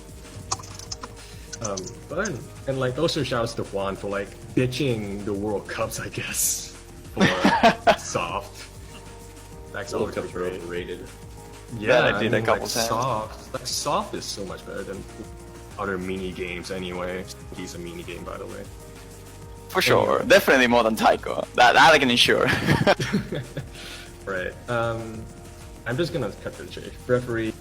But and like also shouts to Juan for like bitching the World Cups, I guess, for soft. That's World always Cups are great. overrated. Yeah, I did a couple like, times. Soft is so much better than other mini games anyway. He's a mini game, by the way. For sure, definitely more than Taiko. That I can ensure. Right. I'm just gonna cut to the chase. Referee,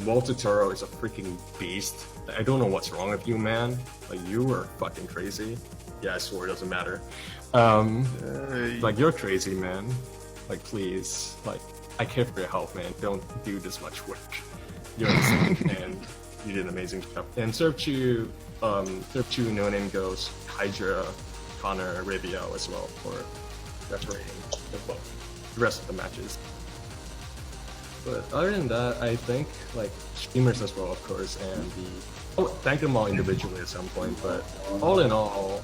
Walter Toro is a freaking beast. I don't know what's wrong with you, man. Like, you are fucking crazy. Yeah, I swear, it doesn't matter. Like, you're crazy, man. Like, please. Like, I care for your health, man. Don't do this much work. You're insane, and you did an amazing job. And Serve 2, No Name Goes, Hydra, Connor, Rabio as well for refereeing the rest of the matches. But other than that, I think like streamers as well, of course, and thank them all individually at some point. But all in all,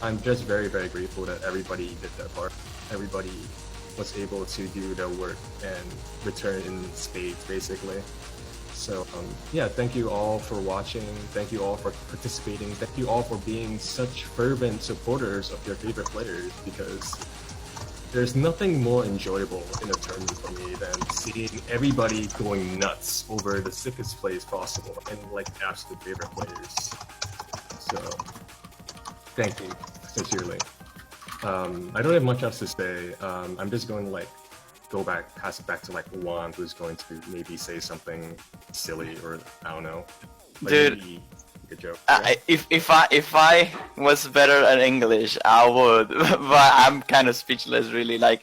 I'm just very, very grateful that everybody did their part. Everybody was able to do their work and return in spades, basically. So yeah, thank you all for watching. Thank you all for participating. Thank you all for being such fervent supporters of your favorite players, because there's nothing more enjoyable in a tournament for me than seeing everybody going nuts over the sickest plays possible and like absolute favorite players. So, thank you, sincerely. I don't have much else to say. I'm just going to like pass it back to like Juan, who's going to maybe say something silly or I don't know. Like, dude. Maybe a joke. If I was better at English, I would, but I'm kind of speechless, really. Like,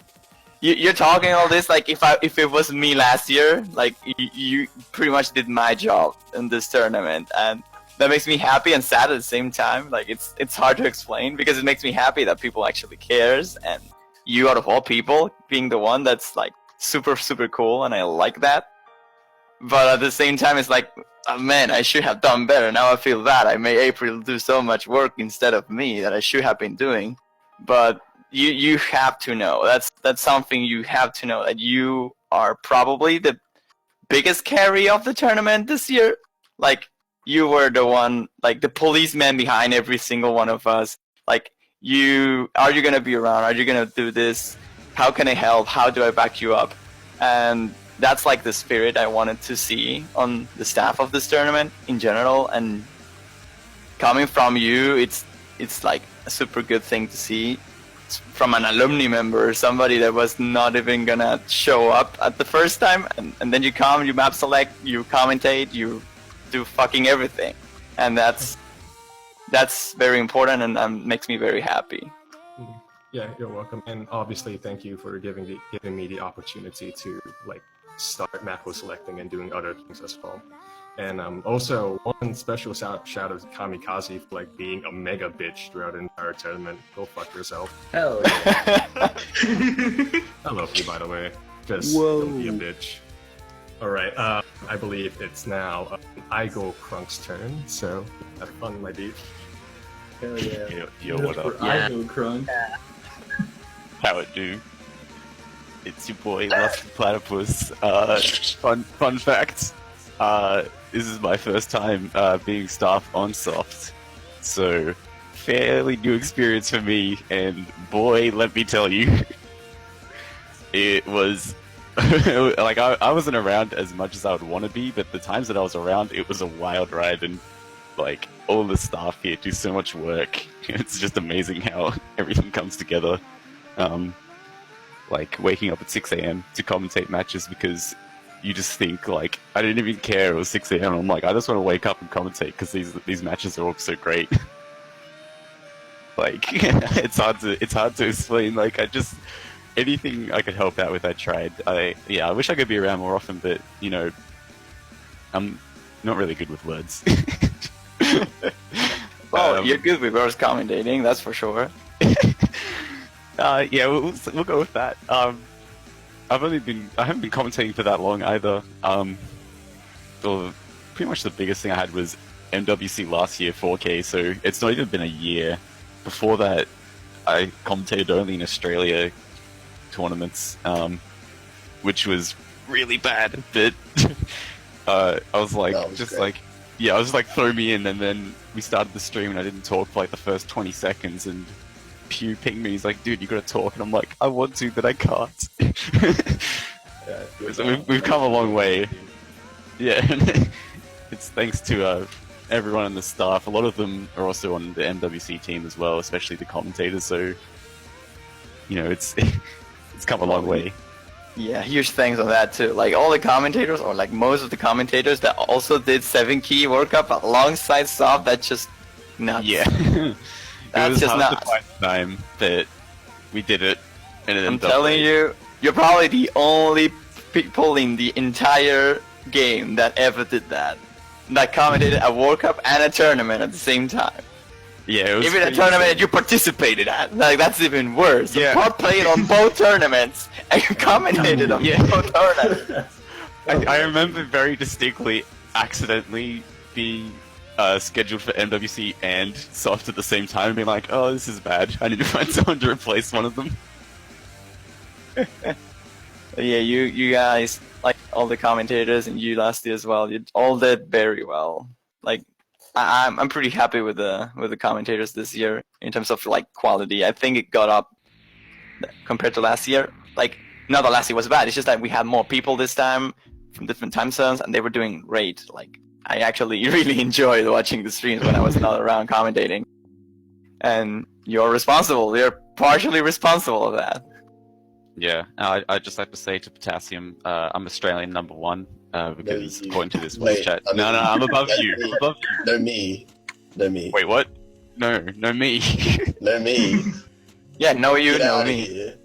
you're talking all this like if it was me last year, like you pretty much did my job in this tournament, and that makes me happy and sad at the same time. Like, it's hard to explain because it makes me happy that people actually cares, and you out of all people being the one that's like super cool, and I like that. But at the same time, it's like, oh, man, I should have done better. Now I feel that I made April do so much work instead of me that I should have been doing. But you have to know, that's something you have to know, that you are probably the biggest carry of the tournament this year. Like, you were the one, like the policeman behind every single one of us. Like, are you gonna be around? Are you gonna do this? How can I help? How do I back you up? And that's like the spirit I wanted to see on the staff of this tournament in general. And coming from you, it's like a super good thing to see. It's from an alumni member, somebody that was not even gonna show up at the first time, and then you come, you map select, you commentate, you do fucking everything, and that's very important, and makes me very happy. Yeah, you're welcome, and obviously thank you for giving me the opportunity to like start macro selecting and doing other things as well. And also one special shout out to Kamikaze for like being a mega bitch throughout the entire tournament. Go fuck yourself. Hell yeah. I love you, by the way. Just don't be a bitch. All right, I believe it's now Igo Crunk's turn. So have fun, my dude. Hell yeah. Yo, what up? I go Crunk. How it do? It's your boy, Lusty Platypus. Fun fact, this is my first time being staff on Soft, so fairly new experience for me, and boy, let me tell you, it was, like, I wasn't around as much as I would want to be, but the times that I was around, it was a wild ride, and like, all the staff here do so much work. It's just amazing how everything comes together. Like waking up at 6 AM to commentate matches because you just think like, I didn't even care it was 6 AM. I'm like, I just want to wake up and commentate because these matches are all so great. Like, it's hard to explain. Like, anything I could help out with, I tried. I wish I could be around more often, but you know, I'm not really good with words. Well, you're good with verse commentating, that's for sure. Yeah, we'll go with that. I haven't been commentating for that long either. Pretty much the biggest thing I had was MWC last year, 4K. So it's not even been a year. Before that, I commentated only in Australia tournaments, which was really bad. But I was like, yeah, I was like, throw me in, and then we started the stream, and I didn't talk for like the first 20 seconds, and Pew pinged me. He's like, dude, you gotta talk, and I'm like, I want to, but I can't. So we've come a long way. Yeah, it's thanks to everyone in the staff. A lot of them are also on the MWC team as well, especially the commentators. So, you know, it's come a long way. Yeah, huge thanks on that too. Like all the commentators, or like most of the commentators that also did 7 Key World Cup alongside Soft, that's just nuts. Yeah, That's it was just hard nuts. to find the time that we did it. And it I'm ended up telling like- you, you're probably the only people in the entire game that ever did that. That commentated a World Cup and a tournament at the same time. Yeah, it was Even a pretty tournament that insane. you participated at. Like, that's even worse. Yeah. You both played on both tournaments, and you commentated on Yeah. both tournaments. I remember very distinctly accidentally being scheduled for MWC and Soft at the same time and being like, oh, this is bad. I need to find someone to replace one of them. Yeah, you guys, like all the commentators and you last year as well, you all did very well. Like, I'm pretty happy with the commentators this year in terms of like quality. I think it got up compared to last year. Like, not that last year was bad. It's just that we had more people this time from different time zones, and they were doing great. Like, I actually really enjoyed watching the streams when I was not around commentating. And you're responsible. You're partially responsible for that. Yeah, I'd just like to say to Potassium, I'm Australian #1 because you- according to this wait, voice chat. I mean, No, I'm above no, you. me. I'm above you. No me. No me. Wait, what? No me. No me. Yeah, know you, Get know outta me. here.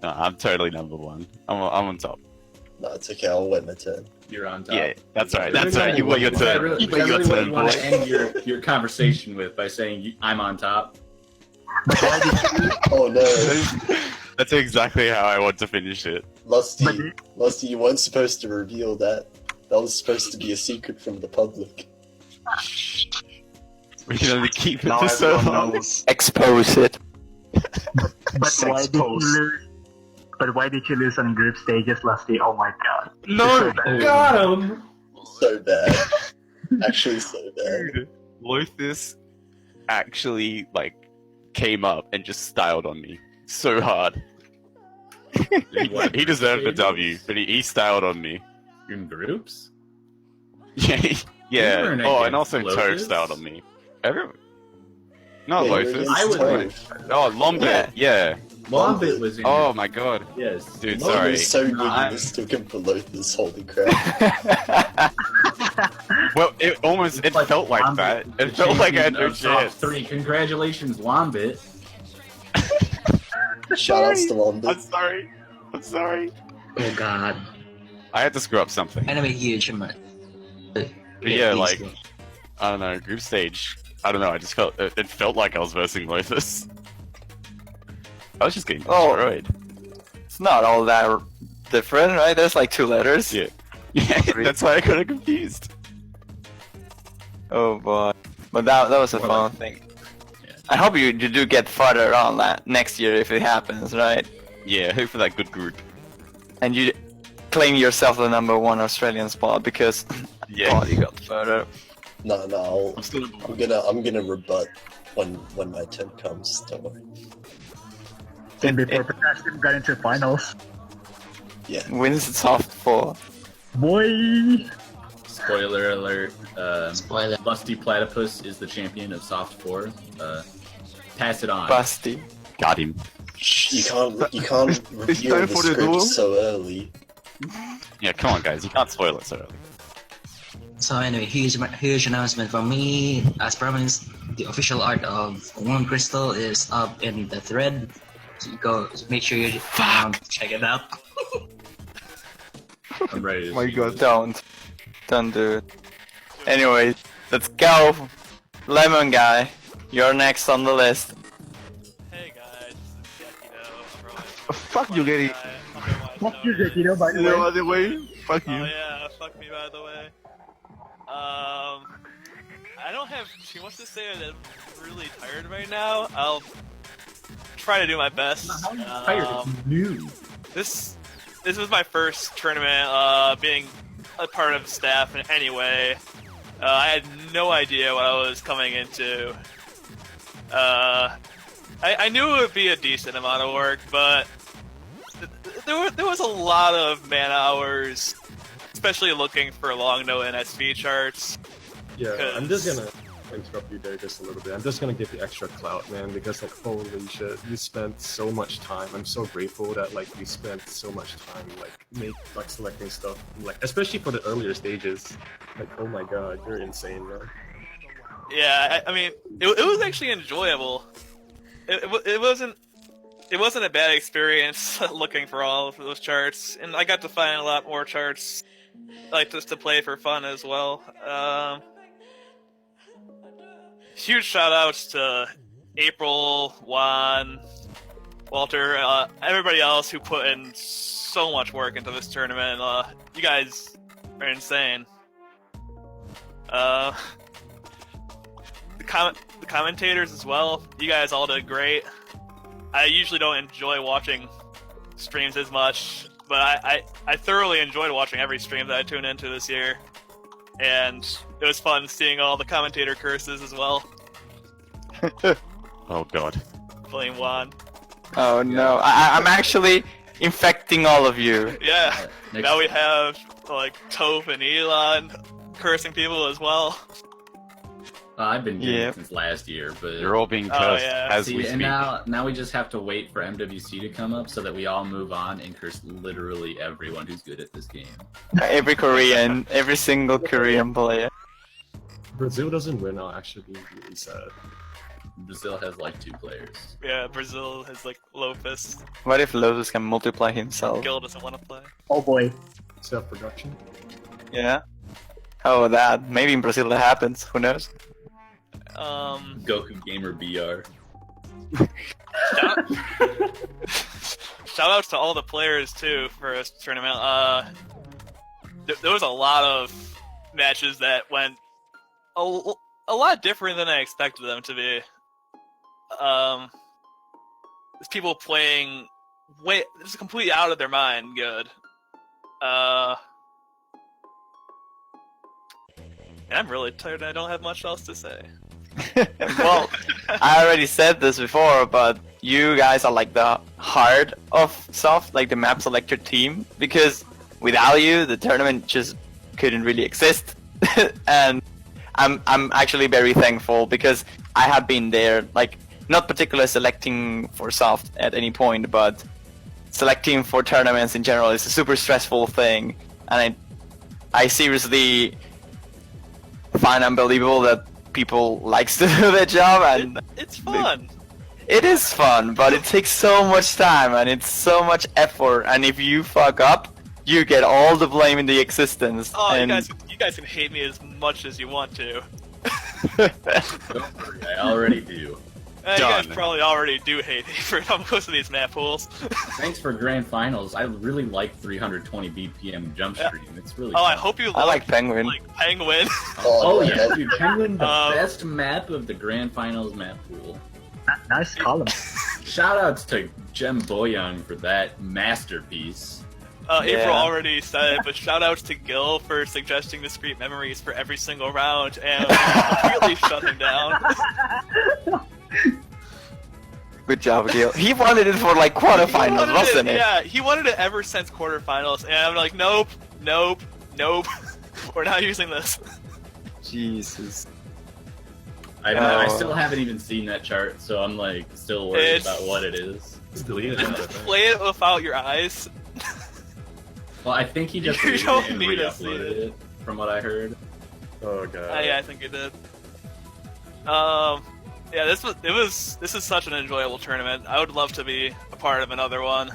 No, I'm totally #1. I'm on top. No, it's okay. I'll wait my turn. You're on top. Yeah, that's right. Is that That's right. really You wait your is that turn. really- You is wait that your really what turn, you want boy. to end your conversation with by saying I'm on top? Oh no, That's exactly how I want to finish it. Lusty, Lusty, you weren't supposed to reveal that. That was supposed to be a secret from the public. We can only keep it Now for so everyone long. knows. Expose it. But why did you lose on group stages, Lusty? Oh my god. No, Got him! So bad. Actually, so bad. dude. Lothus actually like came up and just styled on me so hard. He deserved a W, but he styled on me. In groups? Yeah, yeah. weren't Oh, and against also Toad Lothus? styled on me. Everyone. Not Yeah, you were Lothus. against I was Toad. Oh, Lombit. Yeah. Lombit was in Oh it. my god. Yes. Dude, He sorry. was so good No, you I'm- mistook him for Lothus, holy crap. Well, it felt like Lombit that. is It the felt like I had champion no of Soft chance. 3. Congratulations, Lombit. Shoutouts to I'm Lombit. sorry. I'm sorry. Oh god. I had to screw up something. Anyway, huge amount. But yeah, like, I don't know, group stage. I don't know, I just felt, it felt like I was versing Lothus. I was just getting Oh. destroyed. It's not all that different, right? There's like 2 letters. Yeah. Yeah, that's why I got it confused. Oh boy. But that was a Well, fun thing. I hope you do get farther on that next year if it happens, right? Yeah, hope for that good group. And you claim yourself the #1 Australian spot because Yeah. God, you got further. No, I'm still I'm gonna rebut when my turn comes. Don't worry. And before Potassium got into finals. Yeah. Wins it soft 4. Boy! Spoiler alert. Spoiler. Lusty Platypus is the champion of Soft 4. Pass it on. Busty. got him. Shh, you can't reveal time the for the script duel? so early. Yeah, come on guys, you can't spoil it so early. So anyway, huge announcement from me. As promised, the official art of One Crystal is up in the thread. So you go, make sure you check it out. I'm ready to My see god. Don't do it. Anyway, let's go. Lemon guy, you're next on the list. Hey guys, this is Yakito from Fuck you, Getty. Fuck you, Zekito, by the You know, way. by the way, fuck Oh you. yeah, fuck me by the way. I don't have too much to say. I'm really tired right now. I'll try to do my best. How are you tired? It's new. This was my first tournament, being a part of staff in any way. I had no idea what I was coming into. I knew it would be a decent amount of work, but there was a lot of man hours, especially looking for long no NSV charts. Yeah, I'm just gonna interrupt you there just a little bit. I'm just gonna give you extra clout, man, because like holy shit, you spent so much time. I'm so grateful that like you spent so much time like selecting stuff, like especially for the earlier stages. Like oh my god, you're insane, man. Yeah, I mean, it was actually enjoyable. It wasn't a bad experience looking for all of those charts, and I got to find a lot more charts, like just to play for fun as well. Huge shout outs to April, Juan, Walter, everybody else who put in so much work into this tournament. You guys are insane. The commentators as well, you guys all did great. I usually don't enjoy watching streams as much, but I thoroughly enjoyed watching every stream that I tuned into this year. And it was fun seeing all the commentator curses as well. Oh god. Playing Juan. Oh no, I'm actually infecting all of you. Yeah, now we have like Toph and Elon cursing people as well. I've been doing it since last year, but you're all being cursed as we and speak. now we just have to wait for MWC to come up so that we all move on and curse literally everyone who's good at this game. Every Korean, every single Korean player. Brazil doesn't win, I'll actually be really sad. Brazil has like 2 players. Yeah, Brazil has like Lothus. What if Lothus can multiply himself? Gil doesn't want to play. Oh boy. Self-production? Yeah. How that? Maybe in Brazil that happens. Who knows? Goku Gamer BR. Shout outs to all the players too for this tournament. There was a lot of matches that went a lot different than I expected them to be. There's people playing just completely out of their mind good. And I'm really tired and I don't have much else to say. Well, I already said this before, but you guys are like the heart of Soft, like the map selector team, because without you, the tournament just couldn't really exist. And I'm actually very thankful because I have been there, like not particularly selecting for Soft at any point, but selecting for tournaments in general is a super stressful thing, and I seriously find unbelievable that people likes to do their job, and it's fun. It is fun, but it takes so much time and it's so much effort, and if you fuck up, you get all the blame in the existence. Oh, and you guys can hate me as much as you want to. Don't worry, I already do. You guys probably already do hate me for most of these map pools. Thanks for Grand Finals. I really like 320 BPM jump stream. It's really Oh, fun. I hope you like Penguin. Like Penguin. Oh yeah, dude, Penguin, the best map of the Grand Finals map pool. Nice column. Shoutouts to Jem Boyoung for that masterpiece. April already said it, but shoutouts to Gil for suggesting discrete memories for every single round and completely shut him down. Good job, Gil. He wanted it for like quarterfinals, wasn't it? Yeah, he wanted it ever since quarterfinals, and I'm like, nope, nope, nope. We're not using this. Jesus. I still haven't even seen that chart, so I'm like still worried about what it is. Just play it without your eyes. Well, I think he just You deleted don't it and need to re-uploaded see it, from what I heard. Oh god. Yeah, I think it did. Yeah, this is such an enjoyable tournament. I would love to be a part of another one.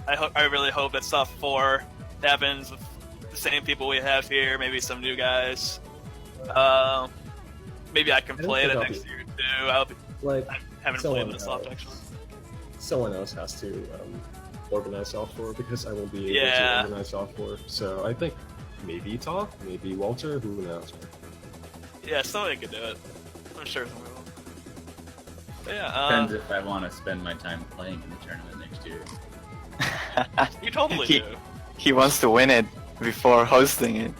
I really hope that Soft 4 happens with the same people we have here, maybe some new guys. Maybe I can play it next year too. I haven't played in the Soft actually. Someone else has to organize Soft 4 because I won't be able to organize Soft 4. So I think maybe Talk, maybe Walter, who knows? Yeah, somebody could do it. I'm sure somebody will. But yeah, Depends if I want to spend my time playing in the tournament next year. You totally do. He wants to win it before hosting it.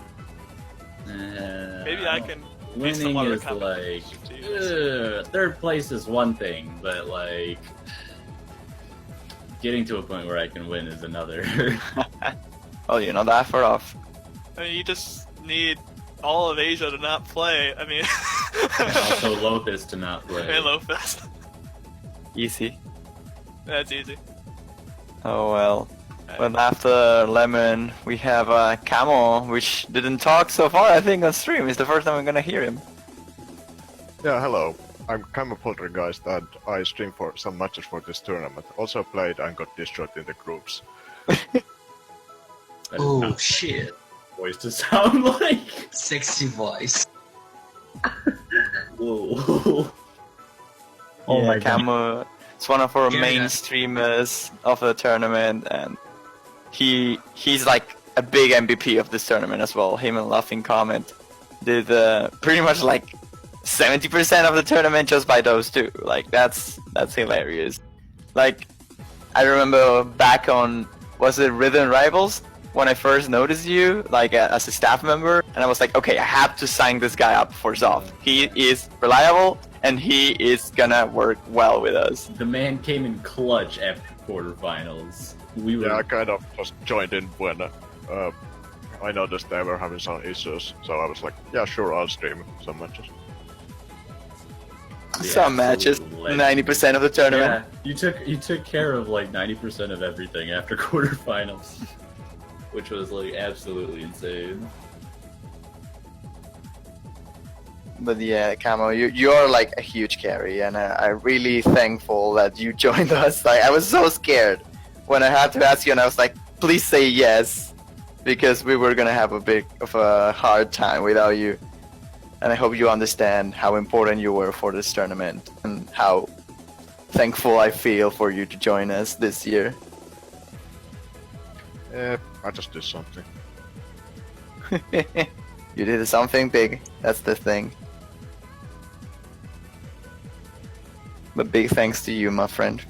that can be Winning somewhat is of a like competition. third place is one thing, but like getting to a point where I can win is another. Well, you're not that far off. I mean, you just need all of Asia to not play. I mean, And also Lothus to not play. and Lothus. Easy. That's easy. Oh well. But after Lemon, we have Camo, which didn't talk so far, I think, on stream. It's the first time I'm gonna hear him. Yeah, hello. I'm Camo Poltergeist and I stream for some matches for this tournament. Also played and got destroyed in the groups. Oh shit. Voice to sound like. Sexy voice. Whoa. Oh Yeah, my god. Camo, it's one of our Yeah, main yeah. streamers of the tournament, and he's like a big MVP of this tournament as well. Him and Laughing Comment did pretty much like 70% of the tournament just by those two. Like that's hilarious. Like I remember back on, was it Rhythm Rivals, when I first noticed you like as a staff member, and I was like, okay, I have to sign this guy up for Soft. He is reliable and he is gonna work well with us. The man came in clutch after quarterfinals. We were Yeah, I kind of just joined in when I noticed they were having some issues, so I was like, yeah, sure, I'll stream some matches. Some matches, absolute 90% of the tournament. Yeah, you took care of like 90% of everything after quarterfinals, which was like absolutely insane. But yeah, Camo, you're like a huge carry, and I'm really thankful that you joined us. Like I was so scared when I had to ask you, and I was like, please say yes, because we were gonna have a bit of a hard time without you. And I hope you understand how important you were for this tournament and how thankful I feel for you to join us this year. I just did something. You did something big, that's the thing. But big thanks to you, my friend.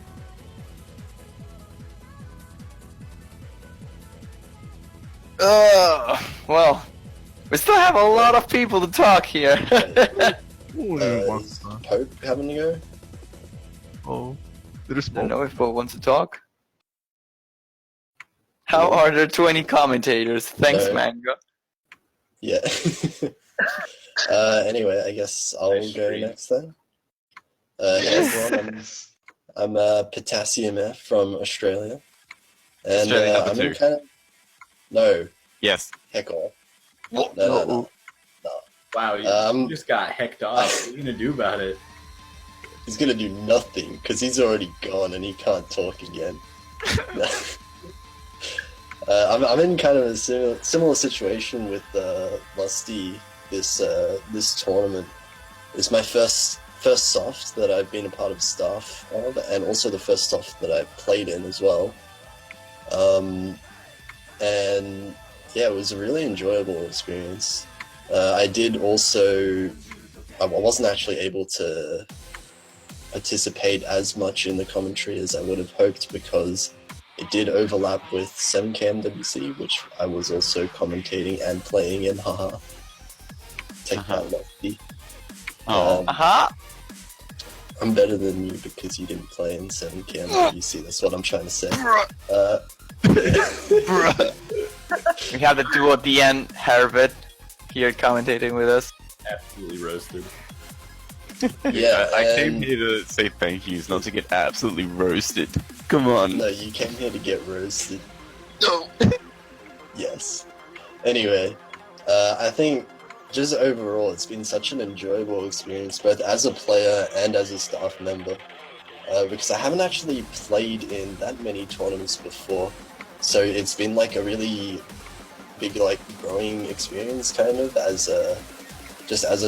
Well, we still have a lot of people to talk here. Is Pope having to go? Oh, there is I don't know if Bo wants to talk. How are there 20 commentators? Thanks, No. Mango. Yeah. Anyway, I guess I'll Nice go stream. next then. Hey everyone, I'm Potassium F from Australia. And Australia number I'm in 2. kind of... No, Yes. heck off. What? No. Wow, you just got hecked off. What are you gonna do about it? He's gonna do nothing, because he's already gone and he can't talk again. I'm in kind of a similar situation with Lusty this tournament. It's my first soft that I've been a part of staff of, and also the first soft that I played in as well. And yeah, it was a really enjoyable experience. I did also... I wasn't actually able to participate as much in the commentary as I would have hoped, because it did overlap with 7K MWC, which I was also commentating and playing in, haha. Take that, Lofty. Oh. I'm better than you because you didn't play in 7K MWC, that's what I'm trying to say. We have the duo DN Herbert here commentating with us. Absolutely roasted. Yeah, I came here to say thank yous, not to get absolutely roasted. Come on. No, you came here to get roasted. No. Yes. Anyway, I think just overall it's been such an enjoyable experience, both as a player and as a staff member, because I haven't actually played in that many tournaments before, so it's been like a really big like growing experience kind of as a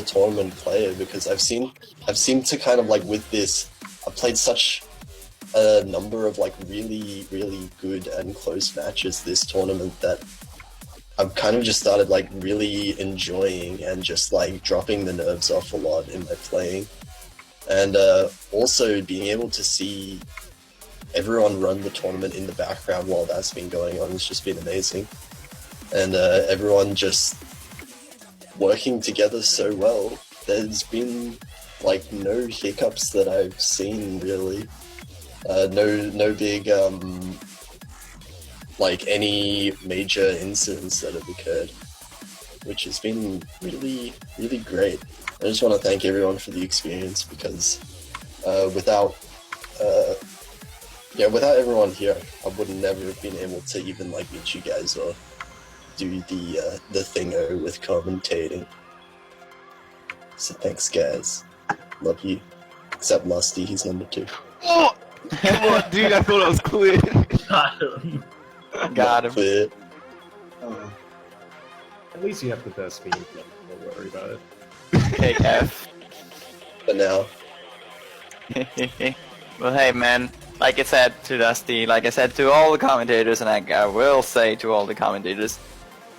tournament player, because I've seemed to kind of like with this, I've played such a number of like really good and close matches this tournament that I've kind of just started like really enjoying and just like dropping the nerves off a lot in my playing, and also being able to see everyone run the tournament in the background while that's been going on has just been amazing, and everyone just working together so well. There's been like no hiccups that I've seen really. No big like any major incidents that have occurred, which has been really great. I just want to thank everyone for the experience because without everyone here, I would never have been able to even like meet you guys or do the thingo with commentating. So thanks, guys. Love you. Except Lusty, he's number 2. Oh! Come on, dude, I thought I was clear. Got him. Clear. At least you have the best meme. Don't worry about it. KF. But now, Well, hey, man. Like I said to Dusty, like I said to all the commentators, and I will say to all the commentators,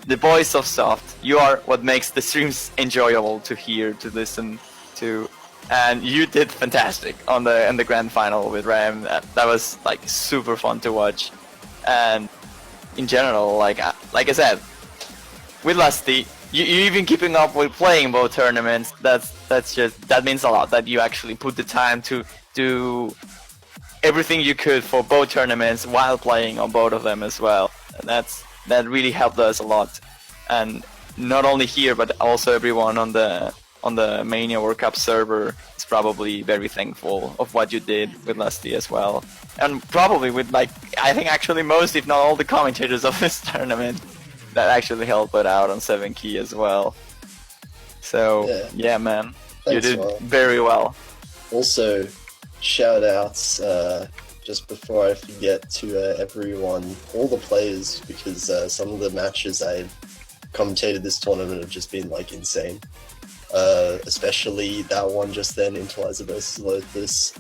the boys of Soft, you are what makes the streams enjoyable to hear, to listen to, and you did fantastic in the grand final with Ram. That was like super fun to watch, and in general, like I said, with Lusty, you even keeping up with playing both tournaments. That means a lot. That you actually put the time to do everything you could for both tournaments while playing on both of them as well. And that really helped us a lot, and not only here but also everyone on the Mania World Cup server is probably very thankful of what you did with Lusty as well, and probably with I think actually most if not all the commentators of this tournament that actually helped it out on 7 Key as well. So yeah man, thanks, you did man. very well. Also, shout outs just before I forget to everyone, all the players, because some of the matches I've commentated this tournament have just been like insane. Especially that one just then, inteliser versus Lothus.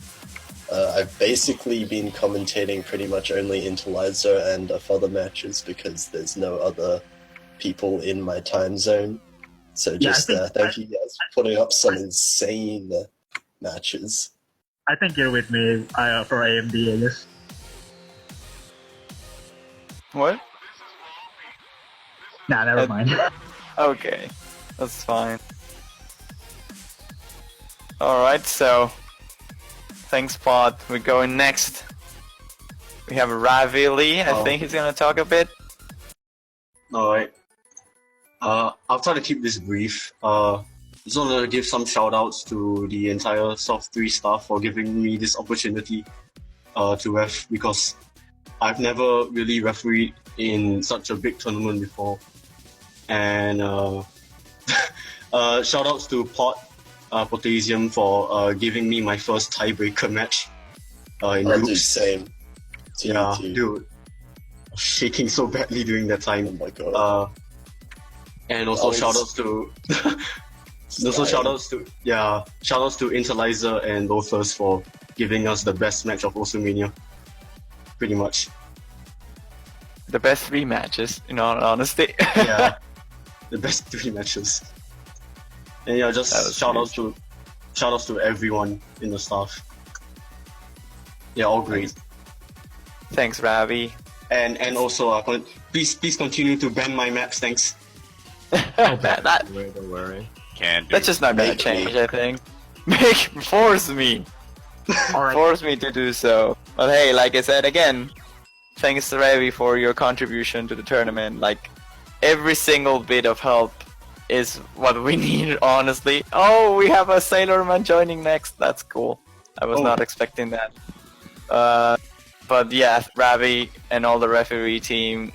I've basically been commentating pretty much only inteliser and other matches because there's no other people in my time zone. So just thank you guys for putting up some insane matches. I think you're with me for AMD, I guess. What? Nah, never mind. Okay, that's fine. Alright, so thanks Pod. We're going next. We have Ravi Lee. I think he's gonna talk a bit. Alright. I'll try to keep this brief. Just want to give some shout outs to the entire SOFT3 staff for giving me this opportunity to ref, because I've never really refereed in such a big tournament before. And shout outs to Potassium for giving me my first tiebreaker match in groups. Same. Yeah, dude. I was shaking so badly during that time. Oh my god. And also shout outs to shout outs to inteliser and Lothus for giving us the best match of WrestleMania. Pretty much. The best 3 matches, in all honesty. Yeah. The best 3 matches. And yeah, just shout outs to everyone in the staff. Yeah, all great. Thanks, Ravi. And also please continue to ban my maps, thanks. Don't worry. Can do. That's just not gonna change, I think. Force me. Alright. Force me to do so. But hey, like I said again, thanks to Ravi for your contribution to the tournament. Like, every single bit of help is what we need, honestly. Oh, we have a Sailorman joining next. That's cool. I was not expecting that. But yeah, Ravi and all the referee team,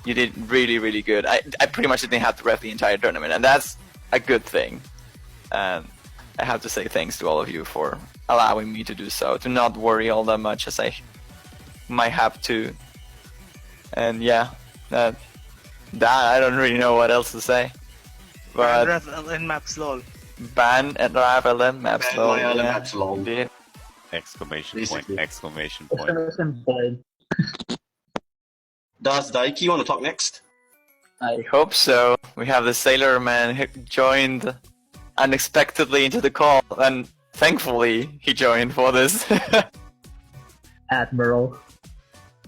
you did really good. I pretty much didn't have to ref the entire tournament, and that's a good thing. And I have to say thanks to all of you for allowing me to do so, to not worry all that much as I might have to. And yeah, that I don't really know what else to say. But Ban LN maps lol. Ban and LN maps Ban lol. LN Yeah, maps lol. indeed. Exclamation Basically. point, exclamation point. Does Daiki want to talk next? I hope so. We have the Sailor Man who joined unexpectedly into the call, and thankfully he joined for this. Admiral.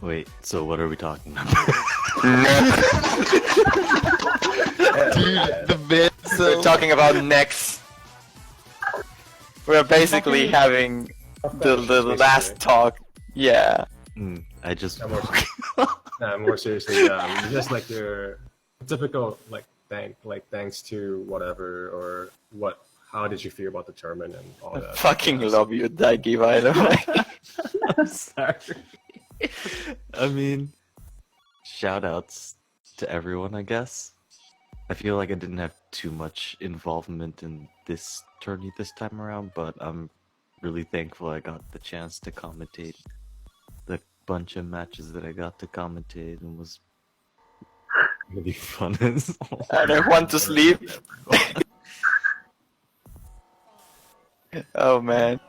Wait, so what are we talking about? Dude, the bits. We're talking about next. We're basically having the last talk. Yeah. I just. More seriously, just like your typical thanks to whatever or what. How did you feel about the tournament and all that? Fucking love you, Daiki, by the way. I'm sorry. I mean, shout outs to everyone, I guess. I feel like I didn't have too much involvement in this tourney this time around, but I'm really thankful I got the chance to commentate the bunch of matches that I got to commentate, and was really fun as well. And I want to sleep. Oh man.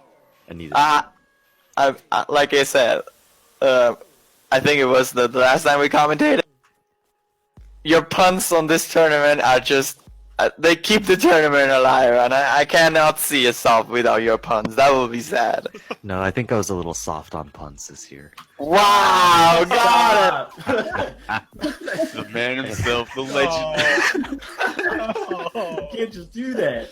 I need like I said, I think it was the last time we commentated. Your puns on this tournament are just they keep the tournament alive, and I cannot see a soft without your puns. That will be sad. No, I think I was a little soft on puns this year. Wow, got it! The man himself, the legend. You can't just do that.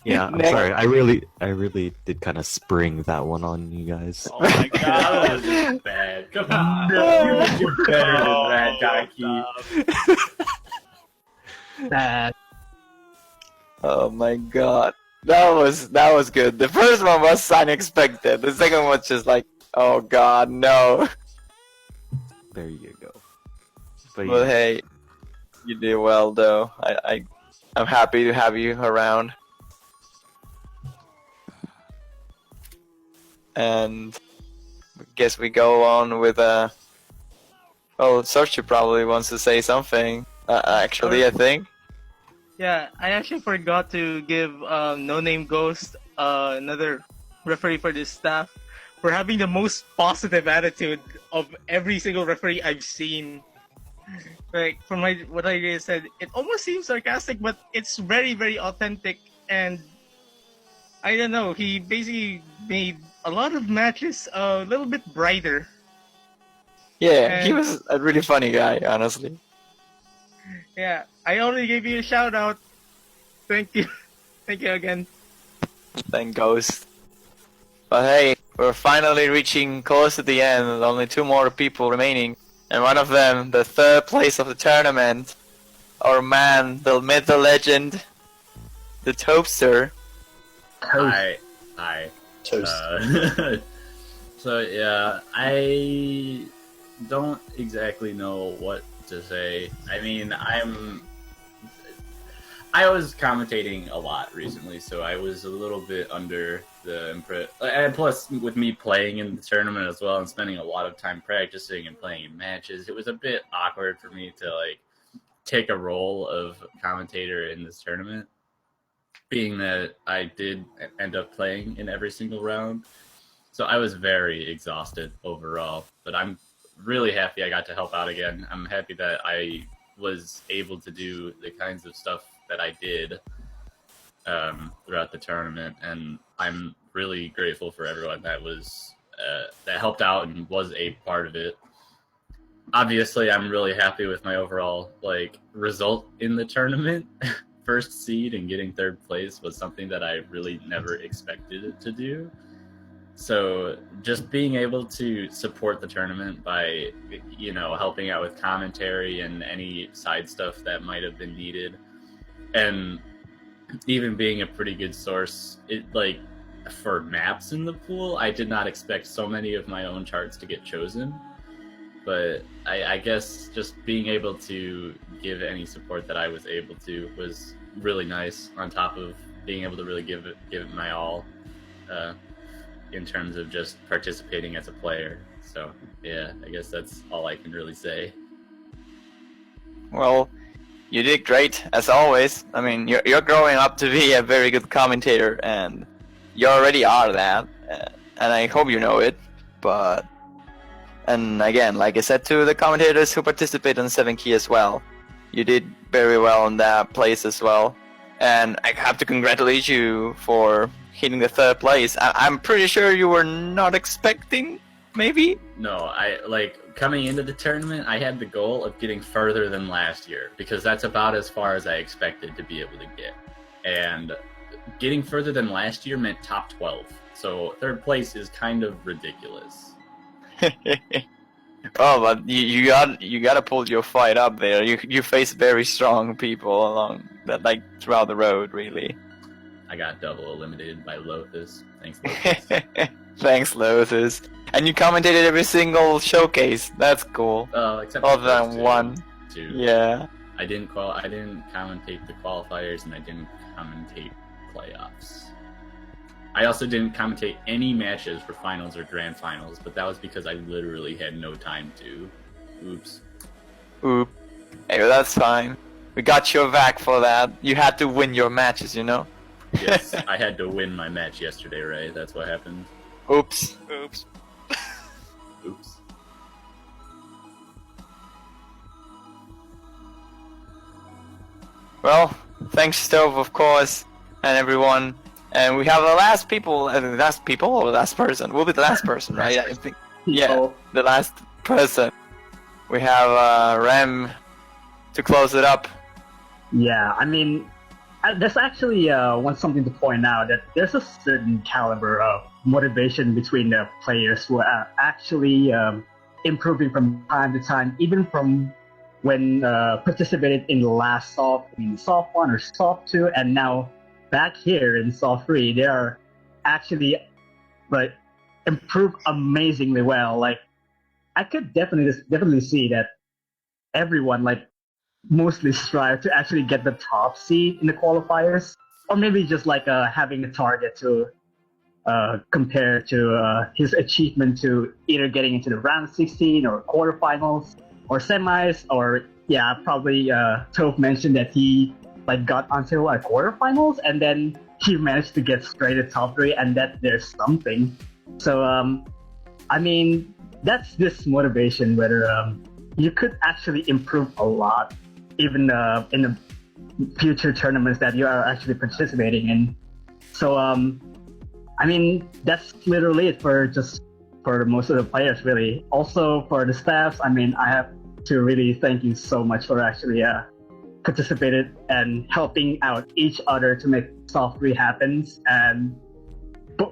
Yeah, I'm sorry. I really did kind of spring that one on you guys. Oh my god, that was just bad. Come on. You can do better than that, Daiki. Bad. Oh my god. That was good. The first one was unexpected. The second one was just like, oh god, no. There you go. But Well, yeah. hey, you did well though. I'm happy to have you around. And I guess we go on with oh, Sorchu probably wants to say something. Actually, I think. Yeah, I actually forgot to give No Name Ghost another referee for this staff for having the most positive attitude of every single referee I've seen. Like from what I said, it almost seems sarcastic, but it's very, very authentic. And I don't know, he basically made a lot of matches a little bit brighter. Yeah, And- he was a really funny guy, honestly. Yeah, I already gave you a shout out. Thank you. Thank you again. Thank Ghost. But hey, we're finally reaching close to the end. There's only 2 more people remaining. And one of them, the 3rd place of the tournament. Our man, the myth, the legend, the Toaster. Hi. Toast. So yeah, I don't exactly know what to say. I mean, I was commentating a lot recently, so I was a little bit under the impression. And plus, with me playing in the tournament as well and spending a lot of time practicing and playing in matches, it was a bit awkward for me to like take a role of commentator in this tournament, being that I did end up playing in every single round. So I was very exhausted overall, but I'm really happy I got to help out again. I'm happy that I was able to do the kinds of stuff that I did throughout the tournament, and I'm really grateful for everyone that was that helped out and was a part of it. Obviously, I'm really happy with my overall result in the tournament. First seed and getting 3rd place was something that I really never expected to do. So just being able to support the tournament by, helping out with commentary and any side stuff that might have been needed, and even being a pretty good source, for maps in the pool, I did not expect so many of my own charts to get chosen. But I guess just being able to give any support that I was able to was really nice, on top of being able to really give it my all in terms of just participating as a player. So yeah, I guess that's all I can really say. Well, you did great, as always. I mean, you're growing up to be a very good commentator, and you already are that, and I hope you know it. And again, like I said to the commentators who participate in 7 Key as well, you did very well in that place as well. And I have to congratulate you for hitting the 3rd place. I'm pretty sure you were not expecting maybe? No, coming into the tournament, I had the goal of getting further than last year because that's about as far as I expected to be able to get. And getting further than last year meant top 12. So third place is kind of ridiculous. Oh, but you gotta pull your fight up there. You face very strong people along that, like, throughout the road, really. I got double eliminated by Lothus. Thanks, Lothus. Thanks, Lothus. And you commentated every single showcase. That's cool. Except other than one. Two. Yeah. I didn't commentate the qualifiers, and I didn't commentate playoffs. I also didn't commentate any matches for finals or grand finals, but that was because I literally had no time to. Oops. Oop. Hey, well, that's fine. We got your back for that. You had to win your matches, you know? Yes, I had to win my match yesterday, right? That's what happened. Oops. Oops. Oops. Well, thanks, Stove, of course, and everyone. And we have the last people, or the last person? We'll be the last person, right? I think. Yeah, the last person. We have Rem to close it up. Yeah, I mean, there's actually one something to point out that there's a certain caliber of motivation between the players who are actually improving from time to time, even from when participated in the last Soft 1 or Soft 2, and now back here in Soft 3, they are actually like improved amazingly well. Like, I could definitely see that everyone like mostly strive to actually get the top seed in the qualifiers, or maybe just like having a target to compare to his achievement to either getting into the round 16 or quarterfinals or semis, or yeah, probably Toph mentioned that he like got until quarterfinals and then he managed to get straight to top 3, and that there's something. So I mean, that's this motivation whether you could actually improve a lot even in the future tournaments that you are actually participating in. So I mean, that's literally it for most of the players, really. Also for the staffs, I mean, I have to really thank you so much for actually participated and helping out each other to make Soft 3 happen, and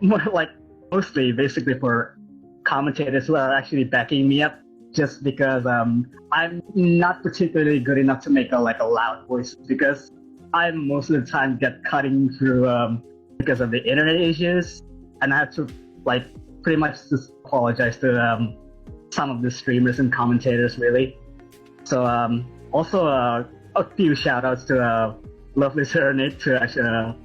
more like mostly basically for commentators who are actually backing me up, just because I'm not particularly good enough to make a loud voice, because I most of the time get cutting through because of the internet issues, and I have to like pretty much just apologize to some of the streamers and commentators, really. So also a few shout outs to Lovely Serenade to actually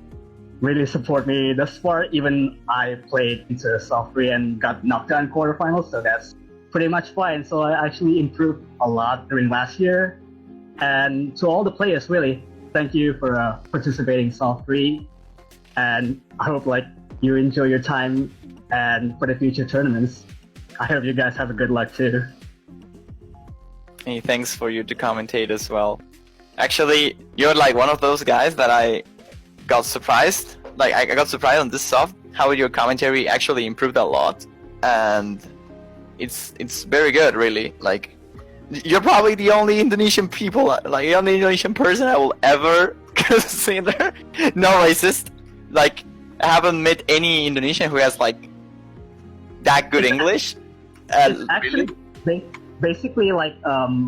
really support me thus far. Even I played into Soft 3 and got knocked out in quarterfinals, so that's pretty much fine. So I actually improved a lot during last year. And to all the players, really, thank you for participating in Soft 3. And I hope like you enjoy your time and for the future tournaments. I hope you guys have a good luck too. Hey, thanks for you to commentate as well. Actually, you're like one of those guys that I got surprised. Like, I got surprised on this Soft how your commentary actually improved a lot, and it's very good, really. Like, you're probably the only Indonesian the only Indonesian person I will ever consider. No racist. Like, I haven't met any Indonesian who has like that good English. It's actually basically like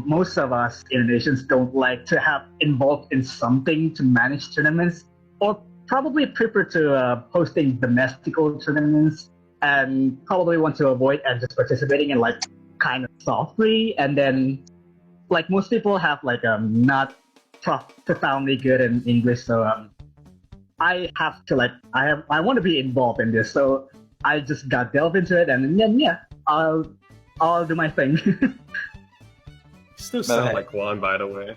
most of us Indonesians don't like to have involved in something to manage tournaments, or probably prefer to hosting domestical tournaments, and probably want to avoid and just participating in like kind of softly. And then like most people have like not profoundly good in English, so I have to like I want to be involved in this, so I just got delved into it, and then yeah, I'll do my thing. Still sound like one, by the way.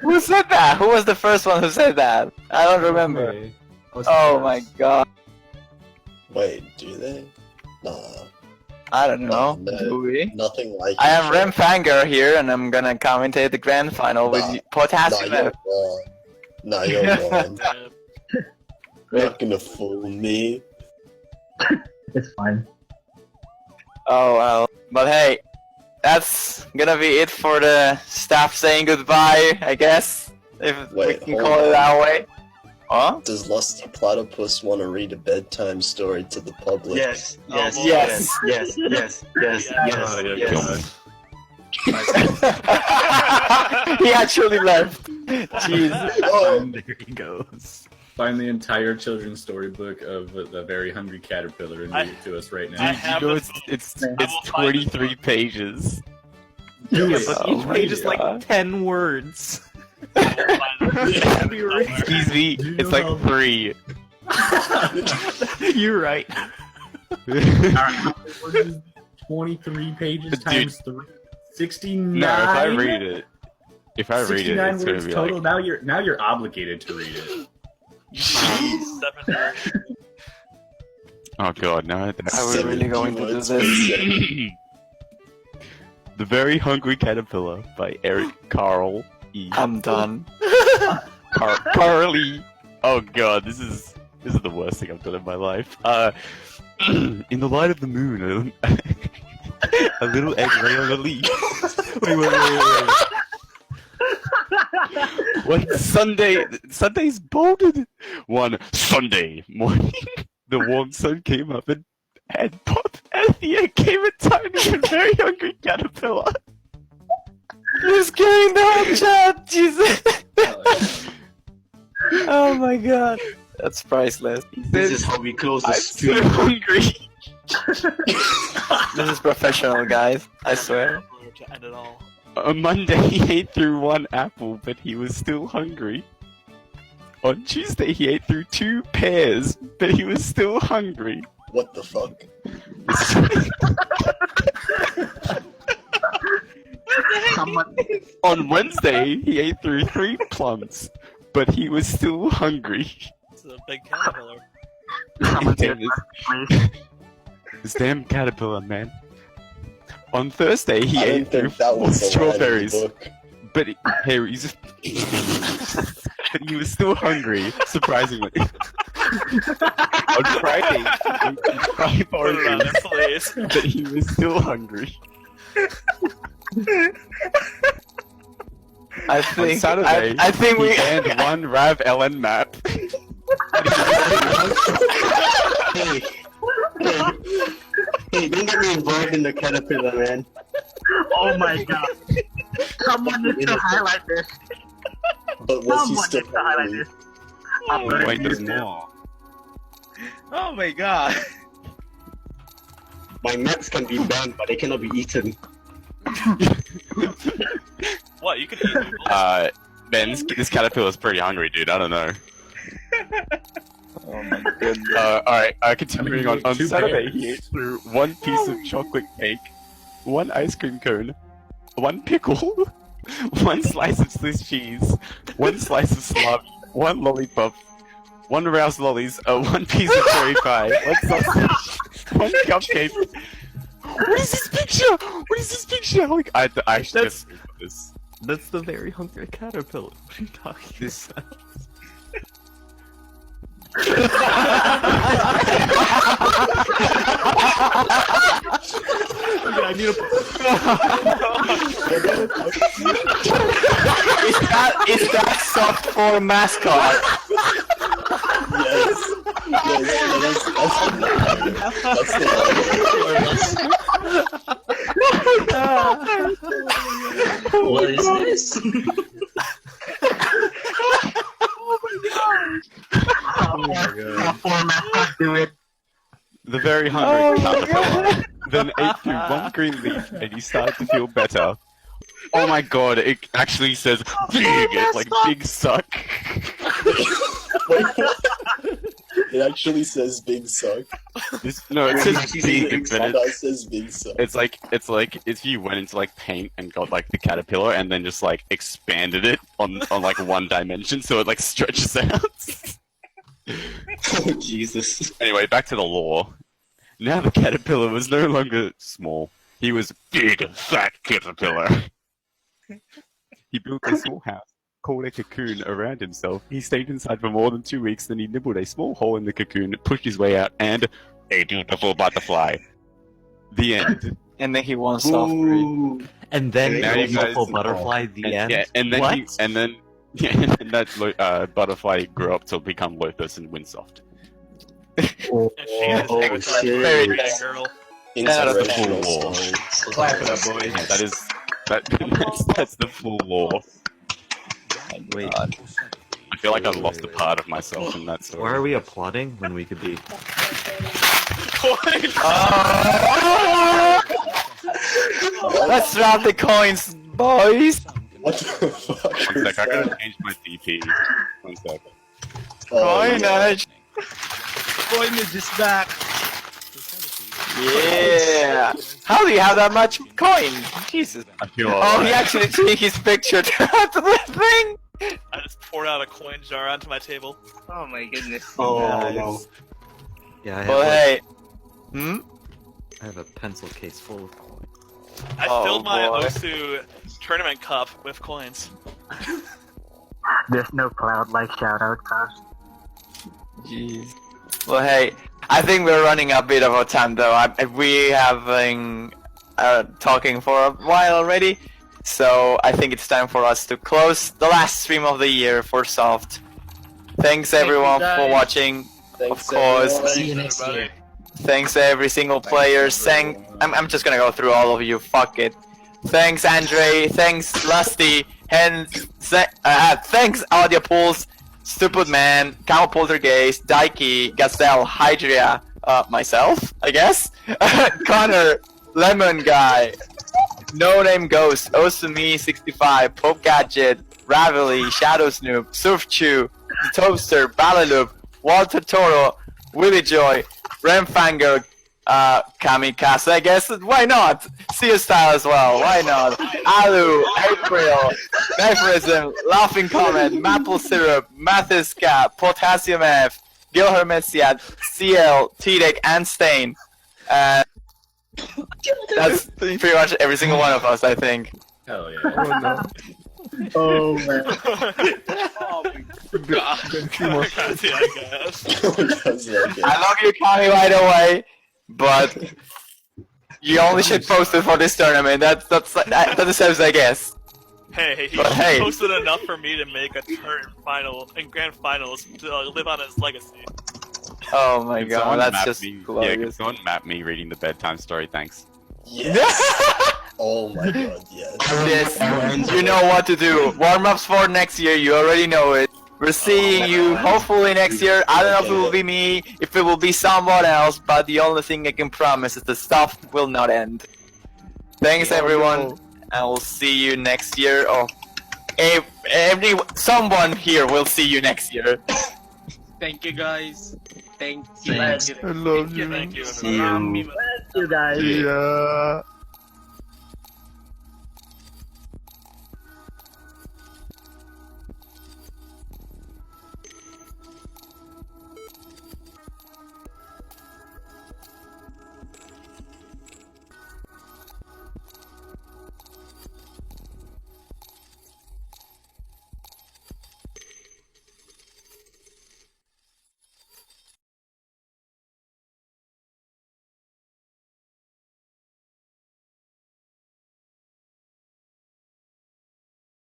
Who said that? Who was the first one who said that? I don't remember. Oh my god. Wait, do they? Nah. I don't know. No, Do we? nothing like I it. am Rem Fanger here, and I'm gonna commentate the grand final with Potassium. Nah, you're wrong. Nah, you're wrong. You're not gonna fool me. It's fine. Oh well, but hey, that's gonna be it for the staff saying goodbye, I guess, if we can call it that way. Huh? Does Lusty Platypus want to read a bedtime story to the public? Yes, yes, Oh, yes, yes, yes, yes, yes, yes. He actually left. Jeez. Oh, There he goes. Find the entire children's storybook of the very hungry caterpillar and read it to us right I now. have You know, the it's will find 23 pages. Yeah, Yes. but Oh each my page is like God. 10 words. Excuse me, it's like 3. You're right. Alright, 23 pages Dude. times 3. 69. No, if I read it, it's 69 gonna words be total. like. Now you're obligated to read it. Oh god, no. Are we really going to do this? The Very Hungry Caterpillar by Eric Carl E. I'm done. Carly. Oh god, this is the worst thing I've done in my life. In the light of the moon, a little egg lay on a leaf. Wait. One Sunday's bolted. One Sunday morning, the warm sun came up and pop, and the egg came a tiny and very hungry caterpillar. You're scaring the whole chat, Jesus. Oh my god. That's priceless. This is how we close the I'm stream. so hungry. This is professional, guys. I swear. To end it all. On Monday, he ate through 1 apple, but he was still hungry. On Tuesday, he ate through 2 pears, but he was still hungry. what the fuck? On Wednesday, he ate through 3 plums, but he was still hungry. It's a big caterpillar. Damn this damn caterpillar, man. On Thursday, he I ate didn't through think that 4 was the line of the strawberries, book. but but he was still hungry, surprisingly. On Friday, he ate 5 Put it on there, oranges, please. but he was still hungry. I think. On Saturday, I think he we. banned 1 Rav LN map. Hey, don't get me involved in the caterpillar, man. Oh my god. Someone needs to highlight this. But was he Someone still needs to highlight hungry? this. Upload it Wait, to there's YouTube. more. Oh my god. My maps can be banned, but they cannot be eaten. What? You can eat noodles. Man, this caterpillar's pretty hungry, dude. I don't know. Oh my goodness. Alright, continuing on. On 2 Saturday, pears. he ate through 1 piece of chocolate cake, 1 ice cream cone, 1 pickle, 1 slice of Swiss cheese, 1 slice of salami, 1 lollipop, 1 rouse lollies, 1 piece of cherry pie, 1 sausage, 1 cupcake. What is this picture? What is this picture? Like, I actually That's- just read this. That's the Very Hungry Caterpillar. What are you talking This. about? Okay, I need Is that SOFT3 mascot? Yes. That's the line. What is this? Do it. The Very Hungry Caterpillar then ate through 1 green leaf and he started to feel better. Oh my god, it actually says big, like big suck. Wait, what? It actually says big suck. No, it says actually big, big but That says big suck. it's like if you went into like paint and got like the caterpillar and then just like expanded it on like 1 dimension so it like stretches out. Oh, Jesus. Anyway, back to the lore. Now the caterpillar was no longer small. He was a big, fat caterpillar. He built a small house, called a cocoon around himself. He stayed inside for more than 2 weeks, then he nibbled a small hole in the cocoon, pushed his way out, and a beautiful butterfly. The end. And then he won soft three. Ooh. And then Now you beautiful guys- butterfly. The And, end. yeah, and then what? and that butterfly grew up to become Lothus and win soft. And she is Oh, a shit. very big girl. That's the full Interracial war. story. Clap it up, boys. Yeah, that's the full war. Wait. I feel like I lost a part of myself in that story. Why are we applauding when we could be? Let's drop the coins, boys. What the fuck? One sec, I gotta change my DP. 1 sec. Coinage. Coinage is back. Yeah. How do you have that much coin? Jesus. I feel Oh, alright. he actually took his picture to the thing. I just poured out a coin jar onto my table. Oh my goodness. Oh Nice. no. Yeah, I have, Well, hey. I have a pencil case full of coins. I Oh, filled my boy. Osu tournament cup with coins. There's no cloud like shoutout, huh? Jeez. Well, hey, I think we're running a bit of a time though. We have been talking for a while already, so I think it's time for us to close the last stream of the year for Soft. Thanks everyone for watching. Thanks, Of course. everyone. See you next year. Thanks to every single player. I'm just gonna go through all of you. Fuck it. Thanks Andre. Thanks Lusty. And thanks Audio Pools. Stupid Man, Camel Poltergeist, Daiki, Gazelle, Hydria, myself, I guess, Connor, Lemon Guy, No Name Ghost, Osumi 65, Pope Gadget, Ravelly, Shadow Snoop, Surf Chew, The Toaster, Balaloop, Walter Toro, Willie Joy, Remfanger, Kamikaze, I guess, why not? See Style as well, why not? Alu, April, Nephorism, Laughing Comment, Maple Syrup, Mathiska, Potassium F, Gil Hermesiad, CL, T-Deck, and Stain. That's pretty much every single one of us, I think. Hell yeah. Oh no. Oh man. Kamikaze, I guess. I love you, Kami, by the way, but you only should post it for this tournament. That deserves, I guess. Hey, he But hey. posted enough for me to make a turn in grand finals to live on his legacy. Oh my Can god, someone that's map just me? Yeah, can glorious. someone map me reading the bedtime story? Thanks. Yes. Oh my god, yes. This, you know what to do. Warm-ups for next year, you already know it. We're seeing you hopefully next year. I don't know if it will be me, if it will be someone else, but the only thing I can promise is the stuff will not end. Thanks everyone, and we'll see you next year. Or someone here will see you next year. Thank you guys. Thank you. I love you. Thank you. See you. You guys. Yeah.